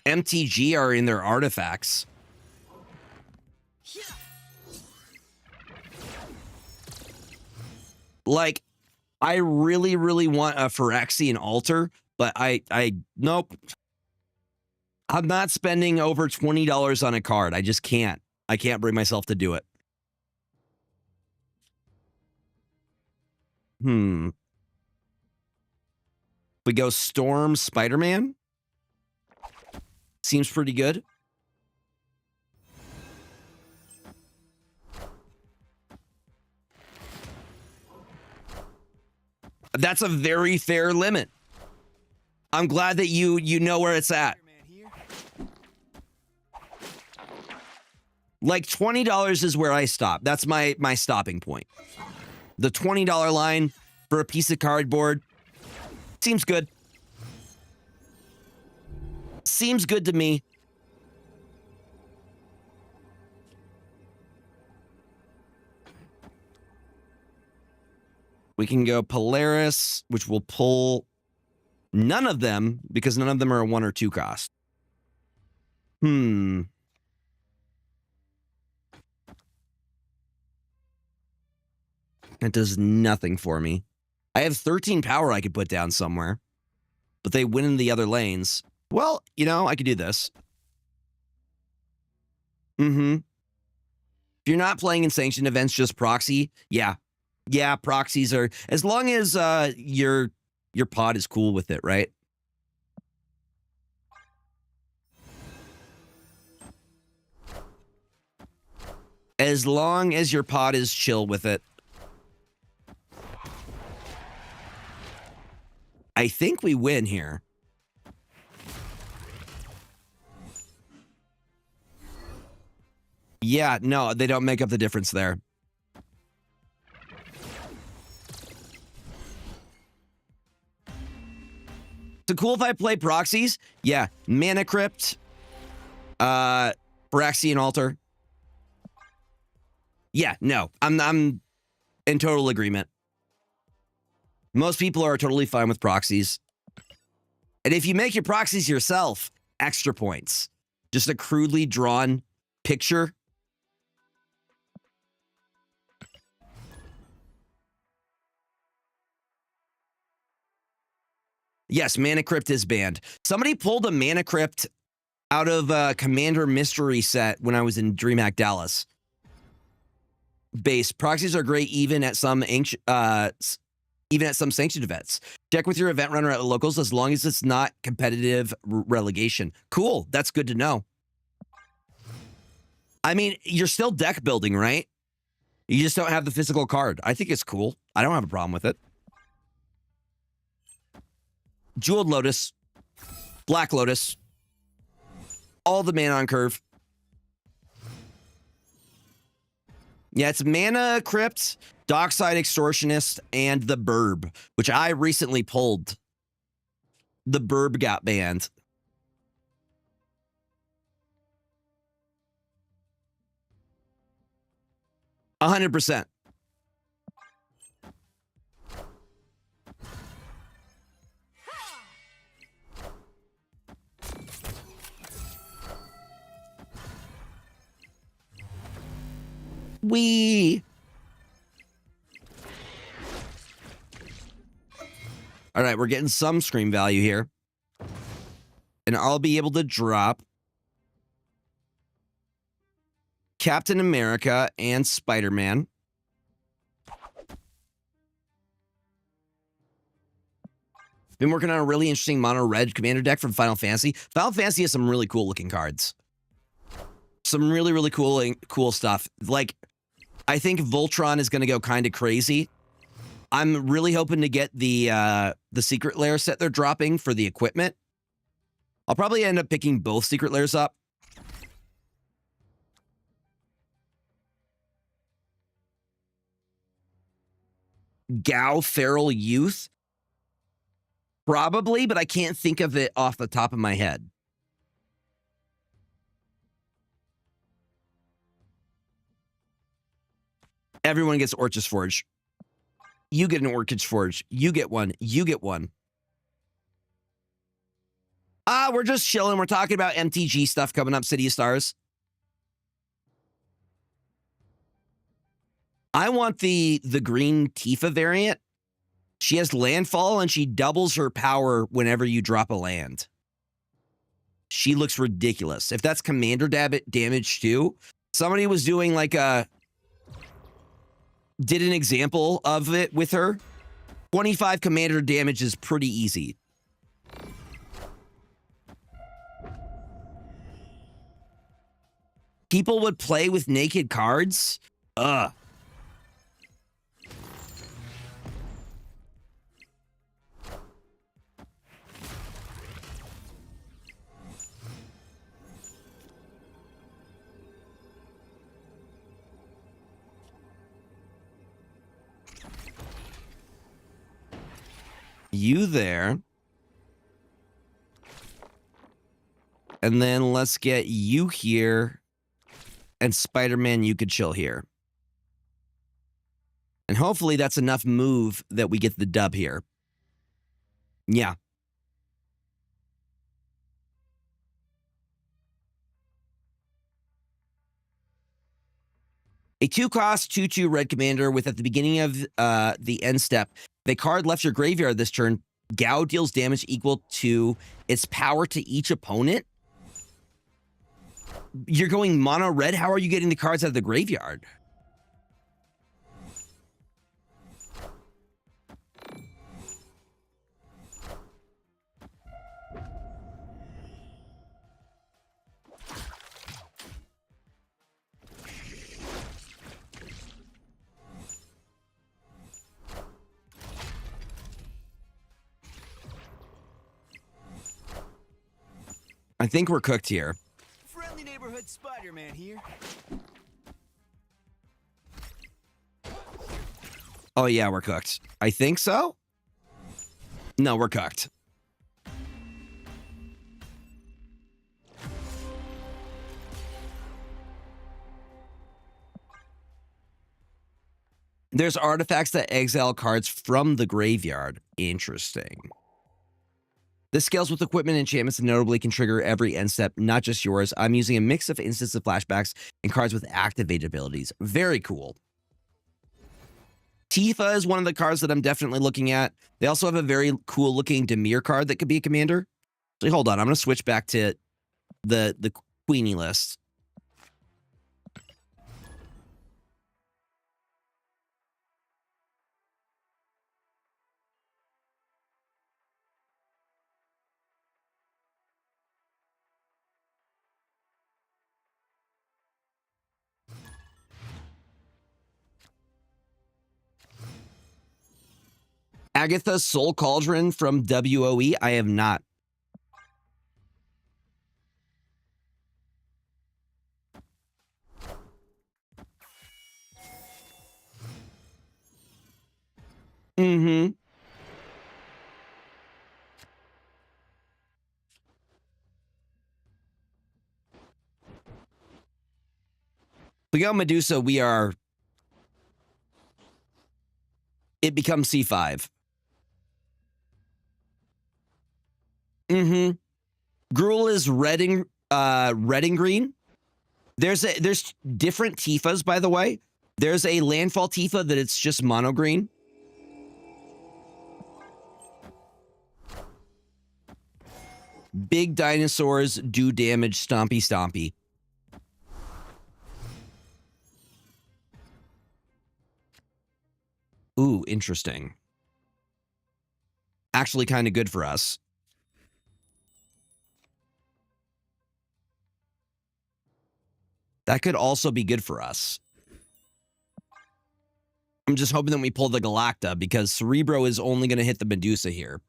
MTG are in their artifacts. Like, I really, really want a Phyrexian Altar, but nope. I'm not spending over $20 on a card. I just can't. I can't bring myself to do it. We go Storm Spider-Man. Seems pretty good. That's a very fair limit. I'm glad that you know where it's at. Like $20 is where I stop. That's my stopping point. The $20 line for a piece of cardboard seems good. Seems good to me. We can go Polaris, which will pull none of them because none of them are a 1 or 2 cost. It does nothing for me. I have 13 power I could put down somewhere, but they win in the other lanes. Well, you know, I could do this. If you're not playing in sanctioned events, just proxy. Yeah, proxies are, as long as your pod is cool with it, right? As long as your pod is chill with it. I think we win here. Yeah, no, they don't make up the difference there. So cool if I play proxies. Yeah, Mana Crypt, Phyrexian Altar. Yeah, no, I'm in total agreement. Most people are totally fine with proxies. And if you make your proxies yourself, extra points. Just a crudely drawn picture. Yes, Mana Crypt is banned. Somebody pulled a Mana Crypt out of a Commander Mystery set when I was in DreamHack Dallas. Base. Proxies are great even at some sanctioned events. Check with your event runner at locals as long as it's not competitive relegation. Cool. That's good to know. I mean, you're still deck building, right? You just don't have the physical card. I think it's cool. I don't have a problem with it. Jeweled Lotus, Black Lotus, all the mana on curve. Yeah, it's Mana Crypt, Dockside Extortionist, and the Burb, which I recently pulled. The Burb got banned. %. All right, we're getting some scream value here. And I'll be able to drop Captain America and Spider-Man. Been working on a really interesting mono red commander deck from Final Fantasy. Final Fantasy has some really cool looking cards. Some really, really cool stuff. Like, I think Voltron is going to go kind of crazy. I'm really hoping to get the Secret Lair set they're dropping for the equipment. I'll probably end up picking both Secret Lairs up. Gao Feral Youth? Probably, but I can't think of it off the top of my head. Everyone gets Orchis Forge. You get an Orchis Forge. You get one. You get one. We're just chilling. We're talking about MTG stuff coming up, City of Stars. I want the green Tifa variant. She has landfall and she doubles her power whenever you drop a land. She looks ridiculous. If that's commander damage too, somebody was doing like did an example of it with her. 25 commander damage is pretty easy. People would play with naked cards? Ugh. You there. And then let's get you here. And Spider-Man, you could chill here. And hopefully that's enough move that we get the dub here. Yeah. A 2-cost 2/2 red commander with at the beginning of the end step, if a card left your graveyard this turn, Gao deals damage equal to its power to each opponent. You're going mono red? How are you getting the cards out of the graveyard? I think we're cooked here. Friendly neighborhood Spider-Man here. Oh yeah, we're cooked. I think so? No, we're cooked. There's artifacts that exile cards from the graveyard. Interesting. This scales with equipment and enchantments and notably can trigger every end step, not just yours. I'm using a mix of instants of flashbacks and cards with activated abilities. Very cool. Tifa is one of the cards that I'm definitely looking at. They also have a very cool looking Dimir card that could be a commander. So hold on, I'm going to switch back to the Queenie list. Agatha's Soul Cauldron from WoE. I have not. Mm-hmm. We got Medusa. We are. It becomes C5. Mm-hmm. Gruul is red and green. There's different Tifas, by the way. There's a landfall Tifa that it's just mono green. Big dinosaurs do damage, stompy stompy. Ooh, interesting. Actually kind of good for us. That could also be good for us. I'm just hoping that we pull the Galacta because Cerebro is only going to hit the Medusa here.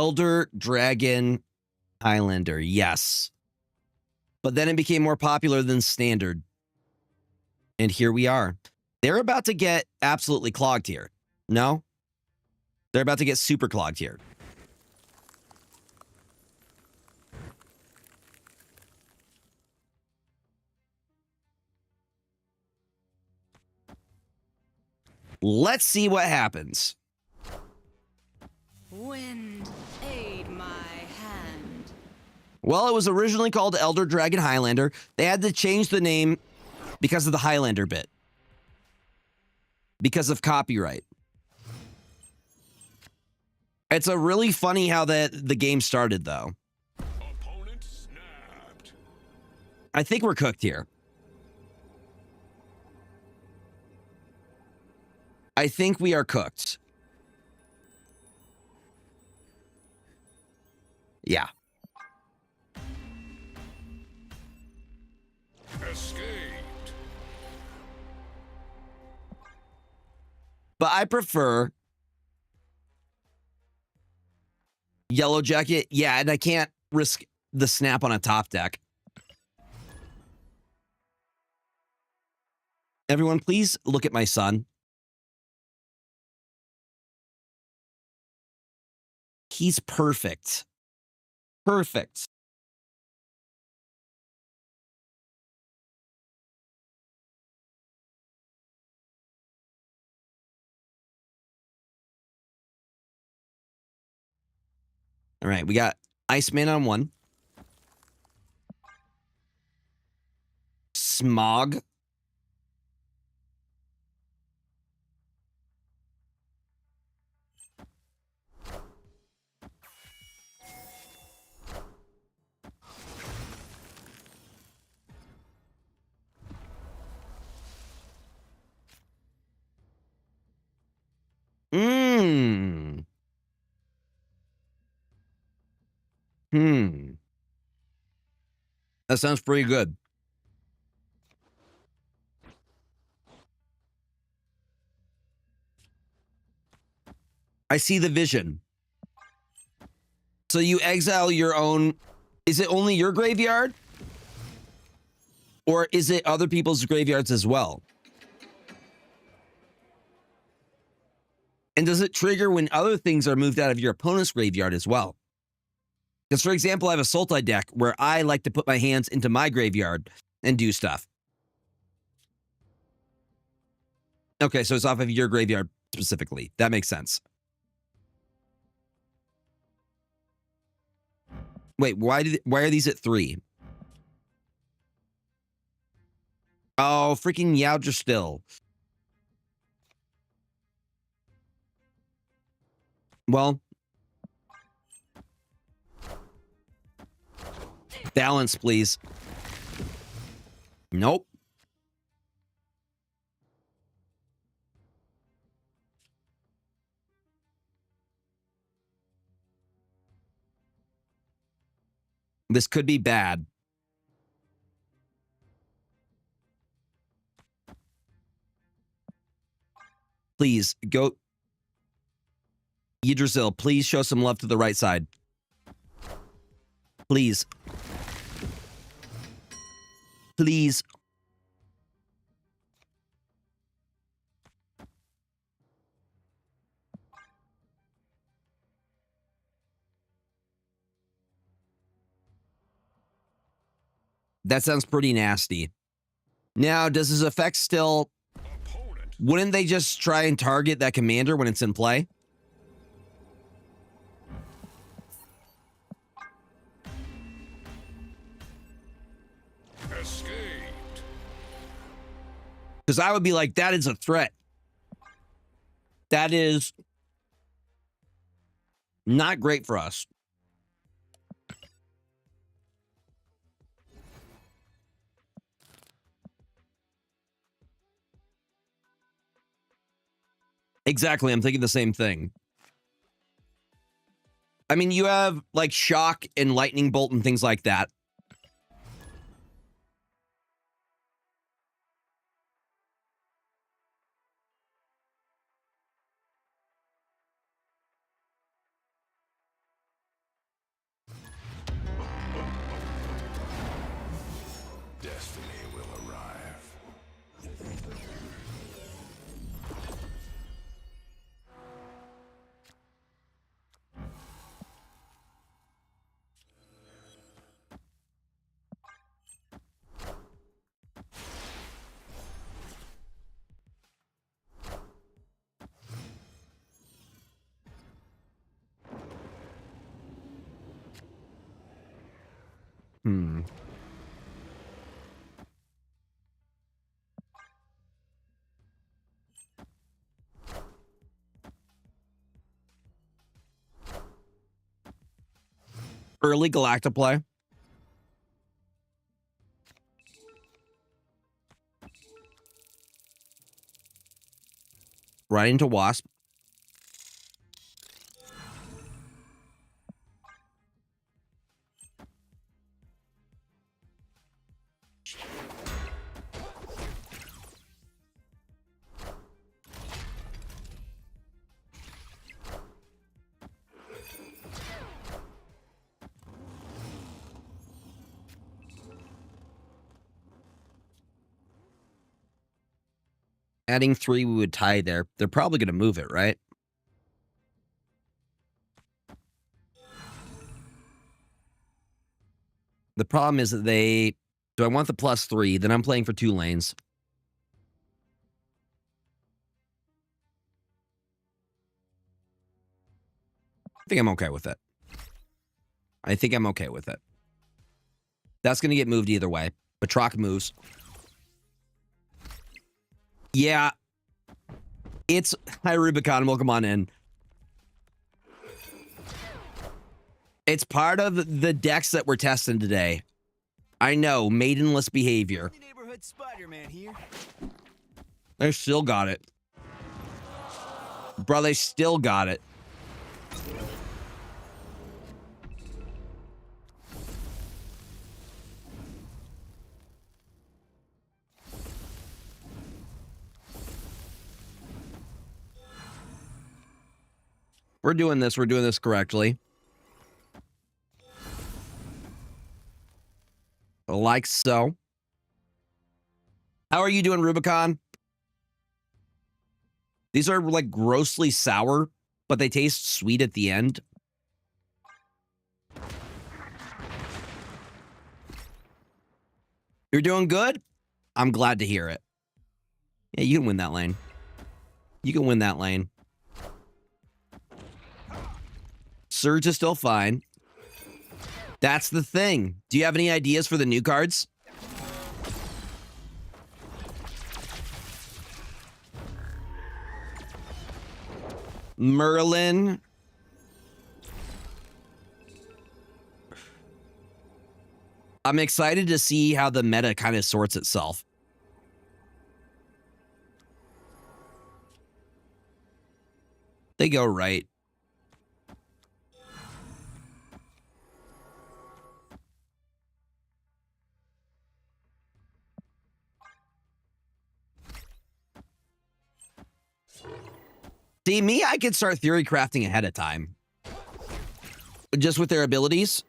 Elder Dragon Highlander, yes. But then it became more popular than Standard. And here we are. They're about to get absolutely clogged here. No? They're about to get super clogged here. Let's see what happens. Wind, aid my hand. Well, it was originally called Elder Dragon Highlander. They had to change the name because of the Highlander bit. Because of copyright. It's a really funny how the game started, though. Opponent snapped. I think we're cooked here. I think we are cooked. Yeah. Escaped. But I prefer Yellow Jacket. Yeah, and I can't risk the snap on a top deck. Everyone, please look at my son. He's perfect. Perfect. All right, we got Iceman on one. Smog. Mmm. That sounds pretty good. I see the vision. So you exile your own. Is it only your graveyard? Or is it other people's graveyards as well? And does it trigger when other things are moved out of your opponent's graveyard as well? Because, for example, I have a Sultai deck where I like to put my hands into my graveyard and do stuff. Okay, so it's off of your graveyard specifically. That makes sense. Wait, why are these at 3? Oh, freaking Yggdrasil. Well, balance, please. Nope. This could be bad. Please, go. Yggdrasil, please show some love to the right side. Please. Please. That sounds pretty nasty. Now, does his effect still... Opponent. Wouldn't they just try and target that commander when it's in play? Escaped. Because I would be like, that is a threat. That is not great for us. Exactly, I'm thinking the same thing. I mean, you have like shock and lightning bolt and things like that. Hmm. Early Galacta play. Right into Wasp. Adding 3, we would tie there. They're probably going to move it, right? The problem is that they... Do I want the +3? Then I'm playing for 2 lanes. I think I'm okay with it. I think I'm okay with it. That's going to get moved either way. Batroc moves. Yeah. It's... Hi, Rubicon. Welcome on in. It's part of the decks that we're testing today. I know, maidenless behavior. Friendly neighborhood Spider-Man here. They still got it. Bro, they still got it. We're doing this. We're doing this correctly. Like so. How are you doing, Rubicon? These are like grossly sour, but they taste sweet at the end. You're doing good? I'm glad to hear it. Yeah, you can win that lane. You can win that lane. Surge is still fine. That's the thing. Do you have any ideas for the new cards? Merlin. I'm excited to see how the meta kind of sorts itself. They go right. See, me, I could start theory crafting ahead of time. Just with their abilities.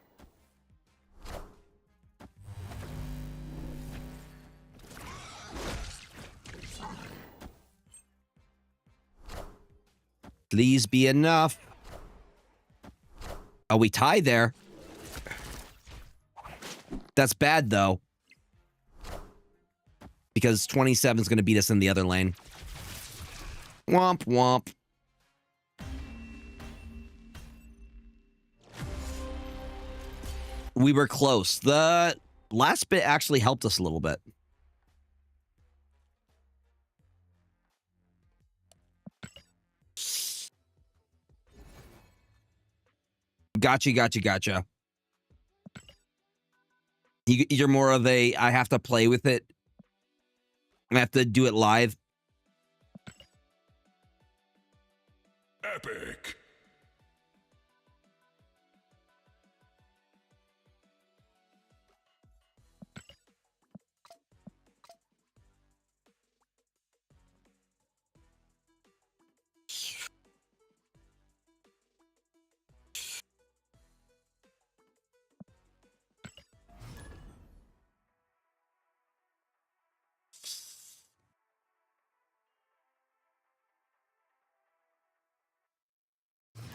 Please be enough. Oh, we tied there. That's bad, though. Because 27 is going to beat us in the other lane. Womp, womp. We were close. The last bit actually helped us a little bit. Gotcha. You're more of a, I have to play with it. I have to do it live. Epic.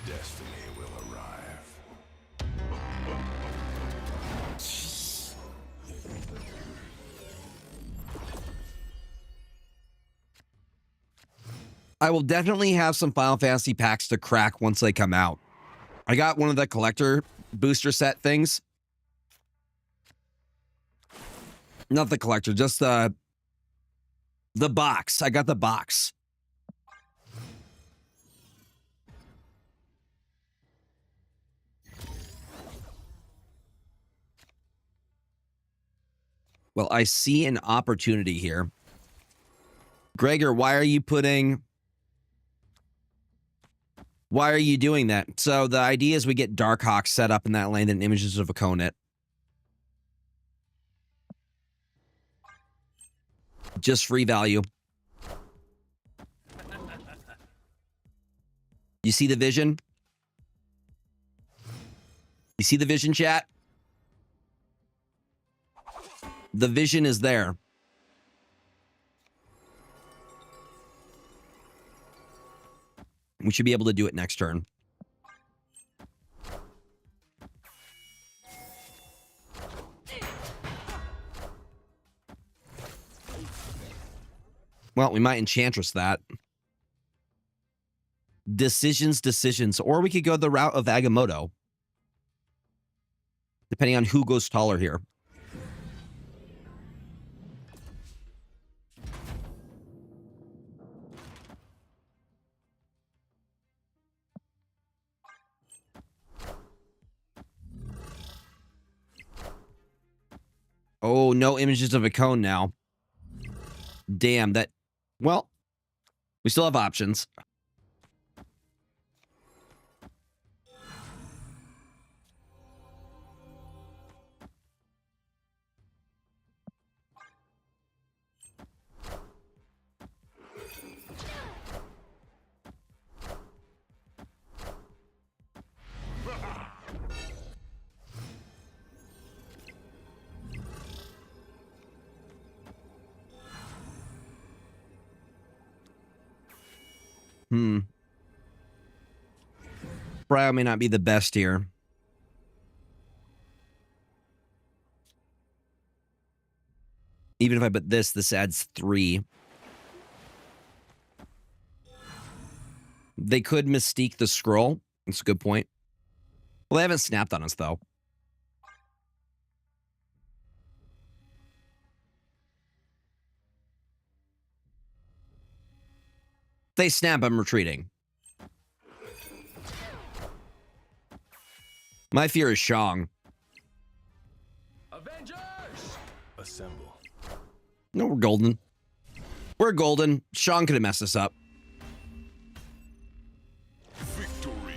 Destiny will arrive. I will definitely have some Final Fantasy packs to crack once they come out. I got one of the collector booster set things. Not the collector, just the box. I got the box. Well, I see an opportunity here. Gregor, why are you doing that? So the idea is we get Darkhawk set up in that lane and Images of Akonet. Just free value. You see the vision? You see the vision, chat? The vision is there. We should be able to do it next turn. Well, we might Enchantress that. Decisions. Or we could go the route of Agamotto. Depending on who goes taller here. Oh, no Images of Akonet now. Damn, that... Well, we still have options. Bryo may not be the best here. Even if I put this adds 3. They could Mystique the scroll. That's a good point. Well, they haven't snapped on us, though. If they snap, I'm retreating. My fear is Shang. Avengers! Assemble. No, we're golden. We're golden. Shang could have messed us up. Victory.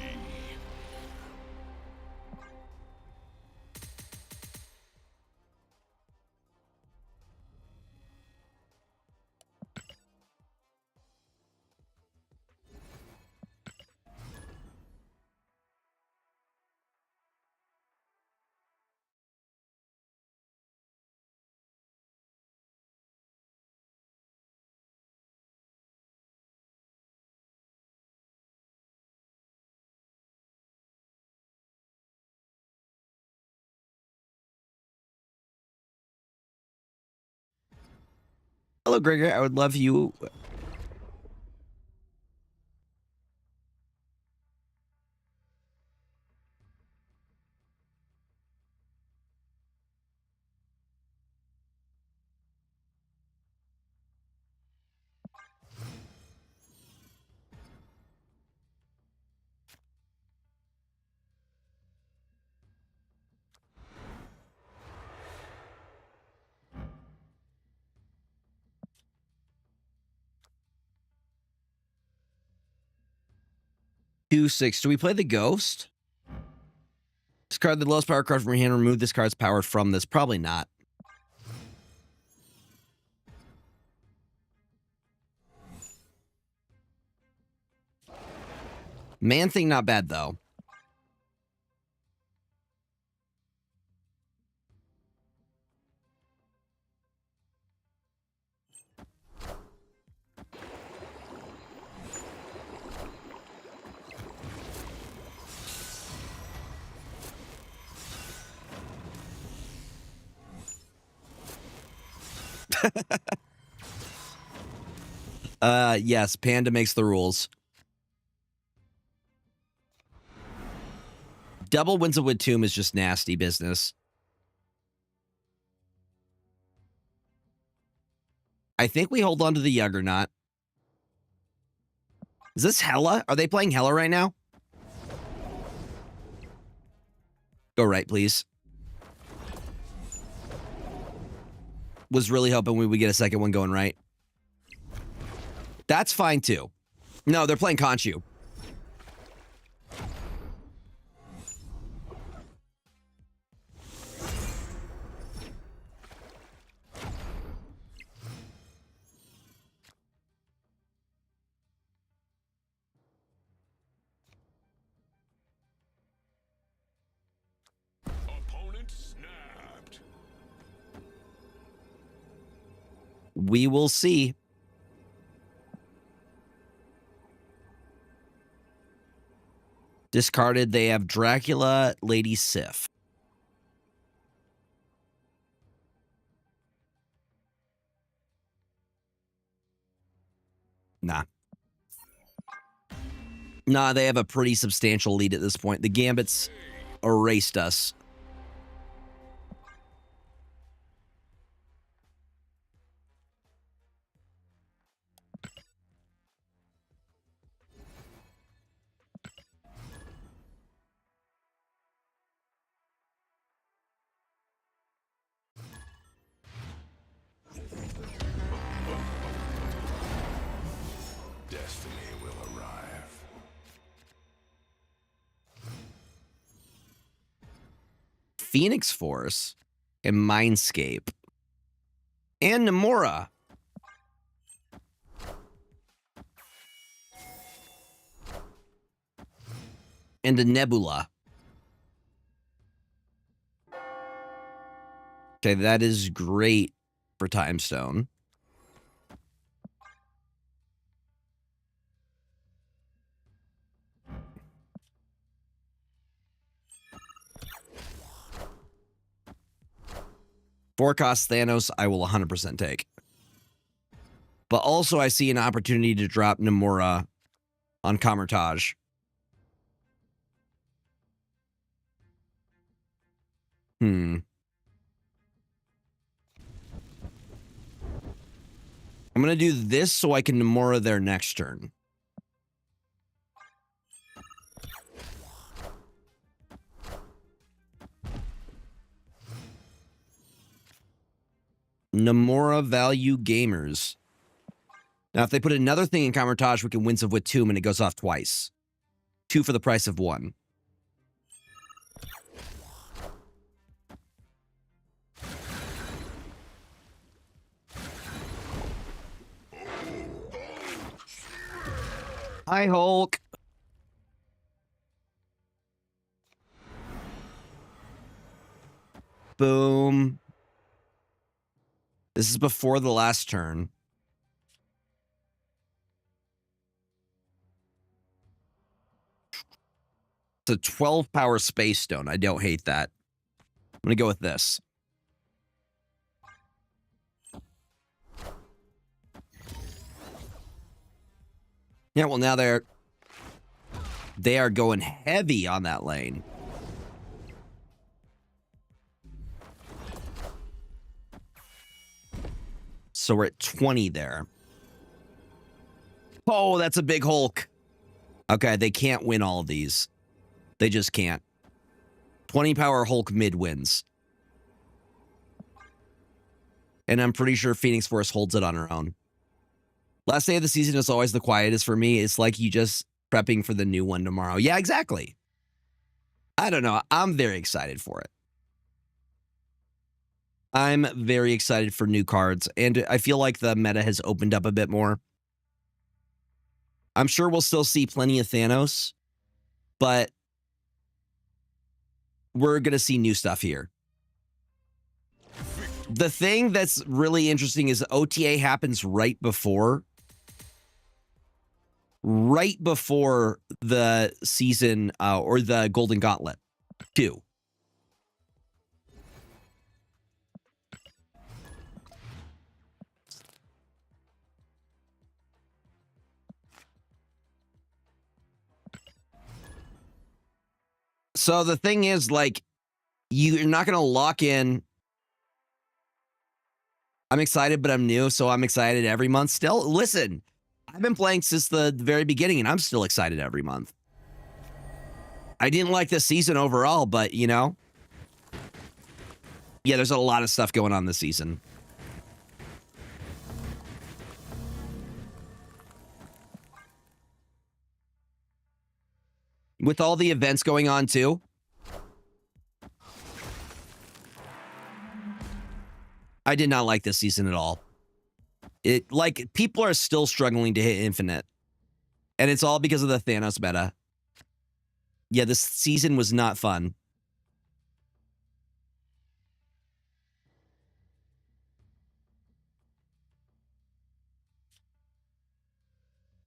Hello, Gregor. I would love you. Two, 6. Do we play the Ghost? Discard the lowest power card from your hand. Remove this card's power from this. Probably not. Man Thing, not bad, though. Yes, Panda makes the rules. Double Winds of Wood Tomb is just nasty business. I think we hold on to the Juggernaut. Is this Hela? Are they playing Hela right now? Go right, please. Was really hoping we would get a second one going right. That's fine, too. No, they're playing Khonshu. Opponent snapped. We will see. Discarded, they have Dracula, Lady Sif. Nah. Nah, they have a pretty substantial lead at this point. The Gambits erased us. Destiny will arrive. Phoenix Force and Mindscape. And Nomura. And a Nebula. Okay, that is great for Time Stone. Forecast Thanos, I will 100% take. But also, I see an opportunity to drop Nomura on Kamertage. I'm going to do this so I can Nomura their next turn. Nomura Value Gamers. Now, if they put another thing in Kamertage, we can Winds of Wit 2 and it goes off twice. 2 for the price of 1. Hi, Hulk. Boom. This is before the last turn. It's a 12 power Space Stone. I don't hate that. I'm going to go with this. Yeah, well, now they are going heavy on that lane. So we're at 20 there. Oh, that's a big Hulk. Okay, they can't win all of these. They just can't. 20 power Hulk mid wins. And I'm pretty sure Phoenix Force holds it on her own. Last day of the season is always the quietest for me. It's like you just prepping for the new one tomorrow. Yeah, exactly. I don't know. I'm very excited for it. I'm very excited for new cards, and I feel like the meta has opened up a bit more. I'm sure we'll still see plenty of Thanos, but we're going to see new stuff here. The thing that's really interesting is OTA happens right before the season or the Golden Gauntlet 2. So the thing is, like, you're not going to lock in I'm excited, but I'm new, so I'm excited every month still. Listen, I've been playing since the very beginning, and I'm still excited every month. I didn't like this season overall, but, you know. Yeah, there's a lot of stuff going on this season. With all the events going on, too. I did not like this season at all. People are still struggling to hit Infinite. And it's all because of the Thanos meta. Yeah, this season was not fun.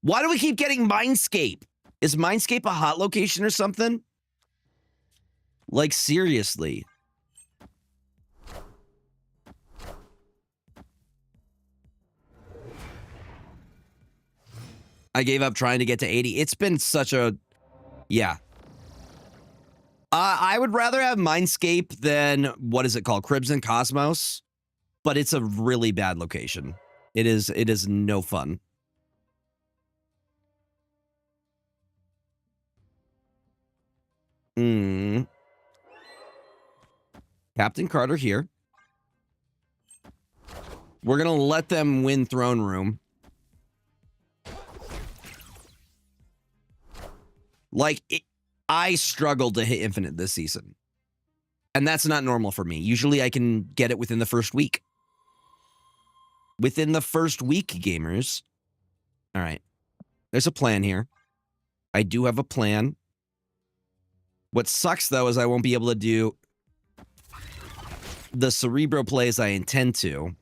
Why do we keep getting Mindscape? Is Mindscape a hot location or something? Like, seriously. I gave up trying to get to 80. It's been such a... Yeah. I would rather have Mindscape than, what is it called? Crimson Cosmos. But it's a really bad location. It is no fun. Captain Carter here. We're going to let them win Throne Room. I struggled to hit Infinite this season. And that's not normal for me. Usually I can get it within the first week. Within the first week, gamers. All right. There's a plan here. I do have a plan. What sucks, though, is I won't be able to do the Cerebro plays I intend to.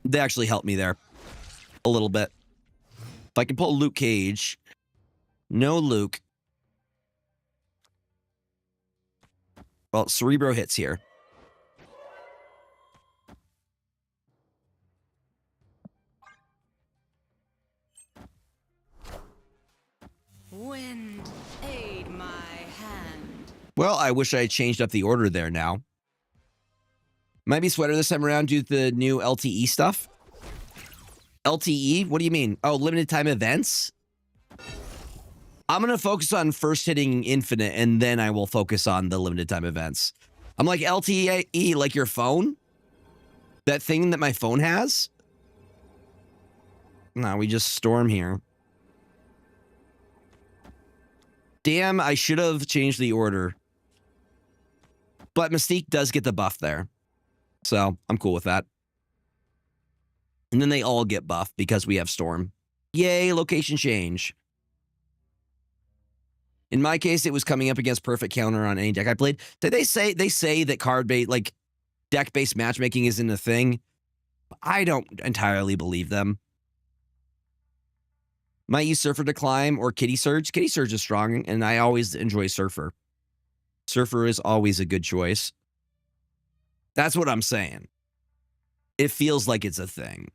They actually helped me there a little bit. If I can pull Luke Cage. No Luke. Well, Cerebro hits here. Wind, aid my hand. Well, I wish I had changed up the order there now. Might be sweater this time around due to the new LTE stuff. LTE? What do you mean? Oh, limited time events? I'm going to focus on first hitting Infinite, and then I will focus on the limited time events. I'm like, LTE, like your phone? That thing that my phone has? No, we just storm here. Damn, I should have changed the order. But Mystique does get the buff there. So, I'm cool with that. And then they all get buffed because we have Storm. Yay, location change. In my case, it was coming up against perfect counter on any deck I played. Did they say that card bait, like deck-based matchmaking isn't a thing? I don't entirely believe them. Might use Surfer to climb or Kitty Surge. Kitty Surge is strong, and I always enjoy Surfer. Surfer is always a good choice. That's what I'm saying. It feels like it's a thing.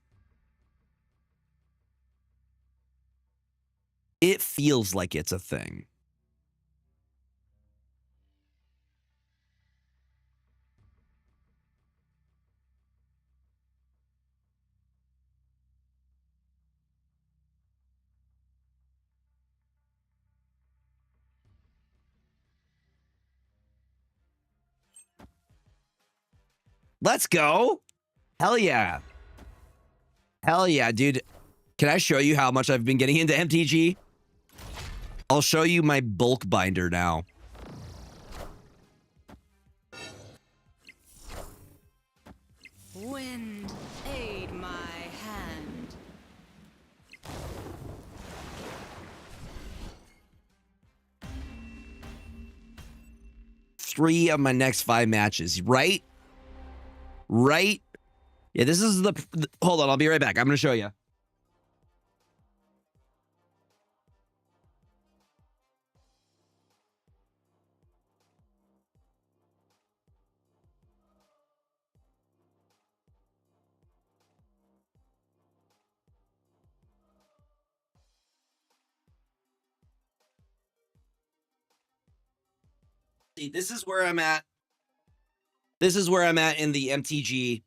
It feels like it's a thing. Let's go. Hell yeah. Hell yeah, dude. Can I show you how much I've been getting into MTG? I'll show you my bulk binder now. Wind, aid my hand. Three of my next 5 matches, right? Right? Yeah, this is the hold on, I'll be right back. I'm going to show you. See, this is where I'm at. This is where I'm at in the MTG.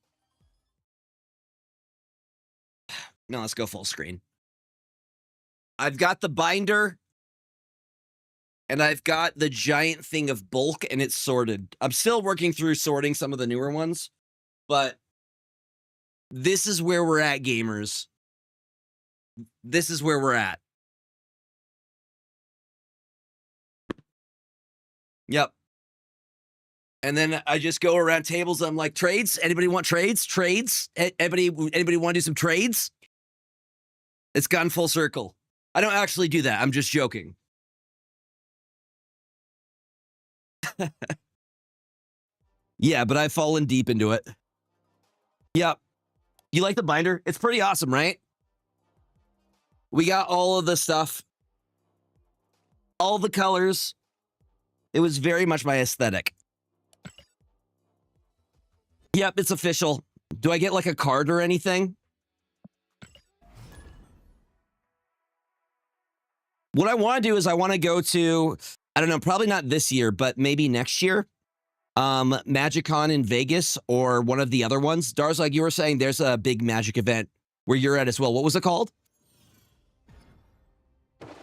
No, let's go full screen. I've got the binder. And I've got the giant thing of bulk, and it's sorted. I'm still working through sorting some of the newer ones, but this is where we're at, gamers. This is where we're at. Yep. And then I just go around tables. I'm like, trades? Anybody want trades? Trades? Anybody want to do some trades? It's gone full circle. I don't actually do that. I'm just joking. Yeah, but I've fallen deep into it. Yep. You like the binder? It's pretty awesome, right? We got all of the stuff. All the colors. It was very much my aesthetic. Yep, it's official. Do I get like a card or anything? What I want to do is I want to go to, I don't know, probably not this year, but maybe next year. MagicCon in Vegas or one of the other ones. Dars, like you were saying, there's a big Magic event where you're at as well. What was it called?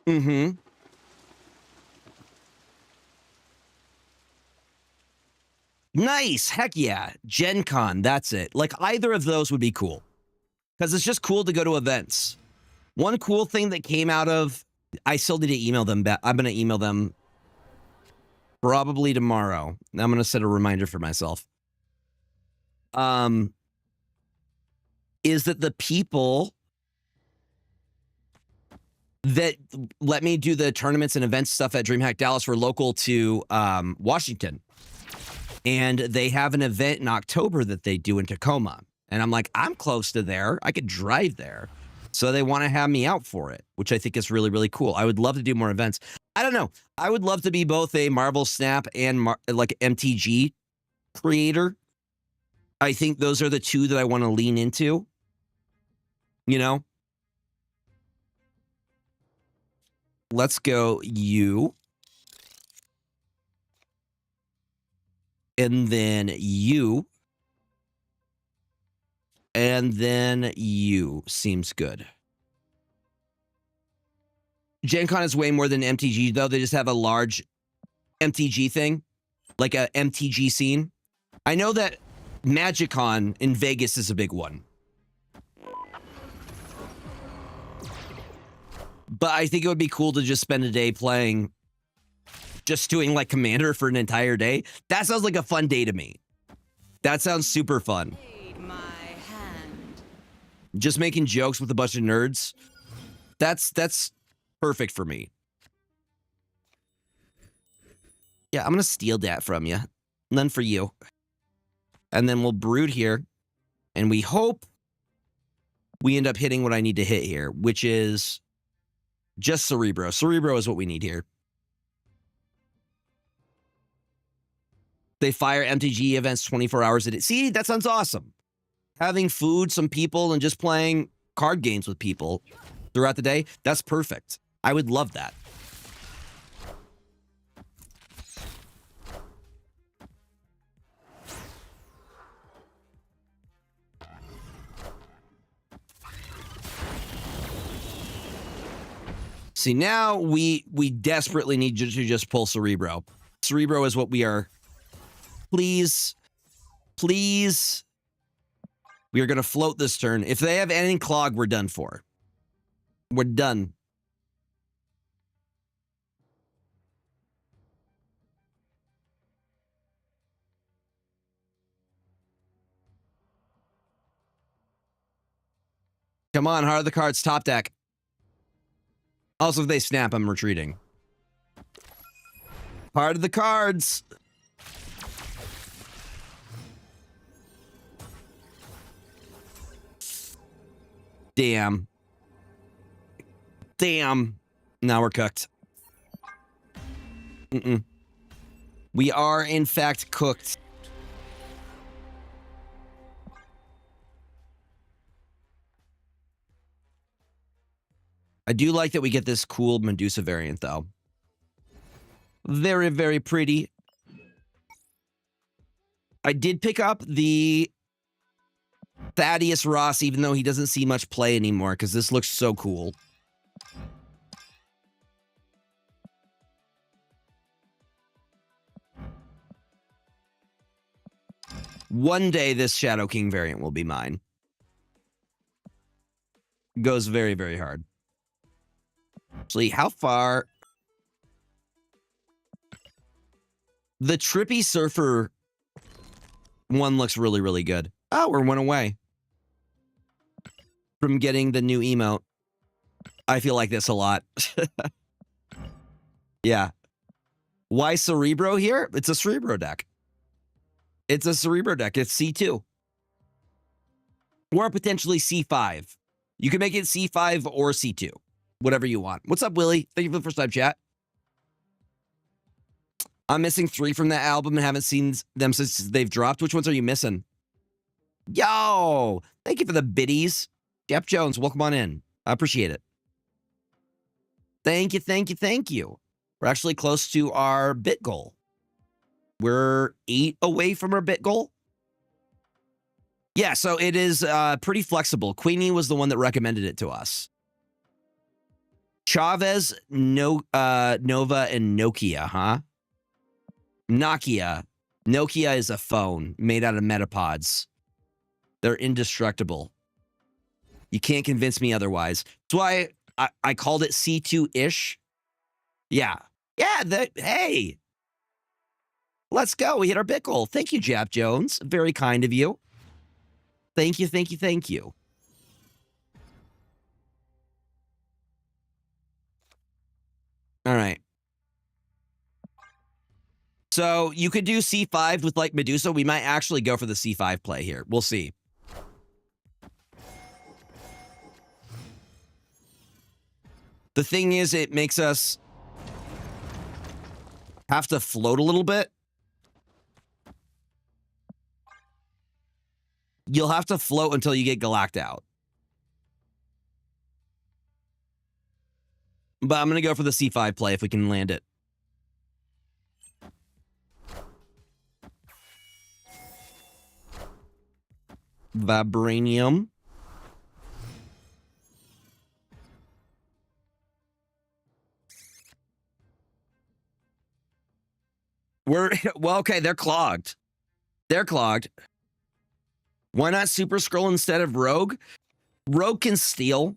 Mm-hmm. Nice. Heck yeah. Gen Con. That's it. Like either of those would be cool. Because it's just cool to go to events. One cool thing that came out of, I still need to email them back. I'm going to email them probably tomorrow. I'm going to set a reminder for myself. Is that the people that let me do the tournaments and events stuff at DreamHack Dallas were local to Washington. And they have an event in October that they do in Tacoma. And I'm like, I'm close to there. I could drive there. So they want to have me out for it, which I think is really, really cool. I would love to do more events. I don't know. I would love to be both a Marvel Snap and like MTG creator. I think those are the two that I want to lean into. You know? Let's go you. And then you. And then you. Seems good. Gen Con is way more than MTG, though. They just have a large MTG thing. Like a MTG scene. I know that MagicCon in Vegas is a big one. But I think it would be cool to just spend a day playing, just doing like Commander for an entire day. That sounds like a fun day to me. That sounds super fun. Aid my hand. Just making jokes with a bunch of nerds. That's perfect for me. Yeah, I'm going to steal that from you. None for you. And then we'll brood here. And we hope we end up hitting what I need to hit here, which is just Cerebro. Cerebro is what we need here. They fire MTG events 24 hours a day. See, that sounds awesome. Having food, some people, and just playing card games with people throughout the day, that's perfect. I would love that. See, now we desperately need to just pull Cerebro. Cerebro is what we are. Please. Please. We are going to float this turn. If they have any clog, we're done for. We're done. Come on, Heart of the Cards, top deck. Also, if they snap, I'm retreating. Heart of the Cards. Damn. Damn. Now we're cooked. We are, in fact, cooked. I do like that we get this cool Medusa variant, though. Very, very pretty. I did pick up the Thaddeus Ross, even though he doesn't see much play anymore, because this looks so cool. One day, this Shadow King variant will be mine. Goes very, very hard. Actually, how far? The Trippy Surfer one looks really, really good. Oh, we're one away from getting the new emote. I feel like this a lot. Yeah. Why Cerebro here? It's a Cerebro deck. It's a Cerebro deck. It's C2. Or potentially C5. You can make it C5 or C2. Whatever you want. What's up, Willie? Thank you for the first time, chat. I'm missing 3 from that album and haven't seen them since they've dropped. Which ones are you missing? Yo! Thank you for the biddies. Jeff Jones, welcome on in. I appreciate it. Thank you, thank you, thank you. We're actually close to our bit goal. We're 8 away from our bit goal. Yeah, so it is pretty flexible. Queenie was the one that recommended it to us. Chavez, Nova, and Nokia, huh? Nokia. Nokia is a phone made out of metapods. They're indestructible. You can't convince me otherwise. That's why I called it C2-ish. Yeah. Yeah, hey. Let's go. We hit our bit goal. Thank you, Jap Jones. Very kind of you. Thank you, thank you, thank you. All right. So you could do C5 with like Medusa. We might actually go for the C5 play here. We'll see. The thing is, it makes us have to float a little bit. You'll have to float until you get Galacta out. But I'm going to go for the C5 play if we can land it. Vibranium. Well, okay, they're clogged. They're clogged. Why not Super Scroll instead of Rogue? Rogue can steal.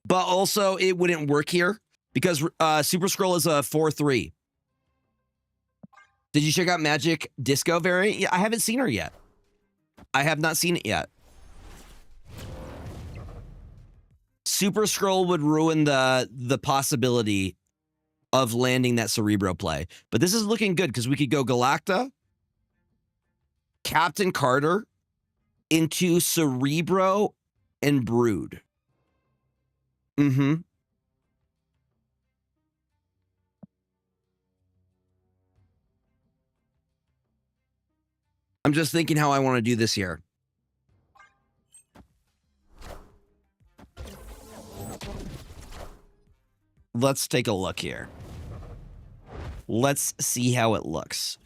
But also, it wouldn't work here because Super Scroll is a 4/3. Did you check out Magic Disco variant? Yeah, I haven't seen her yet. I have not seen it yet. Super Scroll would ruin the possibility of landing that Cerebro play. But this is looking good because we could go Galacta, Captain Carter, into Cerebro and Brood. Mm-hmm. I'm just thinking how I want to do this here. Let's take a look here. Let's see how it looks.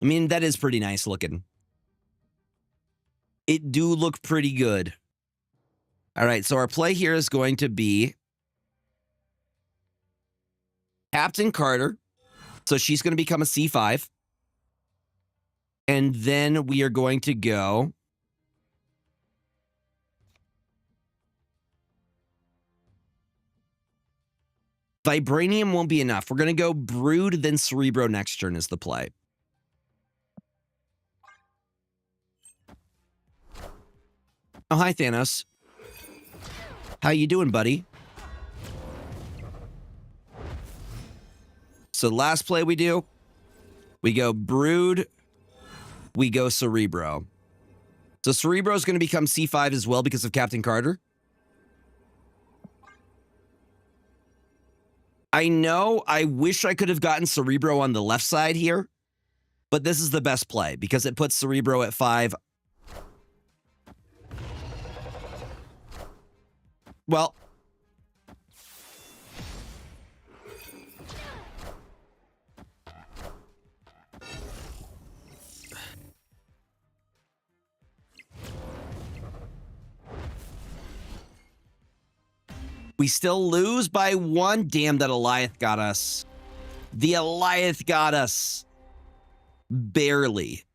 I mean, that is pretty nice looking. It do look pretty good. All right, so our play here is going to be Captain Carter. So she's going to become a C5. And then we are going to go Vibranium won't be enough. We're going to go Brood, then Cerebro next turn is the play. Oh, hi, Thanos. How you doing, buddy? So last play we do, we go Brood, we go Cerebro. So Cerebro is going to become C5 as well because of Captain Carter. I know, I wish I could have gotten Cerebro on the left side here, But this is the best play because it puts Cerebro at 5. Well, we still lose by 1. Damn, that Eliath got us. The Eliath got us. Barely.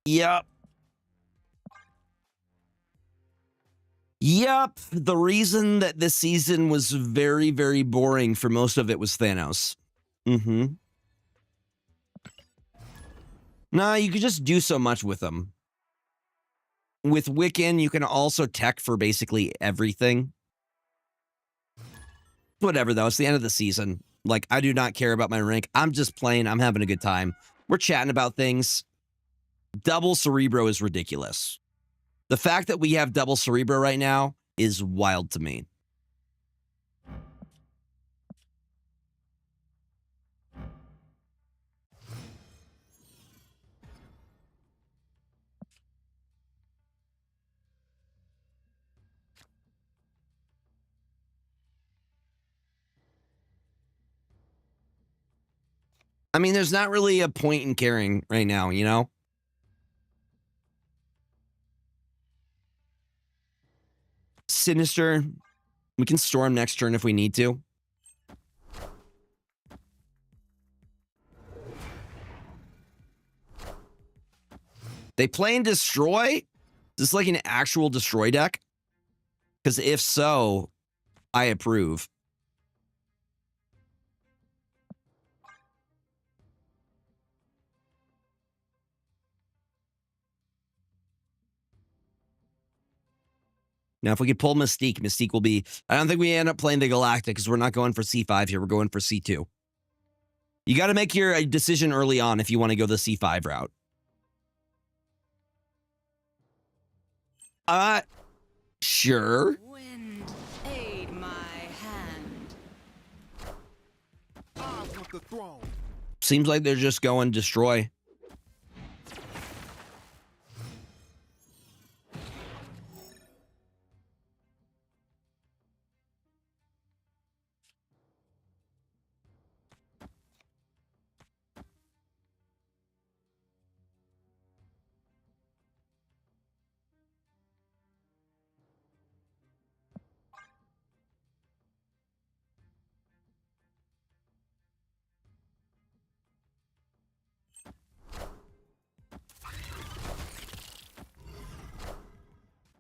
Yep. Yep. The reason that this season was very, very boring for most of it was Thanos. Mm-hmm. Nah, you could just do so much with them. With Wiccan, you can also tech for basically everything. Whatever, though. It's the end of the season. Like, I do not care about my rank. I'm just playing. I'm having a good time. We're chatting about things. Double Cerebro is ridiculous. The fact that we have double Cerebro right now is wild to me. I mean, there's not really a point in caring right now, you know? Sinister. We can storm next turn if we need to. They play and destroy? Is this like an actual destroy deck? Because if so, I approve. Now, if we could pull Mystique, Mystique will be... I don't think we end up playing the Galactic because we're not going for C5 here. We're going for C2. You got to make your decision early on if you want to go the C5 route. Sure. Wind, aid my hand. I want the throne. Seems like they're just going destroy.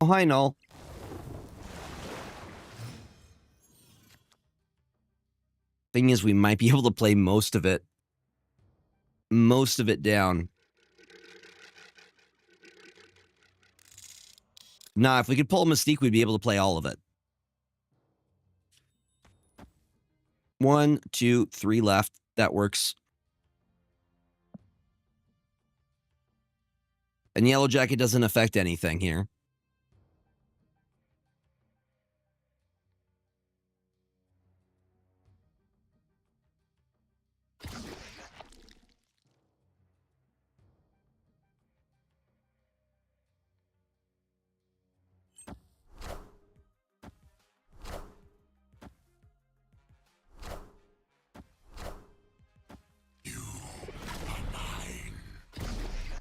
Oh, hi, Null. Thing is, we might be able to play most of it. Most of it down. Nah, if we could pull Mystique, we'd be able to play all of it. 1, 2, 3 left. That works. And Yellow Jacket doesn't affect anything here.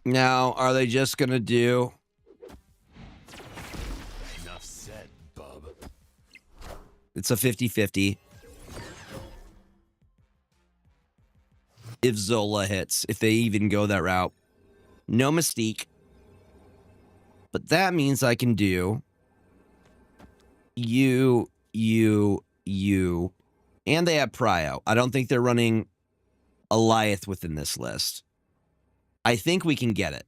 Now, are they just going to do... Enough said, bub. It's a 50-50. If Zola hits, if they even go that route. No Mystique. But that means I can do... You. And they have Prio. I don't think they're running Eliath within this list. I think we can get it.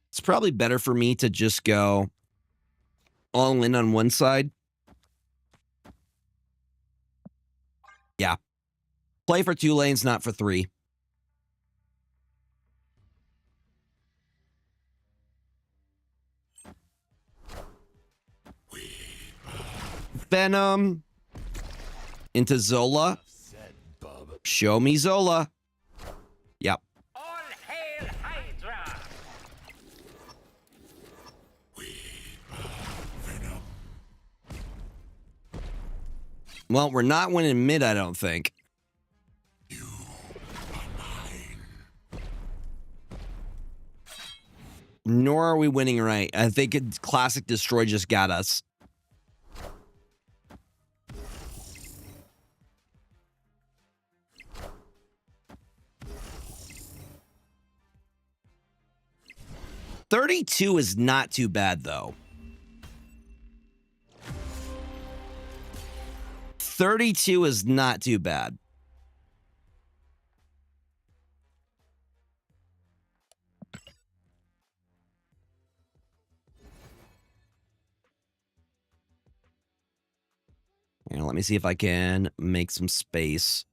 It's probably better for me to just go all in on one side. Yeah. Play for 2 lanes, not for 3. Venom. into Zola. Enough said, bub. Show me Zola. Yep. All hail Hydra! Well, we're not winning mid, I don't think. Nor are we winning right. I think Classic Destroy just got us. $32 is not too bad, though. 32 is not too bad. Now, let me see if I can make some space.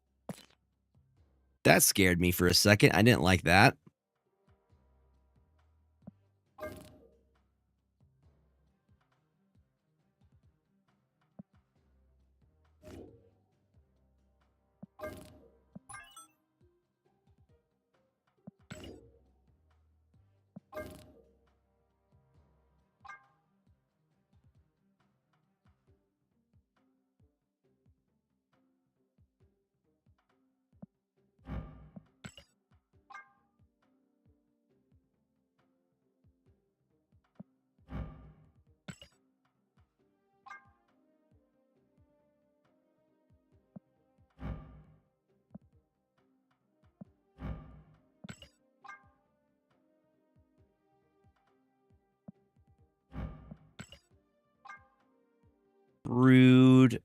That scared me for a second. I didn't like that. Rude.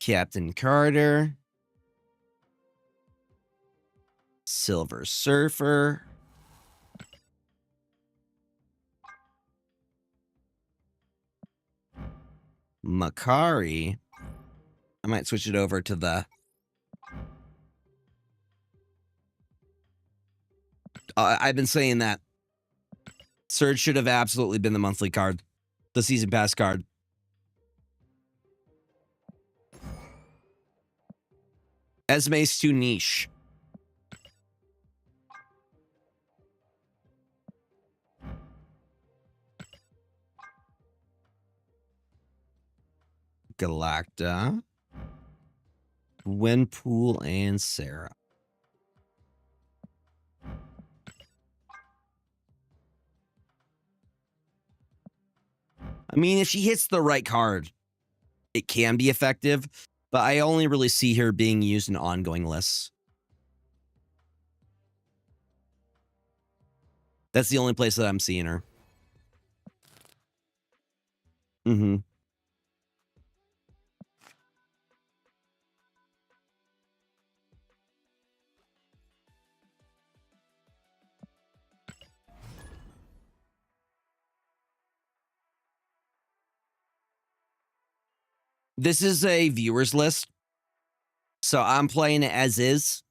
Captain Carter. Silver Surfer. Makari. I might switch it over to the... I've been saying that. Surge should have absolutely been the monthly card. The season pass card. Esme's too niche. Galacta. Gwenpool and Sarah. I mean, if she hits the right card, it can be effective, but I only really see her being used in ongoing lists. That's the only place that I'm seeing her. Mm-hmm. This is a viewers list, so I'm playing it as is.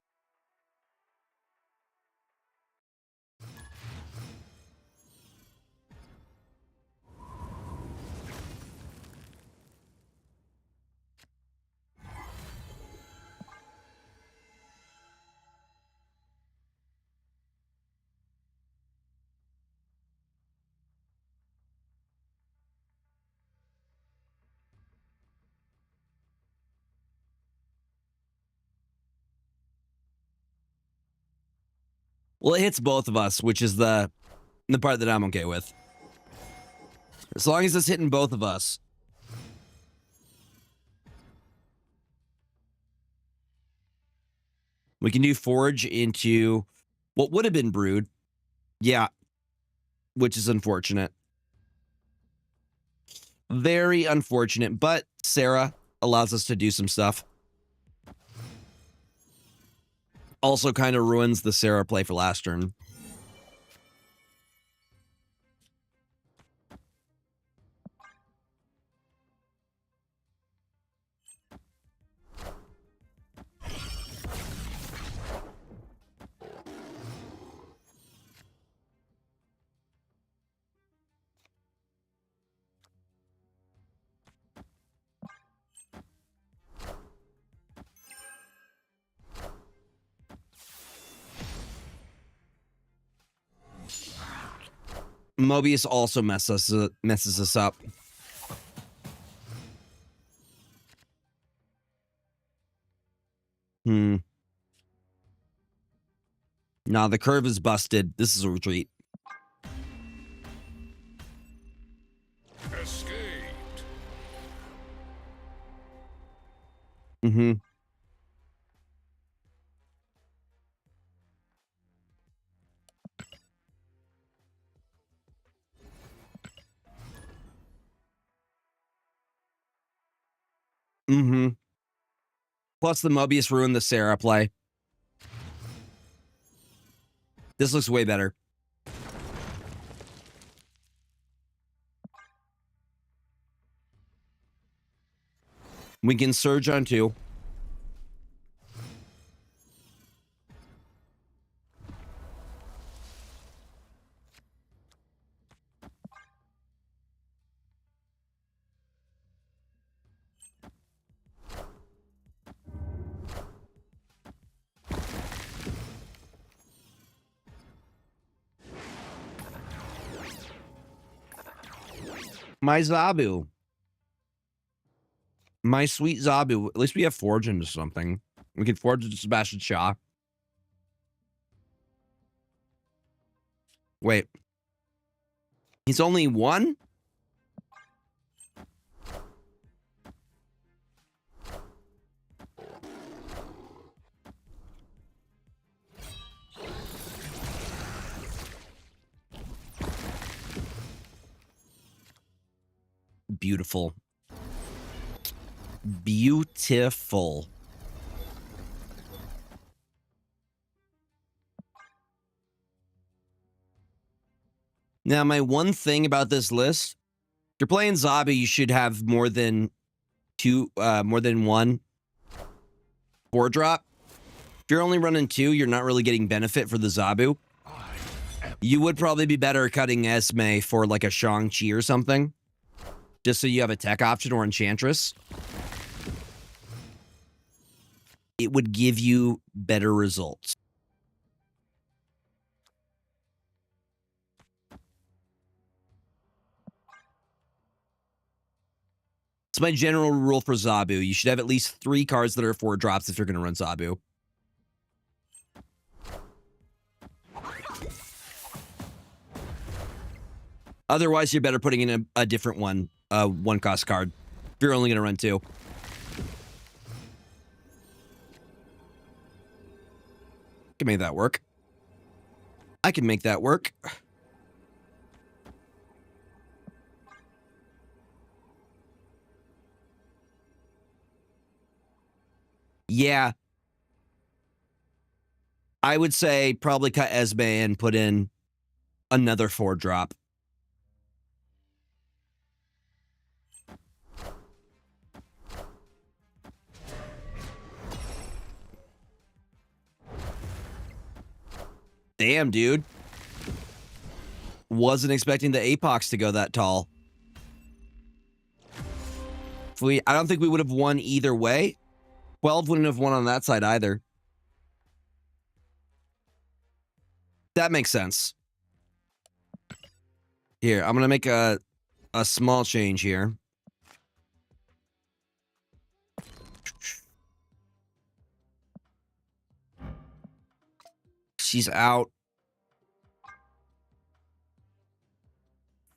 Well, it hits both of us, which is the part that I'm okay with. As long as it's hitting both of us. We can do Forge into what would have been Brood. Yeah. Which is unfortunate. Very unfortunate, but Sarah allows us to do some stuff. Also kind of ruins the Sarah play for last turn. Mobius also messes us up. Nah, the curve is busted. This is a retreat. Escaped. Mm-hmm. Mm-hmm. Plus the Mobius ruined the Sarah play. This looks way better. We can surge on 2. My Zabu. My sweet Zabu. At least we have Forge into something. We can Forge into Sebastian Shaw. Wait. He's only 1? Beautiful. Beautiful. Now, my one thing about this list, if you're playing Zabu, you should have more than 1 4 drop. If you're only running 2, you're not really getting benefit for the Zabu. You would probably be better cutting Esme for like a Shang-Chi or something. Just so you have a tech option or Enchantress. It would give you better results. It's my general rule for Zabu. You should have at least 3 cards that are 4 drops if you're going to run Zabu. Otherwise, you're better putting in a different one, 1-cost card. If you're only going to run 2. I can make that work. I can make that work. Yeah. I would say probably cut Esme and put in another 4 drop. Damn, dude. Wasn't expecting the Apox to go that tall. I don't think we would have won either way. 12 wouldn't have won on that side either. That makes sense. Here, I'm going to make a small change here. She's out.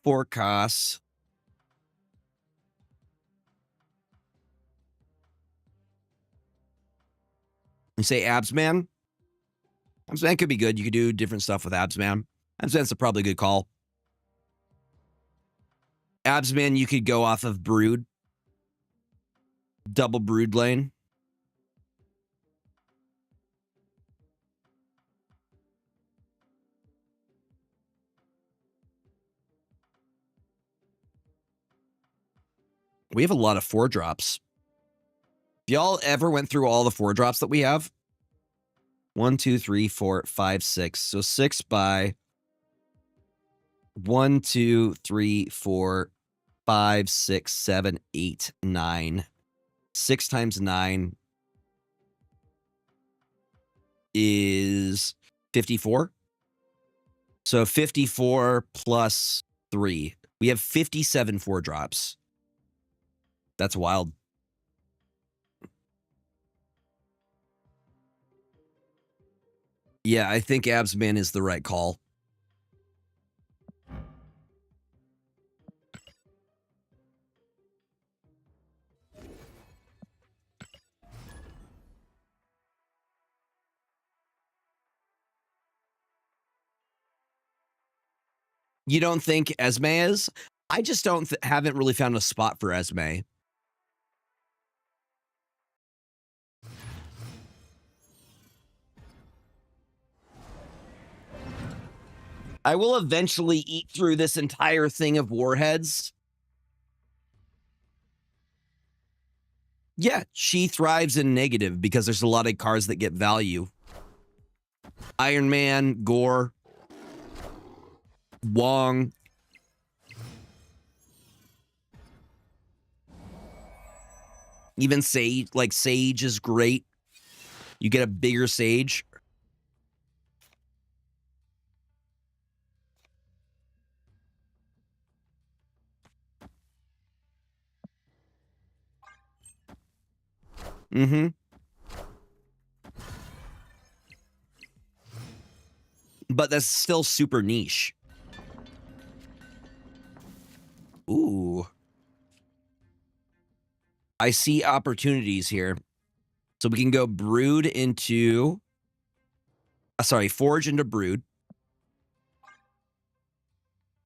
4 costs. You say Absman? Absman could be good. You could do different stuff with Absman. Absman's a probably good call. Absman, you could go off of Brood. Double Brood lane. We have a lot of 4 drops. If y'all ever went through all the 4 drops that we have, 1, 2, 3, 4, 5, 6. So 6 by 1, 2, 3, 4, 5, 6, 7, 8, 9. 6 times 9 is 54. So 54 plus 3. We have 57 4-drops. That's wild. Yeah, I think Absman is the right call. You don't think Esme is? I just haven't really found a spot for Esme. I will eventually eat through this entire thing of warheads. Yeah, she thrives in negative because there's a lot of cards that get value. Iron Man, Gore, Wong. Even Sage, like Sage is great. You get a bigger Sage. Mm-hmm. But that's still super niche. Ooh. I see opportunities here. So we can go Brood into... sorry, Forge into Brood.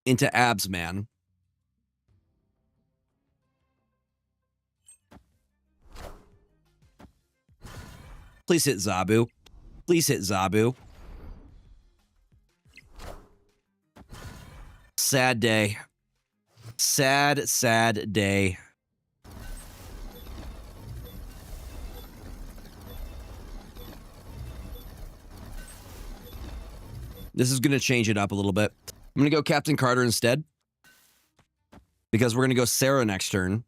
Into Absman. Please hit Zabu. Please hit Zabu. Sad day. Sad, sad day. This is going to change it up a little bit. I'm going to go Captain Carter instead. Because we're going to go Sarah next turn.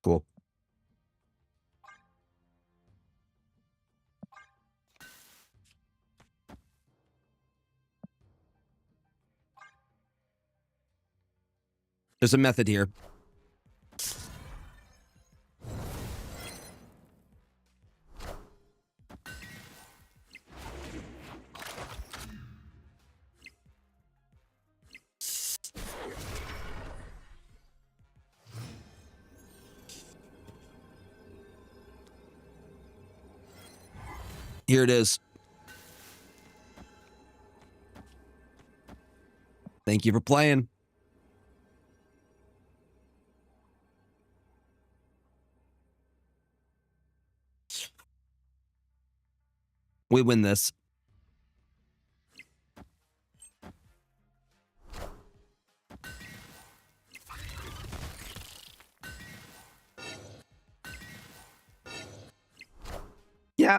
Cool. There's a method here. Here it is. Thank you for playing. We win this. Yeah.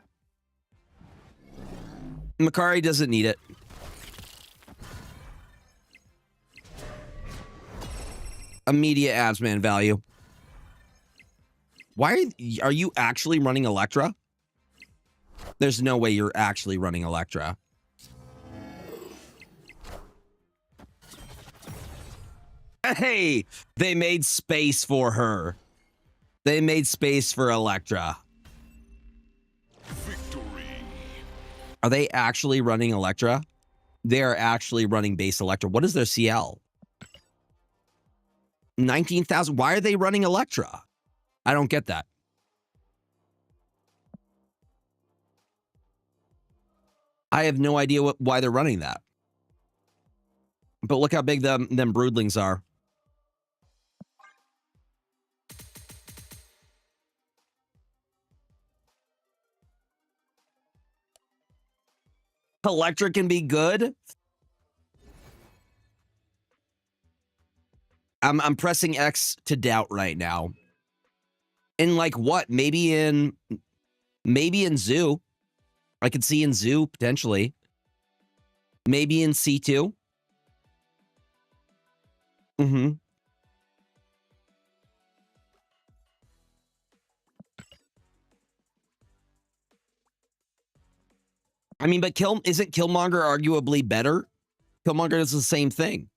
Makari doesn't need it. Immediate Absman value. Why are you actually running Electra? There's no way you're actually running Electra. Hey, they made space for her. They made space for Electra. Are they actually running Electra? They are actually running base Electra. What is their CL? 19,000. Why are they running Electra? I don't get that. I have no idea why they're running that. But look how big them broodlings are. Electra can be good. I'm pressing X to doubt right now. In like what? Maybe in Zoo. I could see in Zoo, potentially. Maybe in C2. Mm-hmm. I mean, but isn't Killmonger arguably better? Killmonger does the same thing,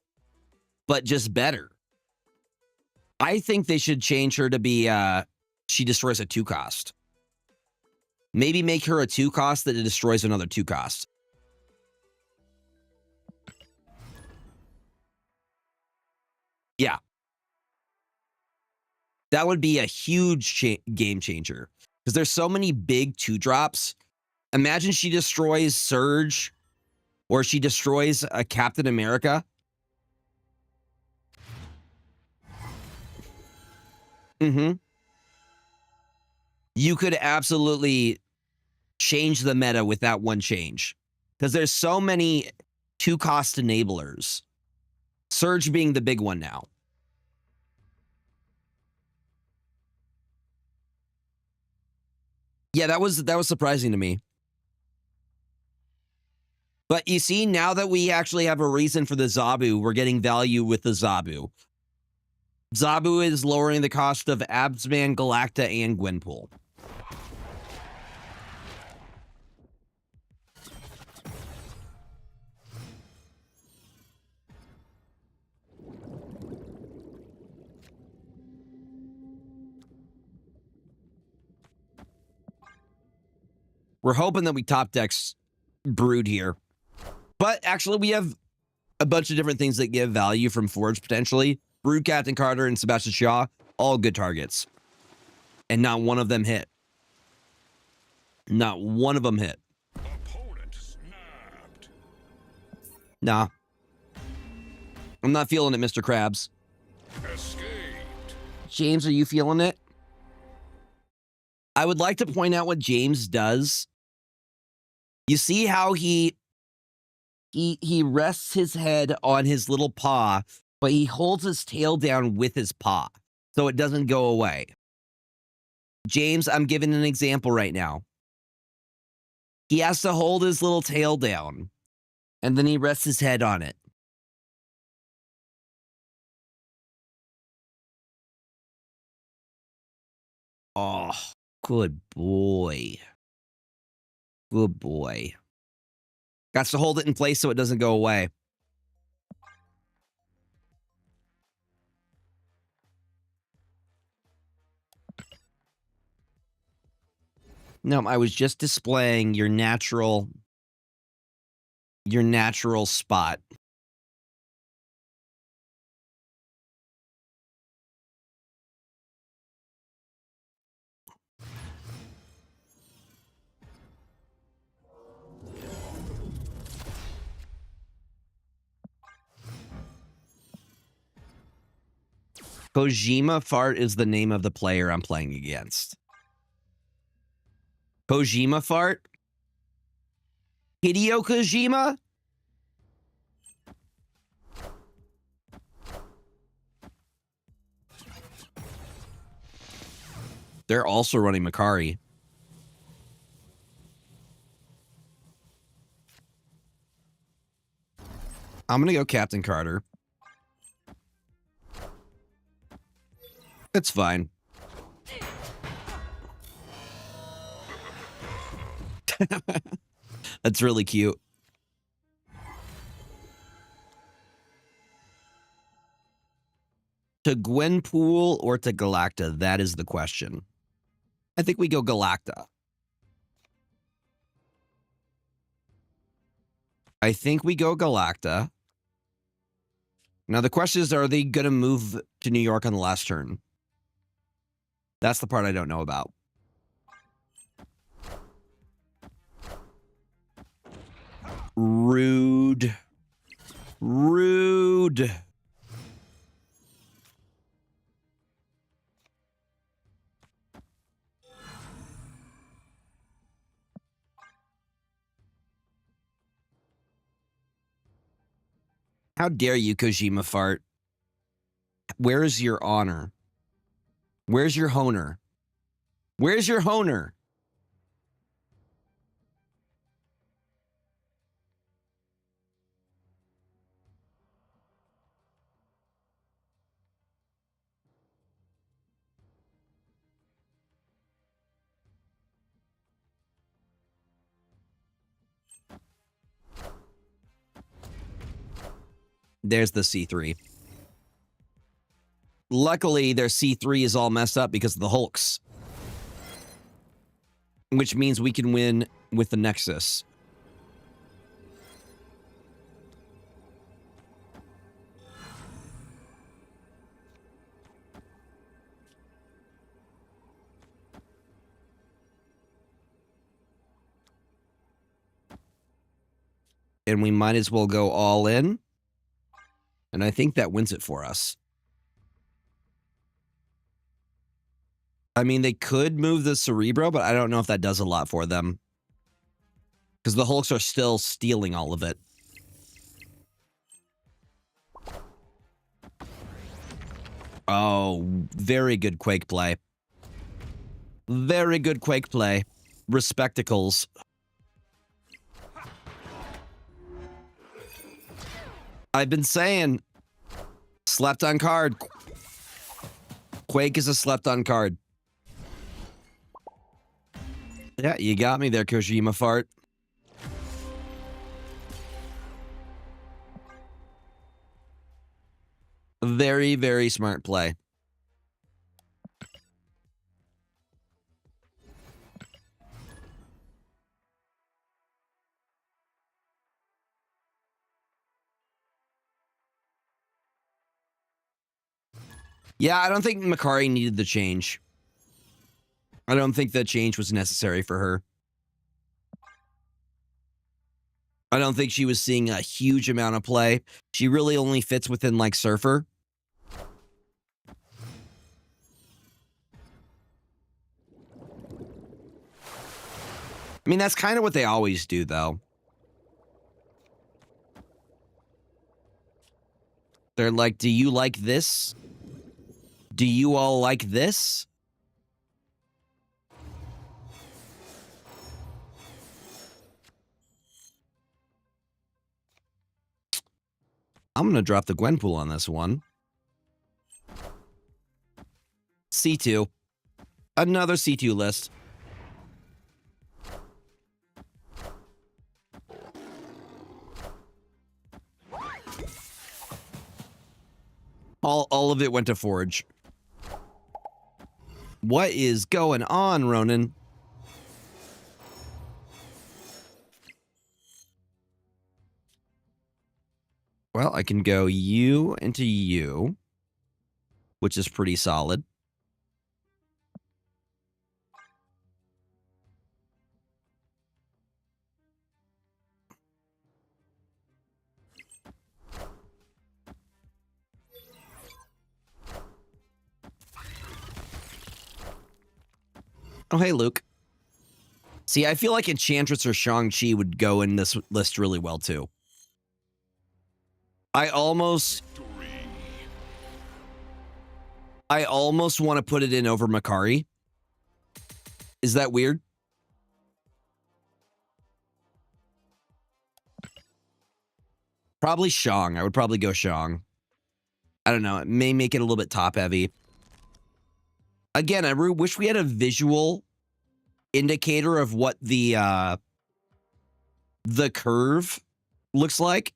but just better. I think they should change her to be, she destroys a 2-cost. Maybe make her a 2-cost that destroys another 2-cost. Yeah. That would be a huge game changer. Because there's so many big 2-drops. Imagine she destroys Surge. Or she destroys a Captain America. Mm-hmm. You could absolutely change the meta with that one change. Because there's so many 2-cost enablers. Surge being the big one now. Yeah, that was surprising to me. But you see, now that we actually have a reason for the Zabu, we're getting value with the Zabu. Zabu is lowering the cost of Absman, Galacta, and Gwenpool. We're hoping that we top decks Brood here. But actually, we have a bunch of different things that give value from Forge, potentially. Brood, Captain Carter, and Sebastian Shaw, all good targets. And not one of them hit. Not one of them hit. Opponent snapped. Nah. I'm not feeling it, Mr. Krabs. Escaped. James, are you feeling it? I would like to point out what James does. You see how he rests his head on his little paw, but he holds his tail down with his paw so it doesn't go away. James, I'm giving an example right now. He has to hold his little tail down, and then he rests his head on it. Oh, good boy. Good boy. Got to hold it in place so it doesn't go away. No, I was just displaying your natural spot. Kojima Fart is the name of the player I'm playing against. Kojima Fart? Hideo Kojima? They're also running Makari. I'm going to go Captain Carter. It's fine. That's really cute. To Gwenpool or to Galacta? That is the question. I think we go Galacta. I think we go Galacta. Now the question is, are they going to move to New York on the last turn? That's the part I don't know about. Rude. Rude. How dare you, Kojima Fart? Where's your honor? Where's your honer? Where's your honer? There's the C3. Luckily, their C3 is all messed up because of the Hulks. Which means we can win with the Nexus. And we might as well go all in. And I think that wins it for us. I mean, they could move the Cerebro, but I don't know if that does a lot for them. Because the Hulks are still stealing all of it. Oh, very good Quake play. Very good Quake play. Respectacles. I've been saying, slept on card. Quake is a slept on card. Yeah, you got me there, Kojima fart. Very, very smart play. Yeah, I don't think Makari needed the change. I don't think the change was necessary for her. I don't think she was seeing a huge amount of play. She really only fits within, like, Surfer. I mean, that's kind of what they always do, though. They're like, do you like this? Do you all like this? I'm going to drop the Gwenpool on this one. C2. Another C2 list. All of it went to Forge. What is going on, Ronan? Well, I can go you into you, which is pretty solid. Oh, hey, Luke. See, I feel like Enchantress or Shang-Chi would go in this list really well, too. I almost want to put it in over Makari. Is that weird? Probably Shang. I would probably go Shang. I don't know. It may make it a little bit top heavy. Again, I wish we had a visual indicator of what the curve looks like.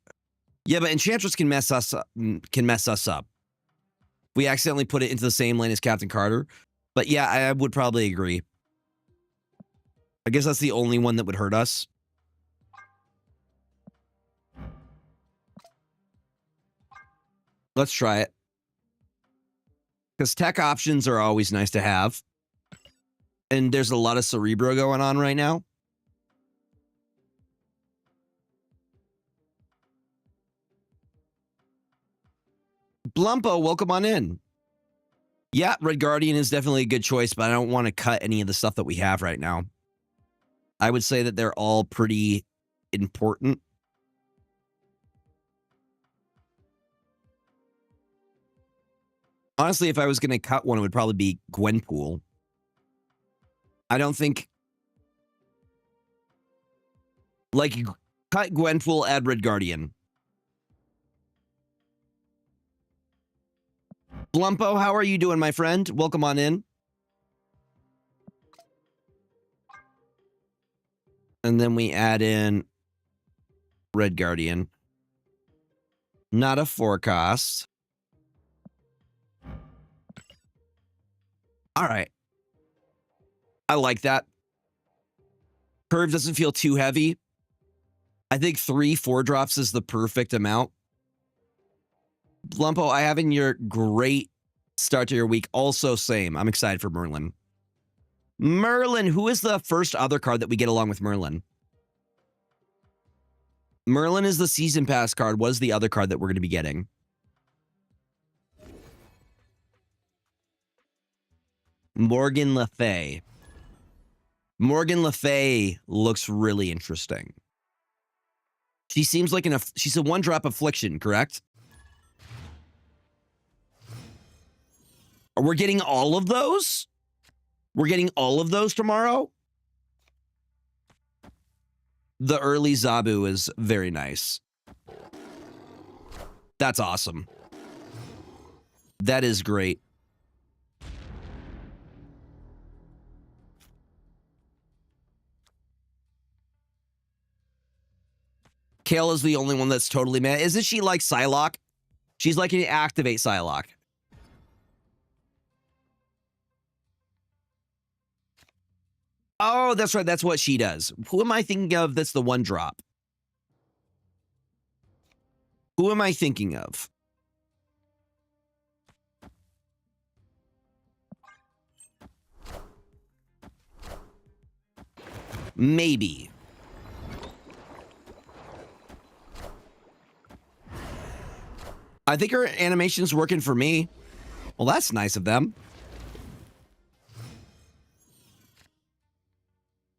Yeah, but Enchantress can mess us up. We accidentally put it into the same lane as Captain Carter. But yeah, I would probably agree. I guess that's the only one that would hurt us. Let's try it. Because tech options are always nice to have. And there's a lot of Cerebro going on right now. Blumpo, welcome on in. Yeah, Red Guardian is definitely a good choice, but I don't want to cut any of the stuff that we have right now. I would say that they're all pretty important. Honestly, if I was going to cut one, it would probably be Gwenpool. I don't think... Like, cut Gwenpool, add Red Guardian. Blumpo, how are you doing, my friend? Welcome on in. And then we add in Red Guardian. Not a forecast. All right. I like that. Curve doesn't feel too heavy. I think 3 4-drops is the perfect amount. Lumpo, I have in your great start to your week. Also, same. I'm excited for Merlin. Merlin, who is the first other card that we get along with Merlin? Merlin is the season pass card. What is the other card that we're going to be getting? Morgan Le Fay. Morgan Le Fay looks really interesting. She seems like she's a 1-drop affliction, correct? We're getting all of those? We're getting all of those tomorrow? The early Zabu is very nice. That's awesome. That is great. Kale is the only one that's totally mad. Isn't she like Psylocke? She's like an activate Psylocke. Oh, that's right. That's what she does. Who am I thinking of that's the 1-drop? Who am I thinking of? Maybe. I think her animation's working for me. Well, that's nice of them.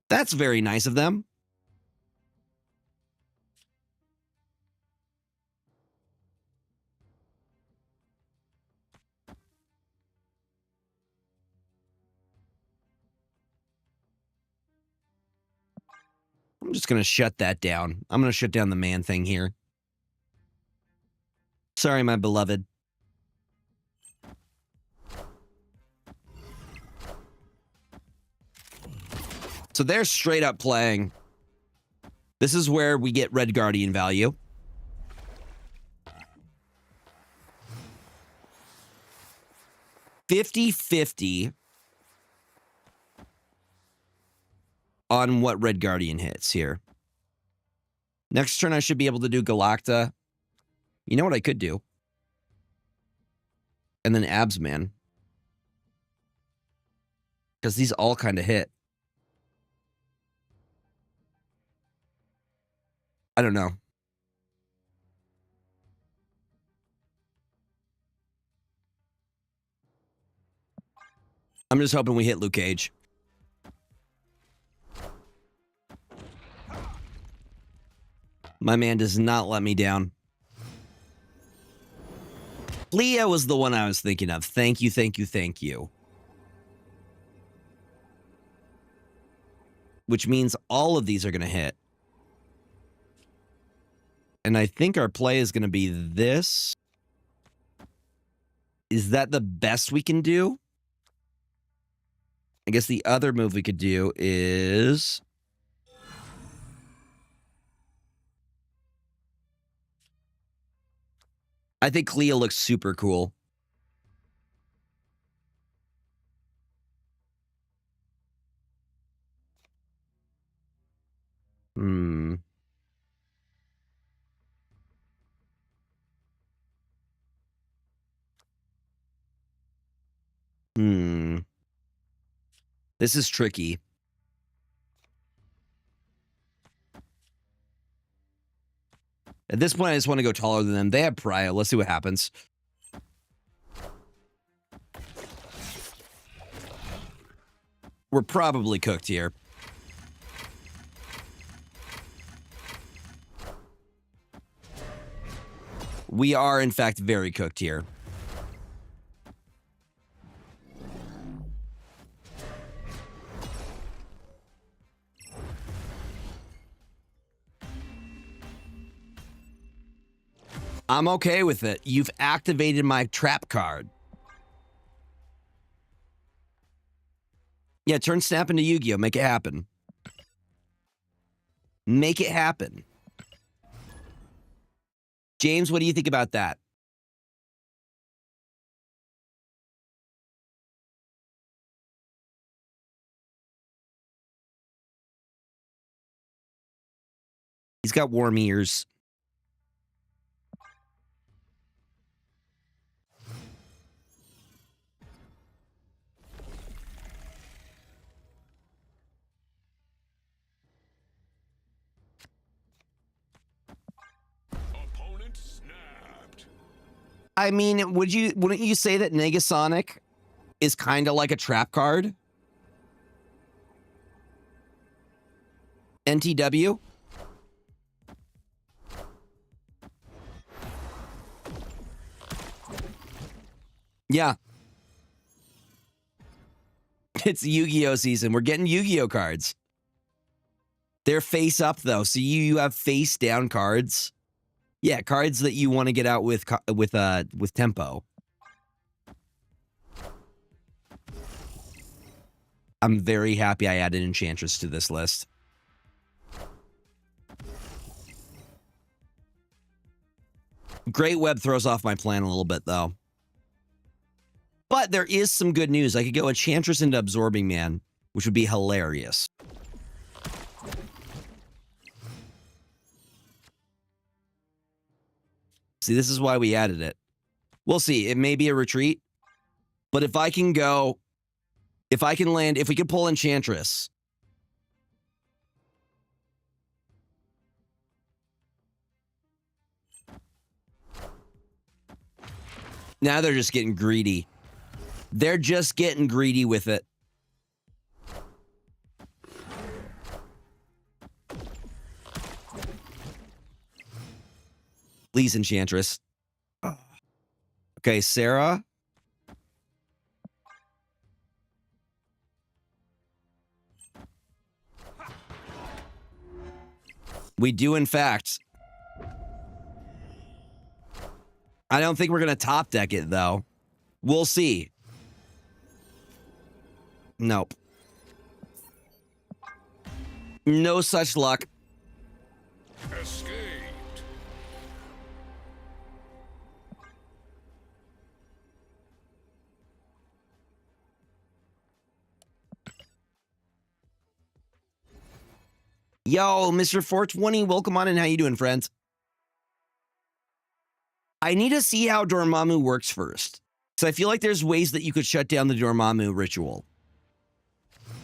That's very nice of them. I'm just going to shut that down. I'm going to shut down the man thing here. Sorry, my beloved. So they're straight up playing. This is where we get Red Guardian value. $50-50 on what Red Guardian hits here. Next turn, I should be able to do Galacta. You know what I could do? And then Absman. Because these all kind of hit. I don't know. I'm just hoping we hit Luke Cage. My man does not let me down. Leah was the one I was thinking of. Thank you, thank you, thank you. Which means all of these are going to hit. And I think our play is going to be this. Is that the best we can do? I guess the other move we could do is... I think Clea looks super cool. This is tricky. At this point, I just want to go taller than them. They have Prio. Let's see what happens. We're probably cooked here. We are, in fact, very cooked here. I'm okay with it. You've activated my trap card. Yeah, turn Snap into Yu-Gi-Oh! Make it happen. Make it happen. James, what do you think about that? He's got warm ears. Opponent snapped. I mean, wouldn't you say that Negasonic is kind of like a trap card? NTW? Yeah. It's Yu-Gi-Oh season. We're getting Yu-Gi-Oh cards. They're face up though, so you have face down cards. Yeah, cards that you want to get out with tempo. I'm very happy I added Enchantress to this list. Great Web throws off my plan a little bit though. But there is some good news. I could go Enchantress into Absorbing Man, which would be hilarious. See, this is why we added it. We'll see. It may be a retreat. But if I can go... If I can land... If we could pull Enchantress... Now they're just getting greedy. They're just getting greedy with it. Please, Enchantress. Okay, Sarah. We do, in fact. I don't think we're going to top deck it, though. We'll see. Nope. No such luck. Escaped. Yo, Mr. 420, welcome on in. How you doing, friends? I need to see how Dormammu works first. So I feel like there's ways that you could shut down the Dormammu ritual.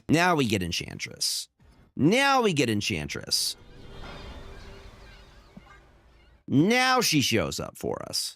Now we get Enchantress. Now we get Enchantress. Now she shows up for us.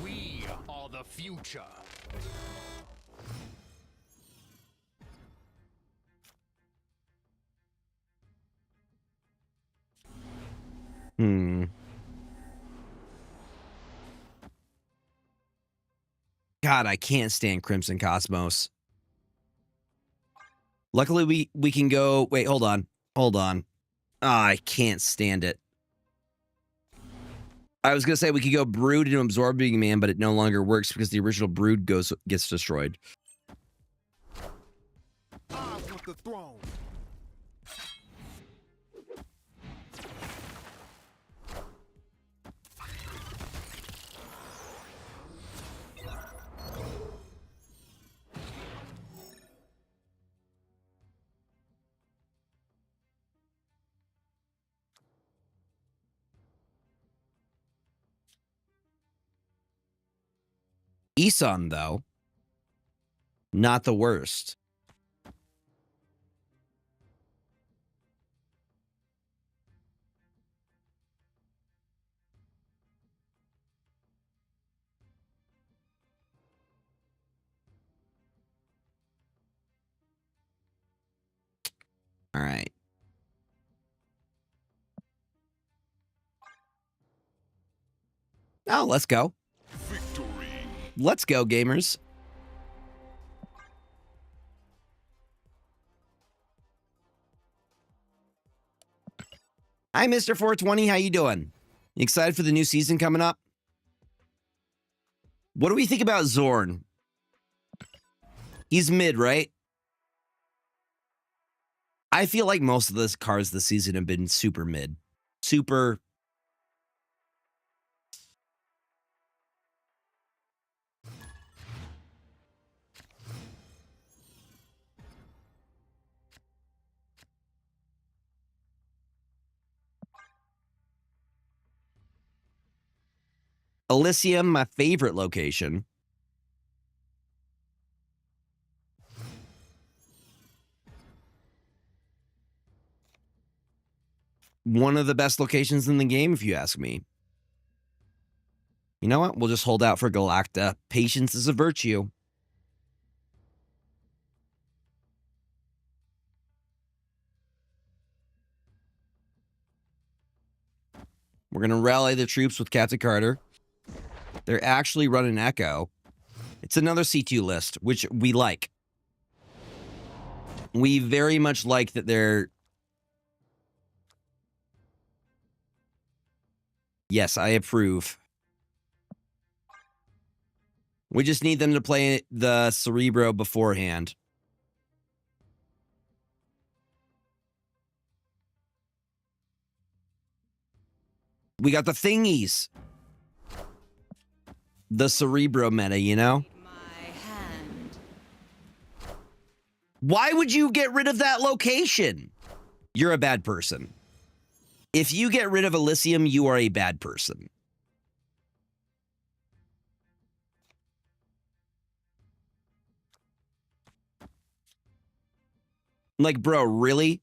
We are the future. God, I can't stand Crimson Cosmos. Luckily, we can go... Wait, hold on. Hold on. Ah, I can't stand it. I was going to say we could go Brood into Absorbing Man, but it no longer works because the original Brood gets destroyed. I want the throne. Isan, though, not the worst. All right. Oh, let's go. Victory. Let's go, gamers. Hi, Mr. 420. How you doing? You excited for the new season coming up? What do we think about Zorn? He's mid, right? I feel like most of the cards this season have been super mid. Super. Elysium, my favorite location. One of the best locations in the game, if you ask me. You know what? We'll just hold out for Galacta. Patience is a virtue. We're going to rally the troops with Captain Carter. They're actually running Echo. It's another C2 list, which we like. We very much like that they're... Yes, I approve. We just need them to play the Cerebro beforehand. We got the thingies. The Cerebro meta, you know? My hand. Why would you get rid of that location? You're a bad person. If you get rid of Elysium, you are a bad person. Like, bro, really?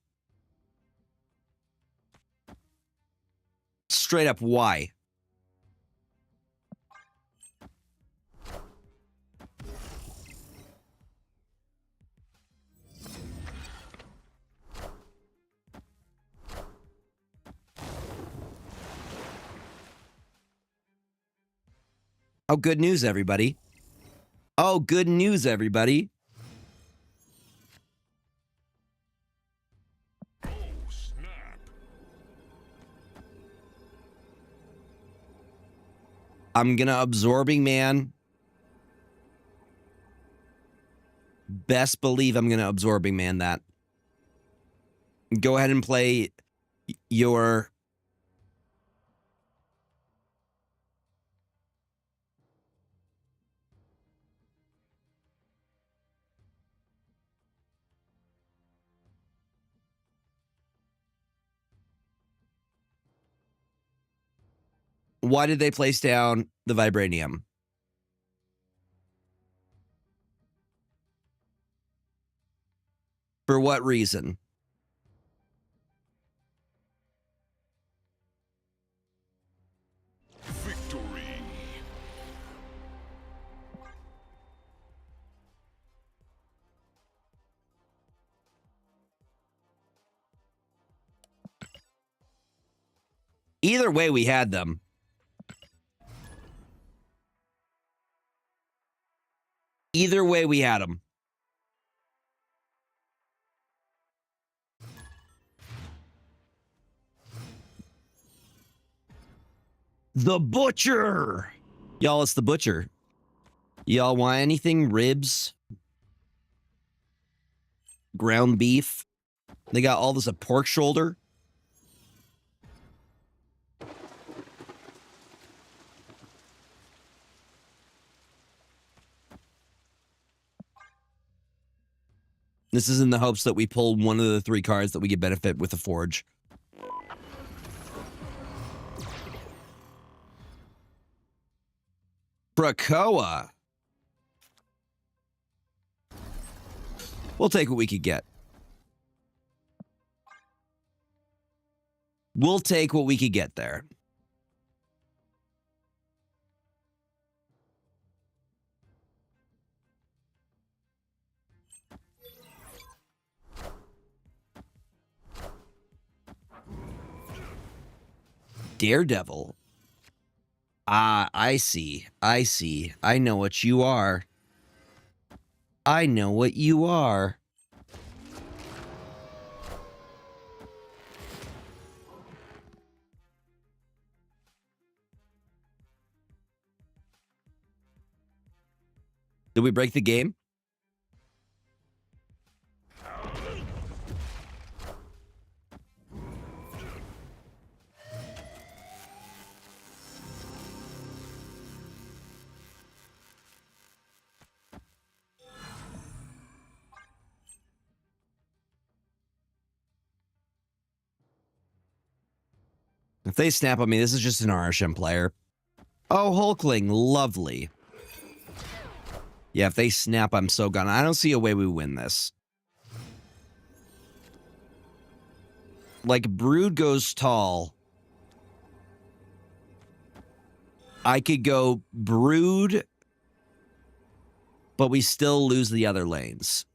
Straight up, why? Oh, good news, everybody. Oh, good news, everybody. Oh, snap. I'm gonna Absorbing Man. Best believe I'm gonna Absorbing Man that. Go ahead and play your... Why did they place down the Vibranium? For what reason? Victory. Either way, we had them. Either way, we had them. The Butcher! Y'all, it's the Butcher. Y'all want anything? Ribs? Ground beef? They got all this a pork shoulder? This is in the hopes that we pull one of the 3 cards that we get benefit with the Forge. Krakoa. We'll take what we could get. We'll take what we could get there. Daredevil. Ah, I see. I see. I know what you are. I know what you are. Did we break the game? If they snap on me, this is just an RSM player. Oh, Hulkling, lovely. Yeah, if they snap, I'm so gone. I don't see a way we win this. Like, Brood goes tall. I could go Brood, but we still lose the other lanes.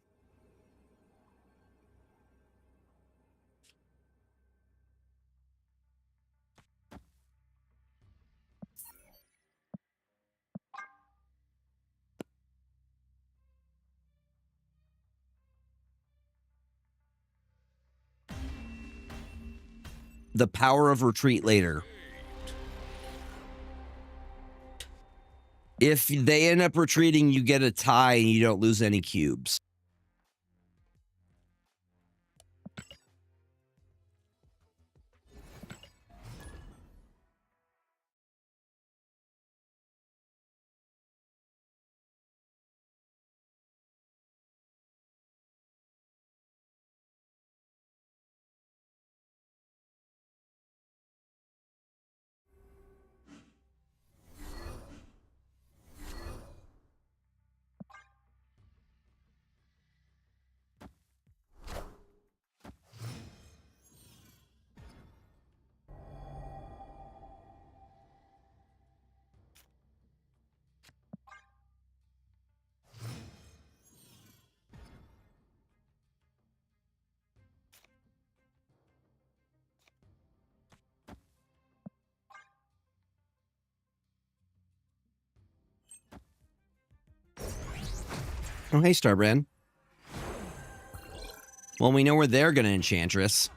The power of retreat later. If they end up retreating, you get a tie and you don't lose any cubes. Oh, hey, Starbrand. Well, we know where they're going to Enchantress.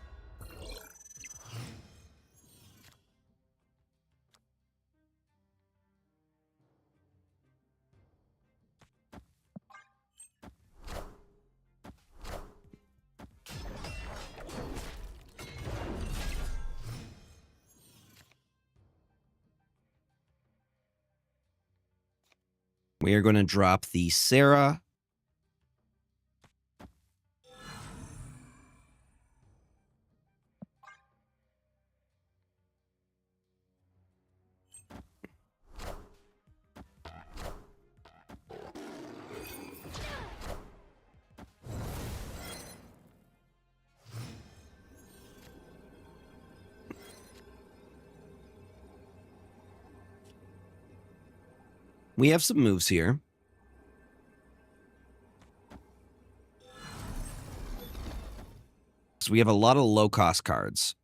We are going to drop the Sarah. We have some moves here. So we have a lot of low-cost cards.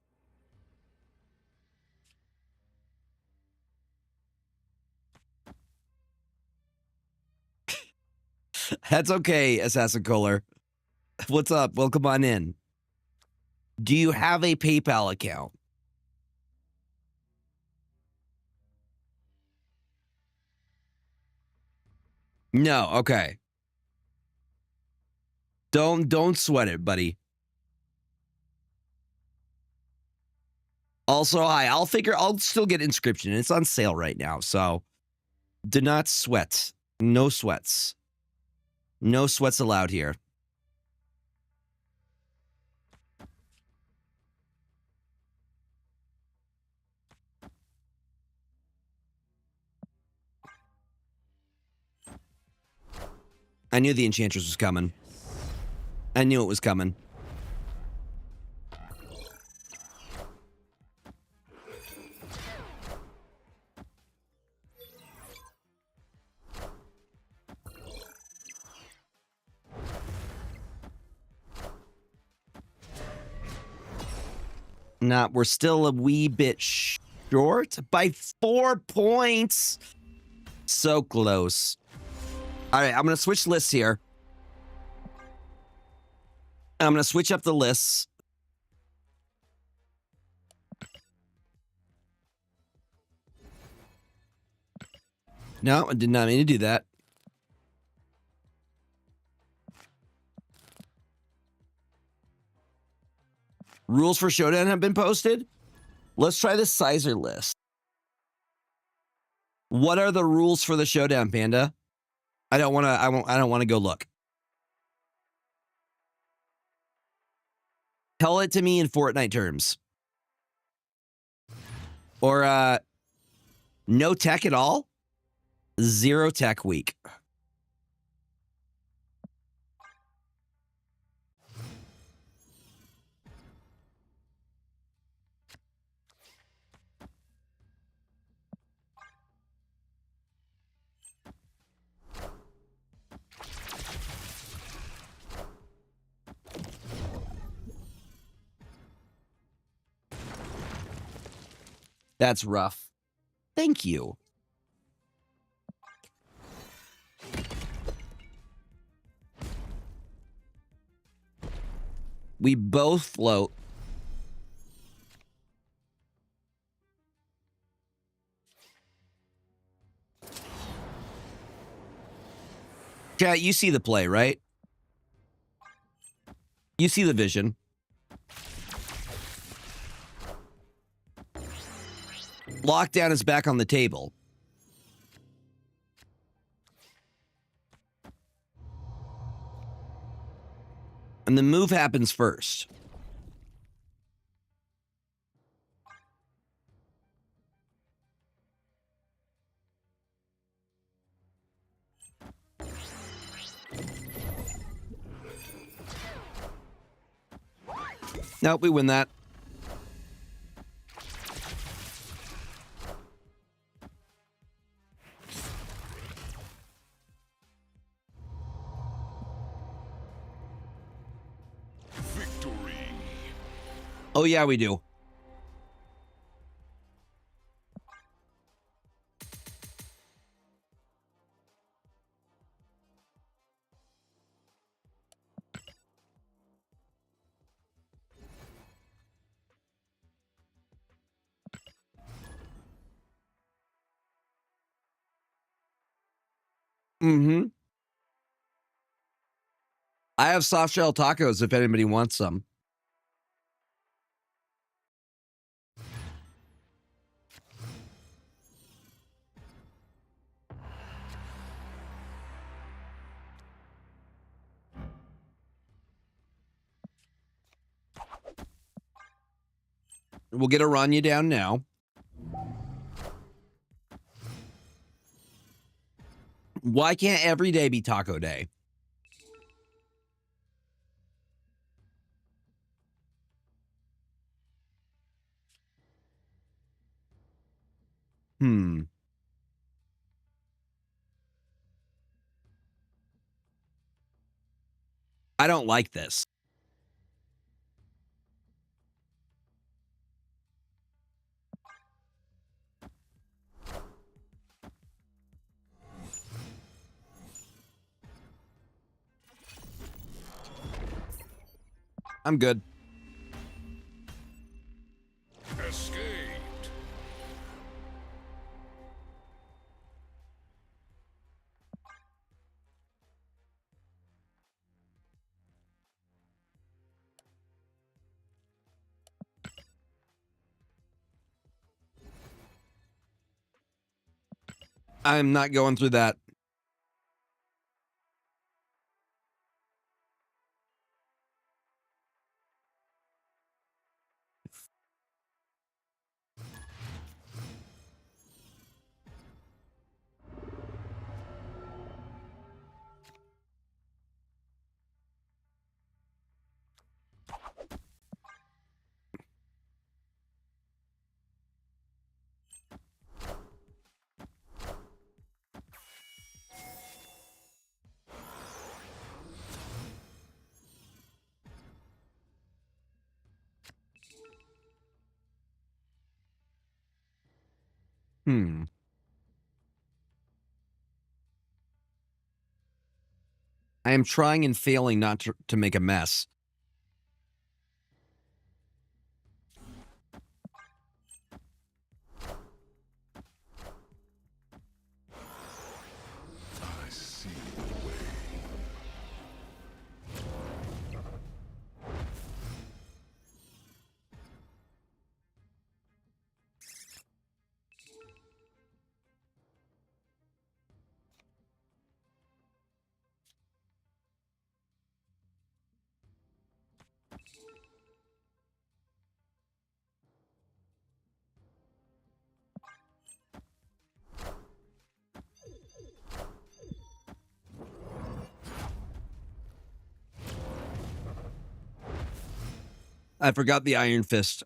That's okay, Assassin Kohler. What's up? Welcome on in. Do you have a PayPal account? No, okay. Don't sweat it, buddy. Also, I'll still get Inscription. It's on sale right now, so do not sweat. No sweats. No sweats allowed here. I knew the Enchantress was coming. I knew it was coming. Nah, we're still a wee bit short by 4 points. So close. All right, I'm going to switch lists here. I'm going to switch up the lists. No, I did not mean to do that. Rules for Showdown have been posted. Let's try the Sizer list. What are the rules for the Showdown, Panda? I don't want to. I don't want to go look. Tell it to me in Fortnite terms. Or no tech at all. 0 tech week. That's rough. Thank you. We both float. Chat, you see the play, right? You see the vision. Lockdown is back on the table. And the move happens first. Nope, we win that. Victory. Oh, yeah, we do. Mm-hmm. I have soft shell tacos if anybody wants some. We'll get Aranya down now. Why can't every day be taco day? I don't like this. I'm good. Escaped. I'm not going through that. Hmm. I am trying and failing not to make a mess. I see the way. I forgot the Iron Fist.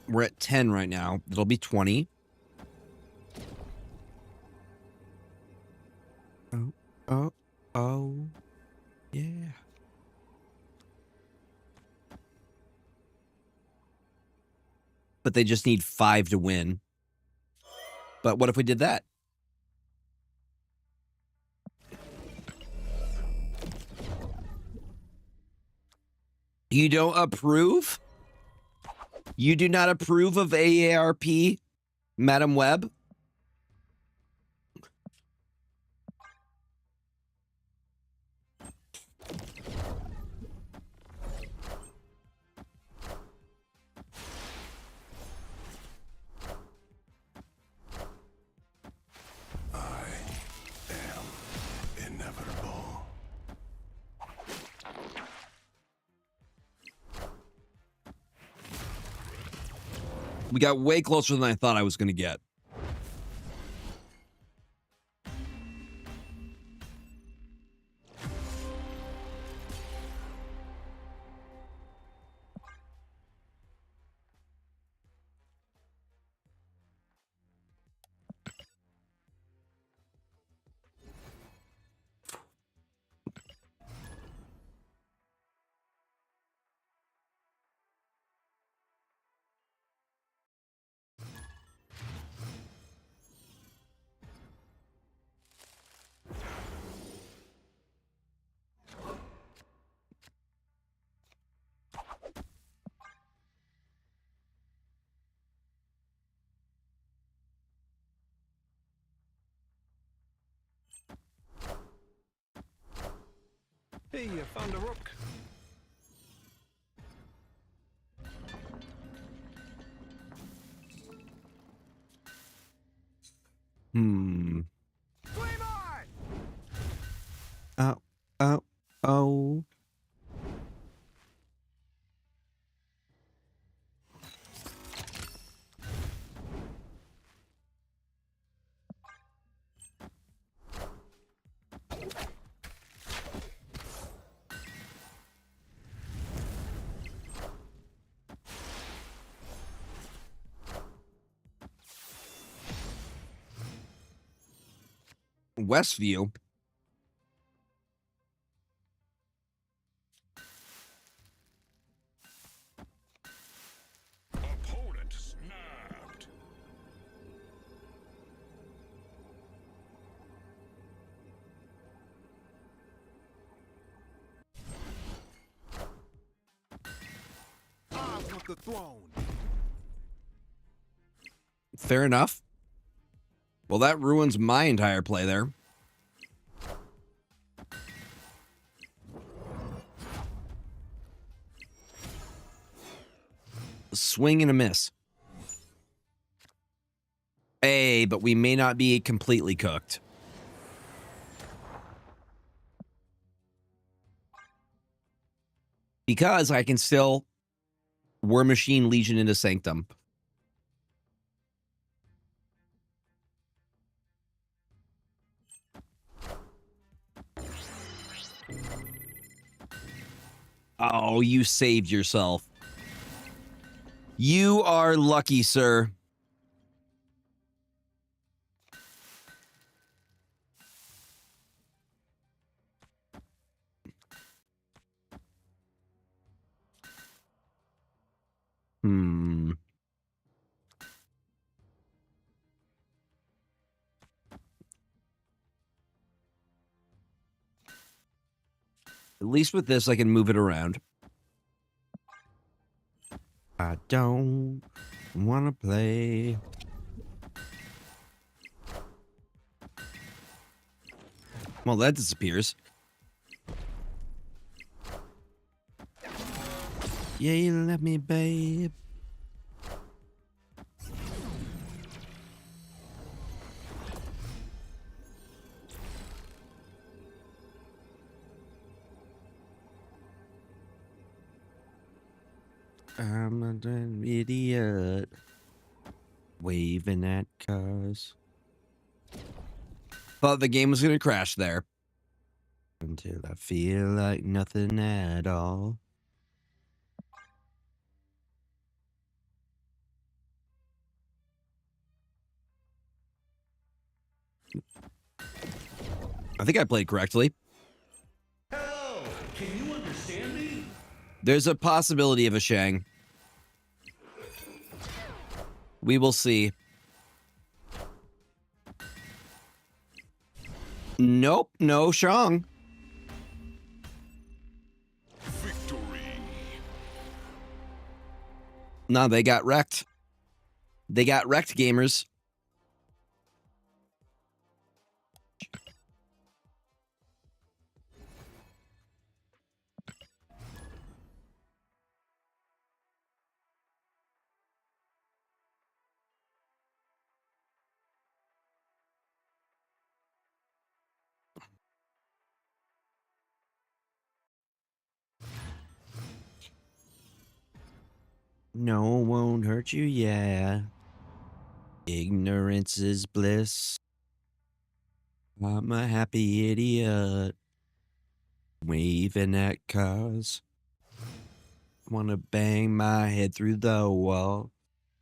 We're at 10 right now. It'll be 20. Oh, yeah. But they just need 5 to win. But what if we did that? You don't approve? You do not approve of AARP, Madam Webb? Inevitable. We got way closer than I thought I was going to get. Hey, I found a rook. Hmm. Claymore! Oh. Westview. Opponent snapped. I want the throne. Fair enough. Well, that ruins my entire play there. Swing and a miss. Hey, but we may not be completely cooked. Because I can still War Machine Legion into Sanctum. Oh, you saved yourself. You are lucky, sir. Hmm. At least with this, I can move it around. I don't want to play. Well, that disappears. Yeah, you left me, babe. I'm an idiot. Waving at cars. Thought the game was going to crash there. Until I feel like nothing at all. I think I played correctly. Hello, can you understand me? There's a possibility of a Shang. We will see. Nope, no Shang. Victory. No, they got wrecked. They got wrecked, gamers. No, won't hurt you, yeah. Ignorance is bliss. I'm a happy idiot. Waving at cars. Wanna bang my head through the wall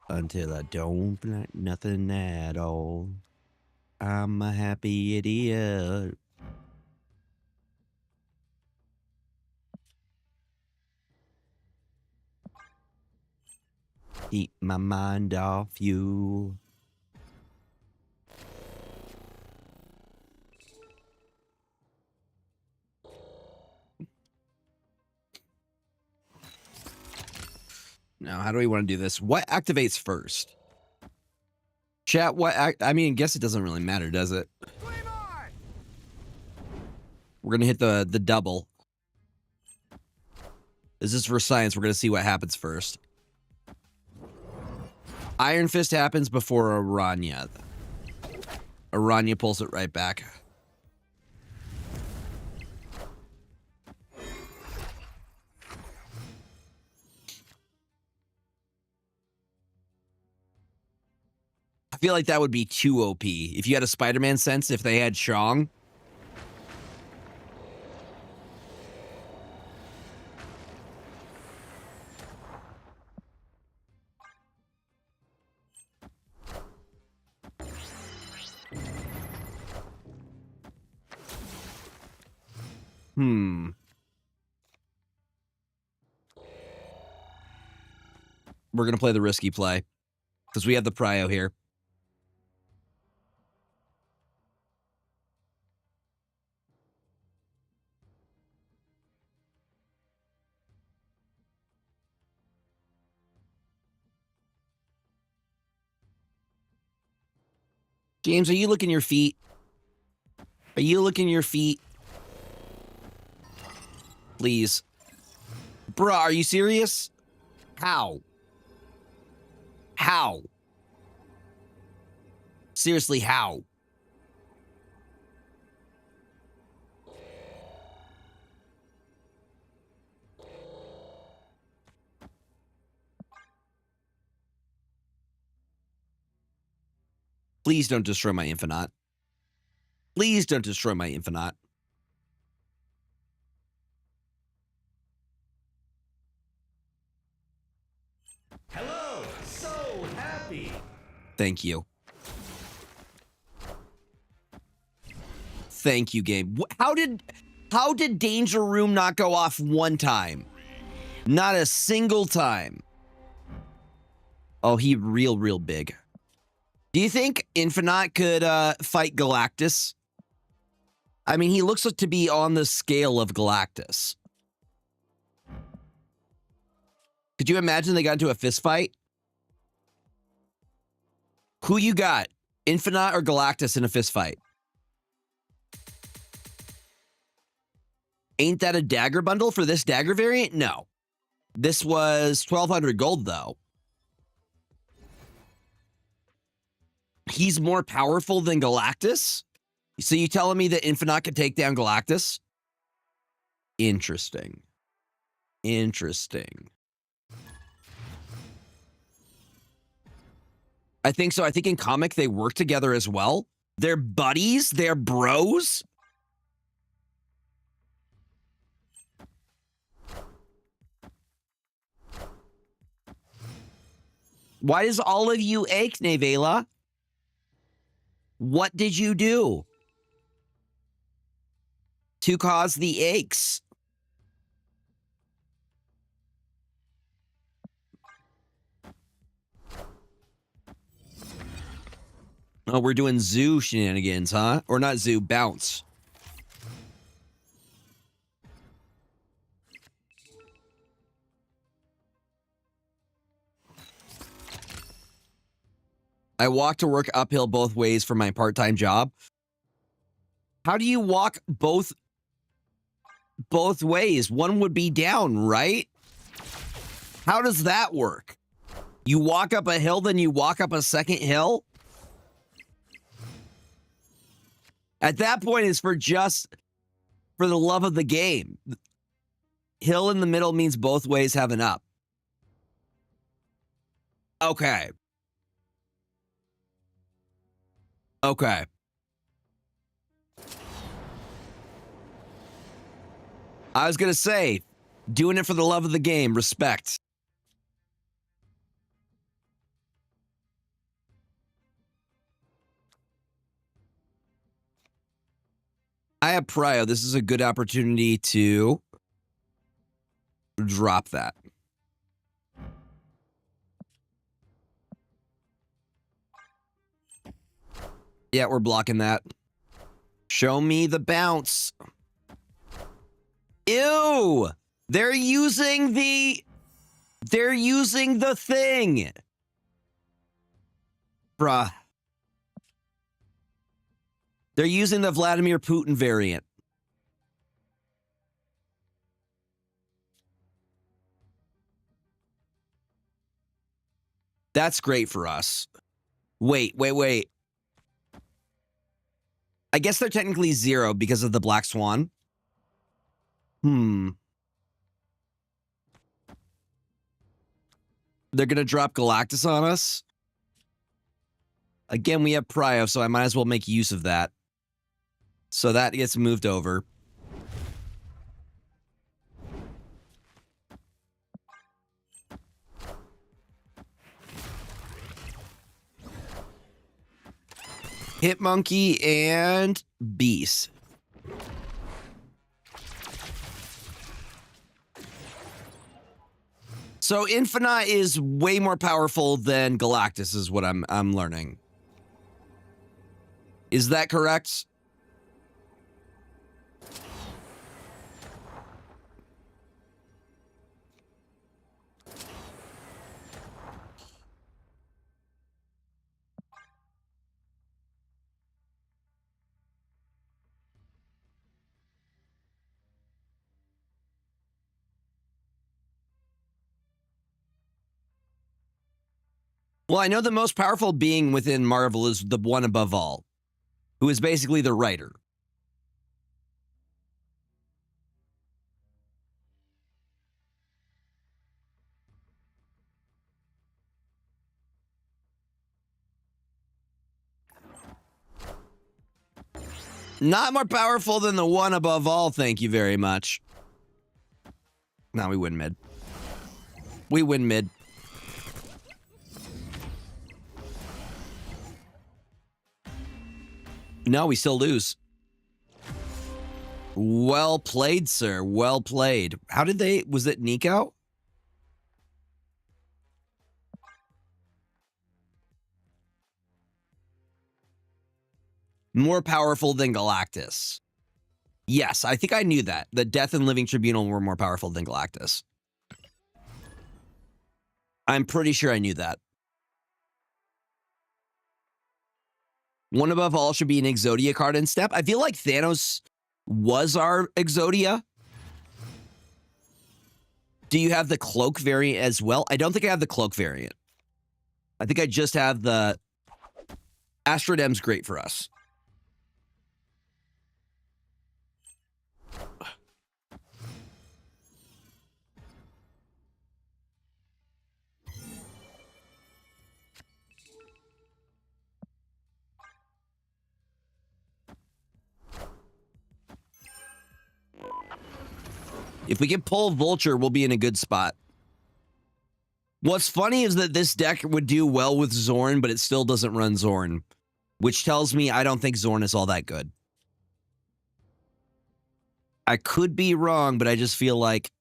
until I don't like nothing at all. I'm a happy idiot. Keep my mind off you. Now, how do we want to do this? What activates first? Chat, I mean, I guess it doesn't really matter, does it? Claymore! We're going to hit the double. This is for science. We're going to see what happens first. Iron Fist happens before Aranya. Aranya pulls it right back. I feel like that would be too OP. If you had a Spider-Man sense, if they had Shang. We're going to play the risky play because we have the prio here. James, are you licking your feet? Are you licking your feet? Please. Bruh, are you serious? How? How? Seriously, how? Please don't destroy my Infinite. Please don't destroy my Infinite. Hello, so happy. Thank you. Thank you, game. How did Danger Room not go off one time? Not a single time. Oh, he real big. Do you think Infinite could fight Galactus? I mean, he looks to be on the scale of Galactus. Could you imagine they got into a fist fight? Who you got? Infinite or Galactus in a fist fight? Ain't that a dagger bundle for this dagger variant? No. This was 1,200 gold, though. He's more powerful than Galactus? So you telling me that Infinite could take down Galactus? Interesting. Interesting. I think so. I think in comic they work together as well. They're buddies. They're bros. Why does all of you ache, Nevela? What did you do to cause the aches? Oh, we're doing zoo shenanigans, huh? Or not zoo, bounce. I walk to work uphill both ways for my part-time job. How do you walk both ways? One would be down, right? How does that work? You walk up a hill, then you walk up a second hill? At that point, it's for the love of the game. Hill in the middle means both ways have an up. Okay. Okay. I was going to say, doing it for the love of the game, respect. I have Prio. This is a good opportunity to drop that. Yeah, we're blocking that. Show me the bounce. Ew! They're using the thing. Bruh. They're using the Vladimir Putin variant. That's great for us. Wait. I guess they're technically 0 because of the Black Swan. They're gonna drop Galactus on us. Again, we have Prio, so I might as well make use of that. So that gets moved over. Hitmonkey and Beast. So Infinite is way more powerful than Galactus is what I'm learning. Is that correct? Well, I know the most powerful being within Marvel is the one above all, who is basically the writer. Not more powerful than the one above all, thank you very much. No, we win mid. We win mid. No, we still lose. Well played, sir. Well played. How did they... Was it Nico? More powerful than Galactus. Yes, I think I knew that. The Death and Living Tribunal were more powerful than Galactus. I'm pretty sure I knew that. One above all should be an Exodia card in step. I feel like Thanos was our Exodia. Do you have the cloak variant as well? I don't think I have the cloak variant. I think I just have the... Astrodem's great for us. If we can pull Vulture, we'll be in a good spot. What's funny is that this deck would do well with Zorn, but it still doesn't run Zorn, which tells me I don't think Zorn is all that good. I could be wrong, but I just feel like...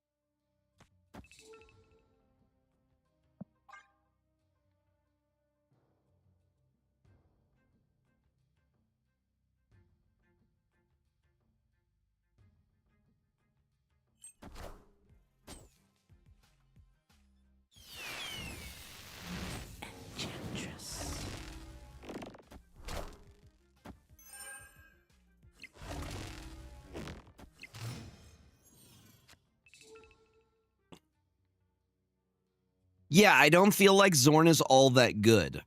Yeah, I don't feel like Zorn is all that good.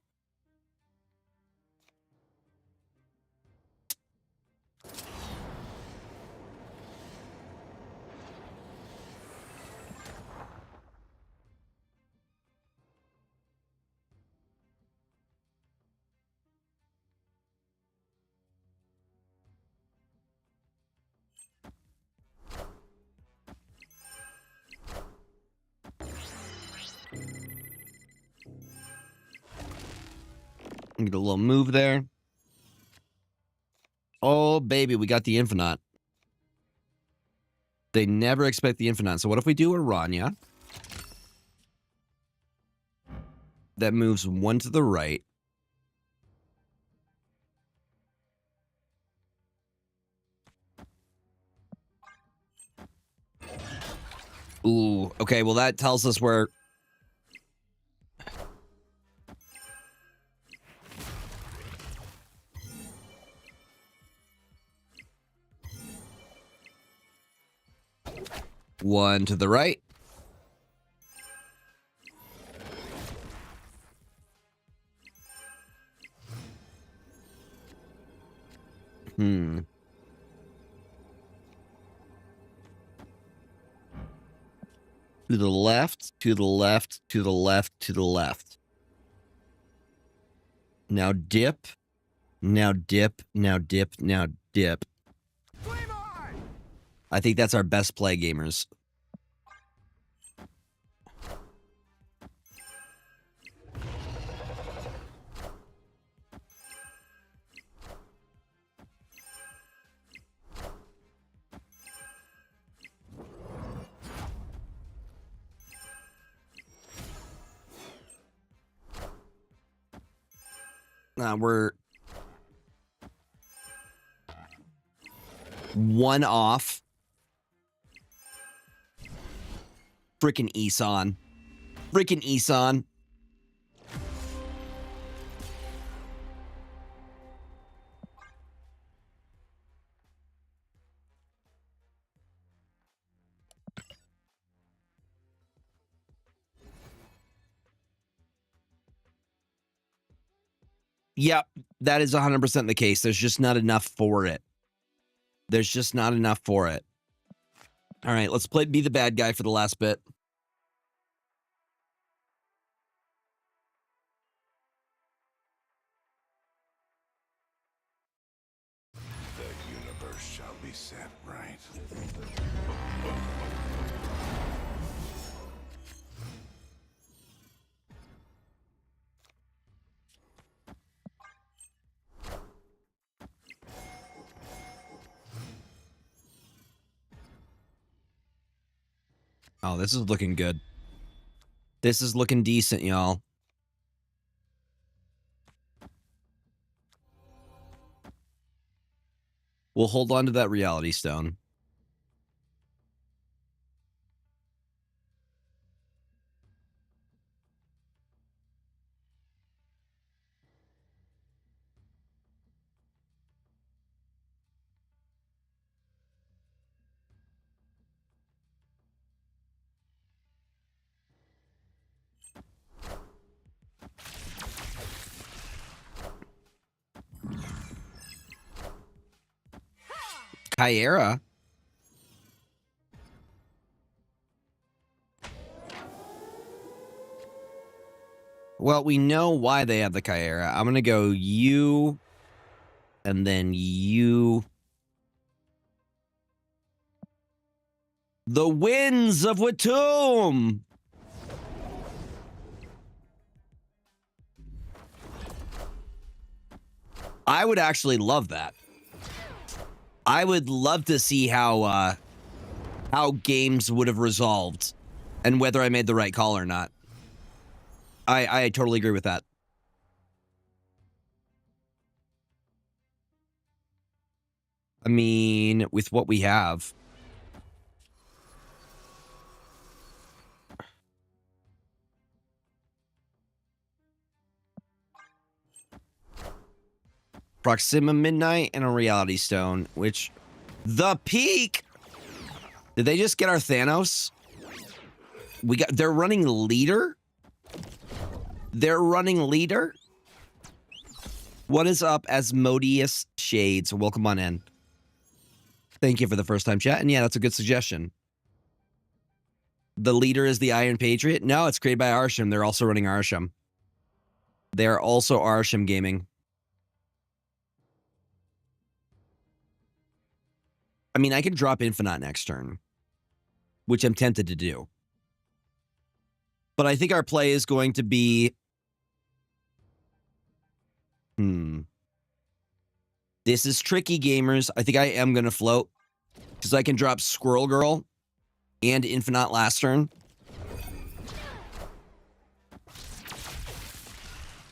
Get a little move there. Oh, baby, we got the Infinite. They never expect the Infinite. So what if we do a Rania? That moves one to the right. Ooh, okay, well that tells us where... One to the right. To the left, to the left, to the left, to the left. Now dip. Now dip. Now dip. Now dip. I think that's our best play, gamers. We're one off. Freaking Isan. Freaking Isan. Yep, that is 100% the case. There's just not enough for it. There's just not enough for it. All right, let's be the bad guy for the last bit. The universe shall be set right. Oh, this is looking good. This is looking decent, y'all. We'll hold on to that reality stone. Kyera. Well, we know why they have the Kyera. I'm going to go you and then you. The Winds of Watum. I would actually love that. I would love to see how games would have resolved and whether I made the right call or not. I totally agree with that. I mean, with what we have. Proxima Midnight and a Reality Stone, which... The peak! Did they just get our Thanos? They're running leader? They're running leader? What is up, Asmodeus Shades? Welcome on in. Thank you for the first time chat. And yeah, that's a good suggestion. The leader is the Iron Patriot? No, it's created by Arsham. They're also running Arsham. They're also Arsham Gaming. I mean, I can drop Infinite next turn, which I'm tempted to do. But I think our play is going to be... This is tricky, gamers. I think I am going to float. Because I can drop Squirrel Girl and Infinite last turn.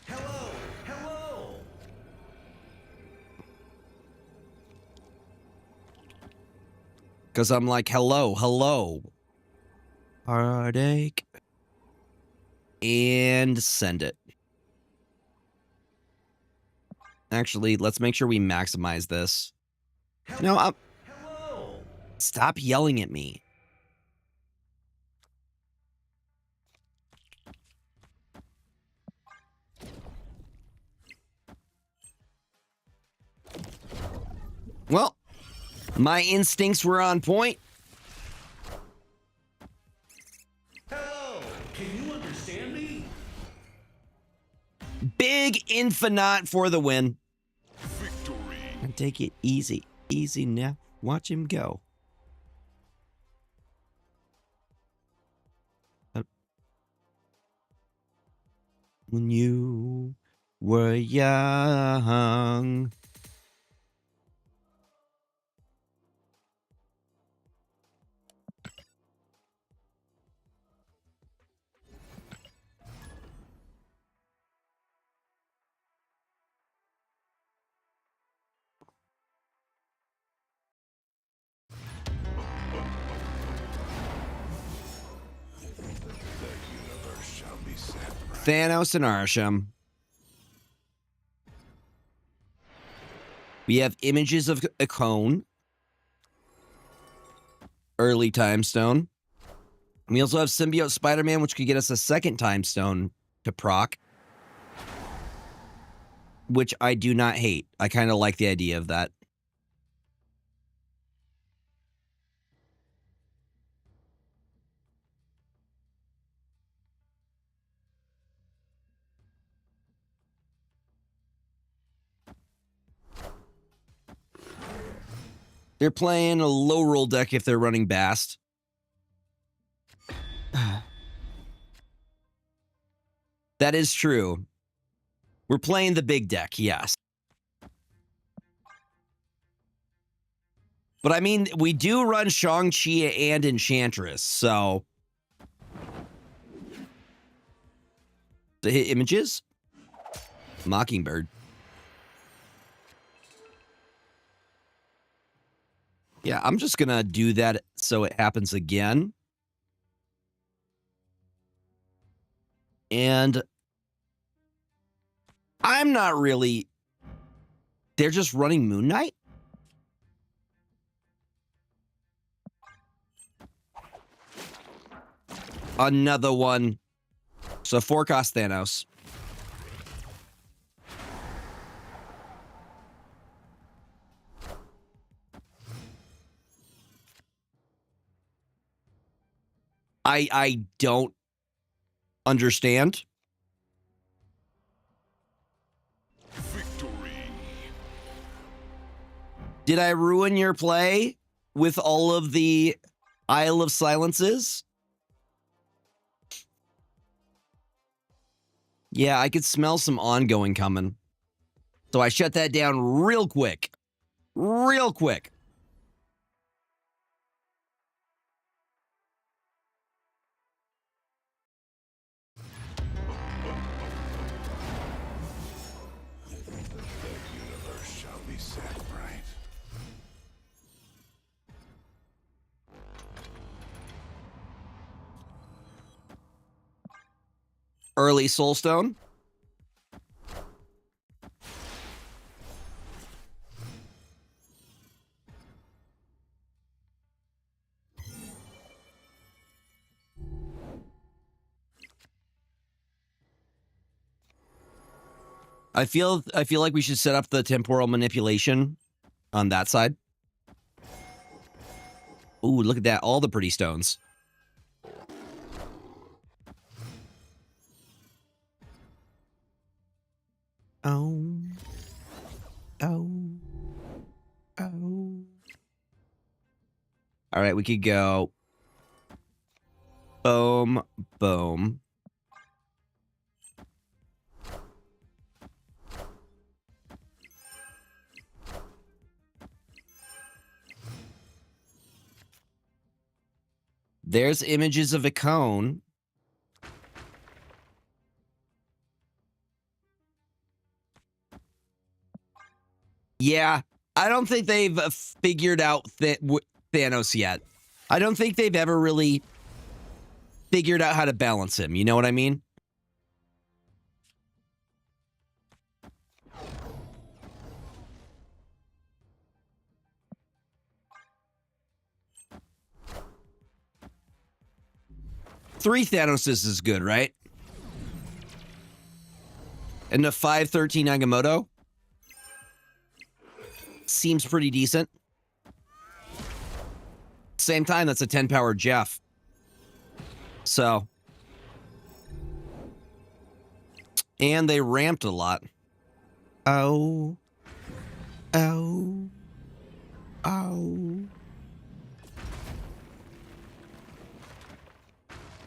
Hello! Because I'm like, hello. Heartache. And send it. Actually, let's make sure we maximize this. No, stop yelling at me. Well, my instincts were on point. Hello! Can you understand me? Big Infinite for the win. Victory. And take it easy. Easy now. Watch him go. When you were young. Thanos and Arsham. We have images of a cone. Early time stone. We also have Symbiote Spider-Man, which could get us a second time stone to proc. which I do not hate. I kind of like the idea of that. They're playing a low roll deck if they're running Bast. That is true. We're playing the big deck, yes. But I mean, we do run Shang-Chi and Enchantress, so... To hit images? Mockingbird. Yeah, I'm just gonna do that so it happens again. And I'm not really... They're just running Moon Knight? Another one. So 4 cost Thanos. I don't understand. Victory. Did I ruin your play with all of the Isle of Silences? Yeah, I could smell some ongoing coming. So I shut that down real quick. Real quick. Shall be set right. Early Soulstone. I feel like we should set up the temporal manipulation on that side. Ooh, look at that. All the pretty stones. Oh. Oh. Oh. All right, we could go. Boom. Boom. There's images of a cone. Yeah, I don't think they've figured out Thanos yet. I don't think they've ever really figured out how to balance him. You know what I mean? Three Thanoses is good, right? And the 513 Agamotto seems pretty decent. Same time, that's a 10 power Jeff. So. And they ramped a lot. Oh. Oh. Oh.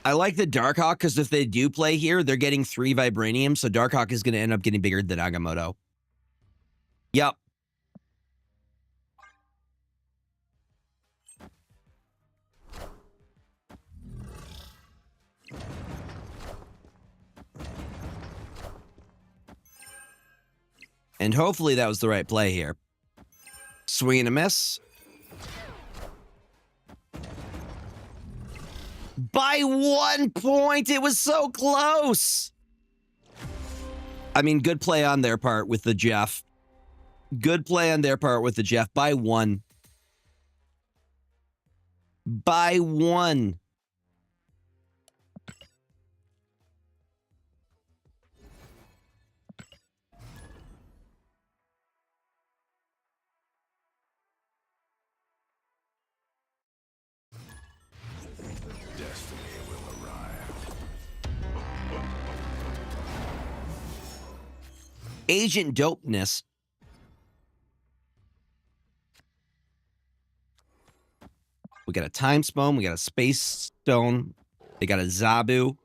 I like the Darkhawk because if they do play here, they're getting 3 Vibranium, so Darkhawk is going to end up getting bigger than Agamotto. Yep. And hopefully that was the right play here. Swing and a miss. By 1 point, it was so close. I mean, good play on their part with the Jeff. Good play on their part with the Jeff. By 1. By 1. Agent Dopeness. We got a Time Stone. We got a Space Stone. They got a Zabu.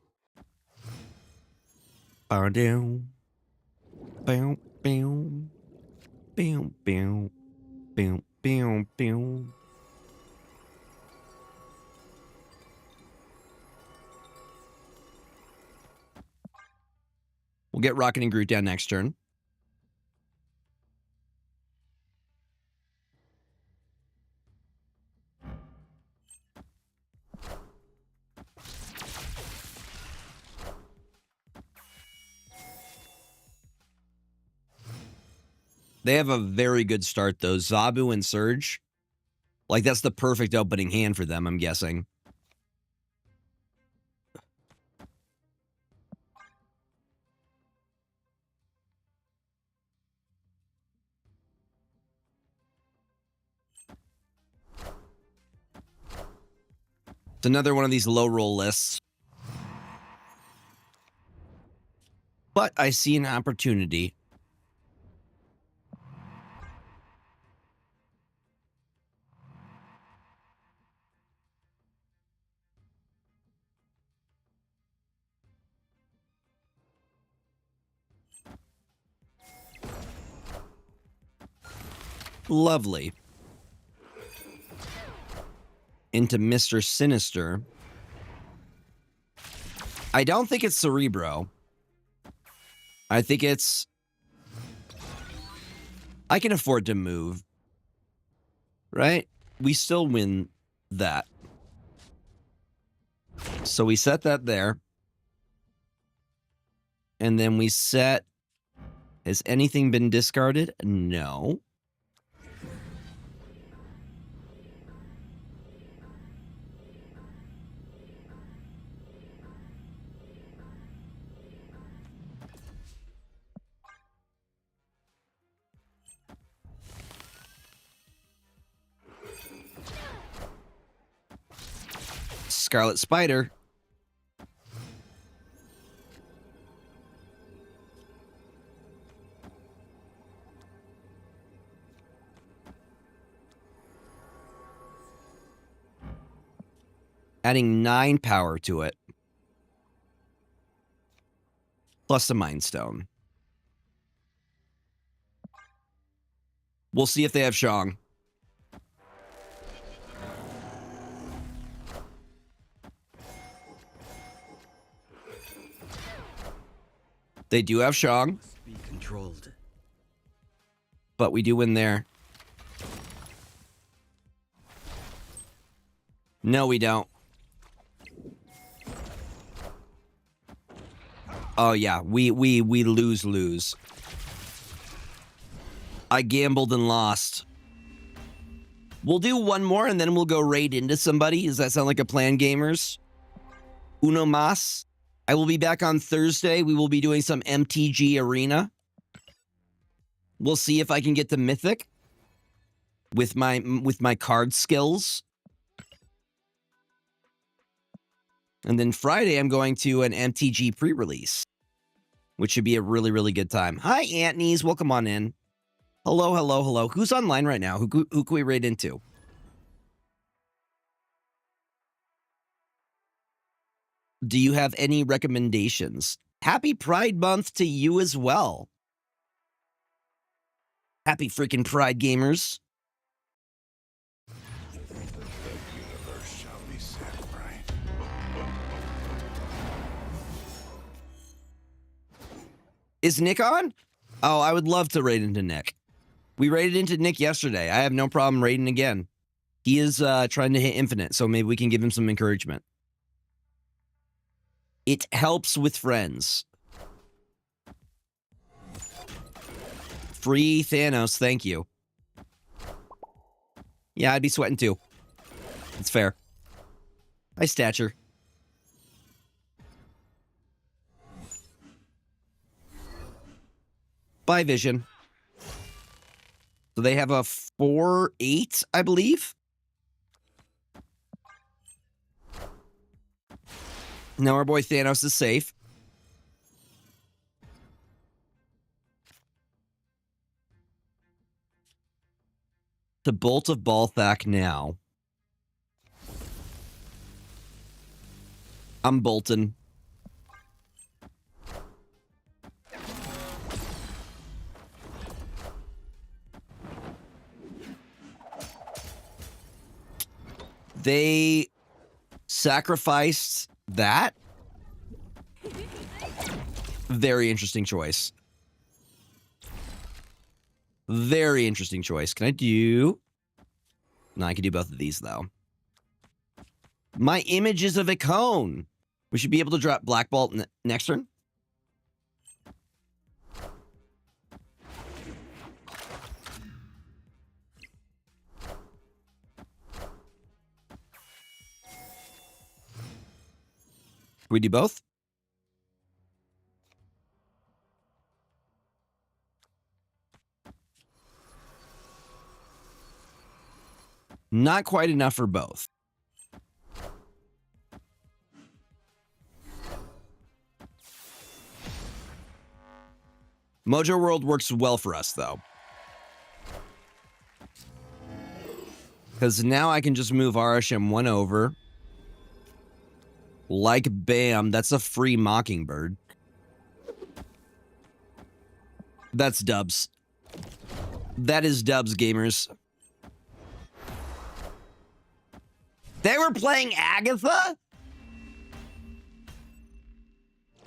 Bow down. Bow, bow. Bow, bow. Bow, bow, bow. We'll get Rocket and Groot down next turn. They have a very good start, though. Zabu and Surge. Like, that's the perfect opening hand for them, I'm guessing. It's another one of these low roll lists. But I see an opportunity. Lovely. Into Mr. Sinister. I don't think it's Cerebro. I think it's... I can afford to move. Right? We still win that. So we set that there. And then we set... Has anything been discarded? No. Scarlet Spider. Adding 9 power to it. Plus a Mind Stone. We'll see if they have Shang. They do have Shang. Be controlled. But we do win there. No, we don't. Oh yeah, we lose. I gambled and lost. We'll do one more and then we'll go raid into somebody. Does that sound like a plan, gamers? Uno mas. I will be back on Thursday. We will be doing some MTG Arena. We'll see if I can get to Mythic with my card skills. And then Friday, I'm going to an MTG pre-release, which should be a really, really good time. Hi, Antonies. Welcome on in. Hello, hello, hello. Who's online right now? Who can we raid into? Do you have any recommendations? Happy Pride Month to you as well. Happy freaking Pride, gamers. The universe shall be set right. Is Nick on? Oh, I would love to raid into Nick. We raided into Nick yesterday. I have no problem raiding again. He is trying to hit infinite, so maybe we can give him some encouragement. It helps with friends. Free Thanos, thank you. Yeah, I'd be sweating too. It's fair. Hi, Stature. Bye, Vision. So they have a 4/8, I believe. No, our boy Thanos is safe. to Bolt of Balthak now. I'm bolting. They sacrificed that. Very interesting choice. Very interesting choice. Can I do... No, I can do both of these, though. My Images of Icone. We should be able to drop Black Bolt next turn. Can we do both? Not quite enough for both. Mojo World works well for us, though. Because now I can just move Arasham 1 over. Like bam, that's a free Mockingbird. That's dubs. That is dubs, gamers. They were playing Agatha?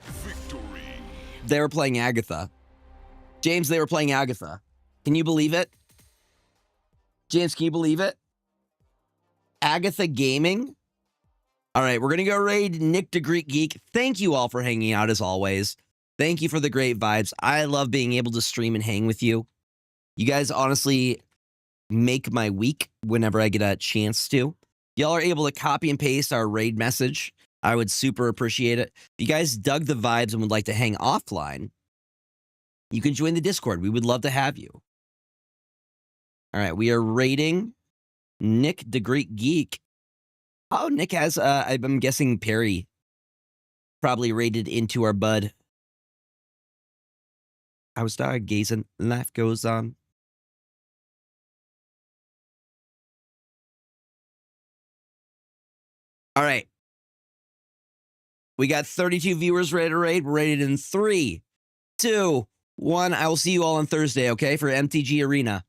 Victory. They were playing Agatha. James, they were playing Agatha. Can you believe it? James, can you believe it? Agatha Gaming? All right, we're going to go raid Nick the Greek Geek. Thank you all for hanging out as always. Thank you for the great vibes. I love being able to stream and hang with you. You guys honestly make my week whenever I get a chance to. Y'all are able to copy and paste our raid message. I would super appreciate it. If you guys dug the vibes and would like to hang offline, you can join the Discord. We would love to have you. All right, we are raiding Nick the Greek Geek. Oh, Nick has, I'm guessing Perry probably raided into our bud. I was stargazing, life goes on. All right. We got 32 viewers ready to raid. We're rated in 3, 2, 1. I will see you all on Thursday, okay, for MTG Arena.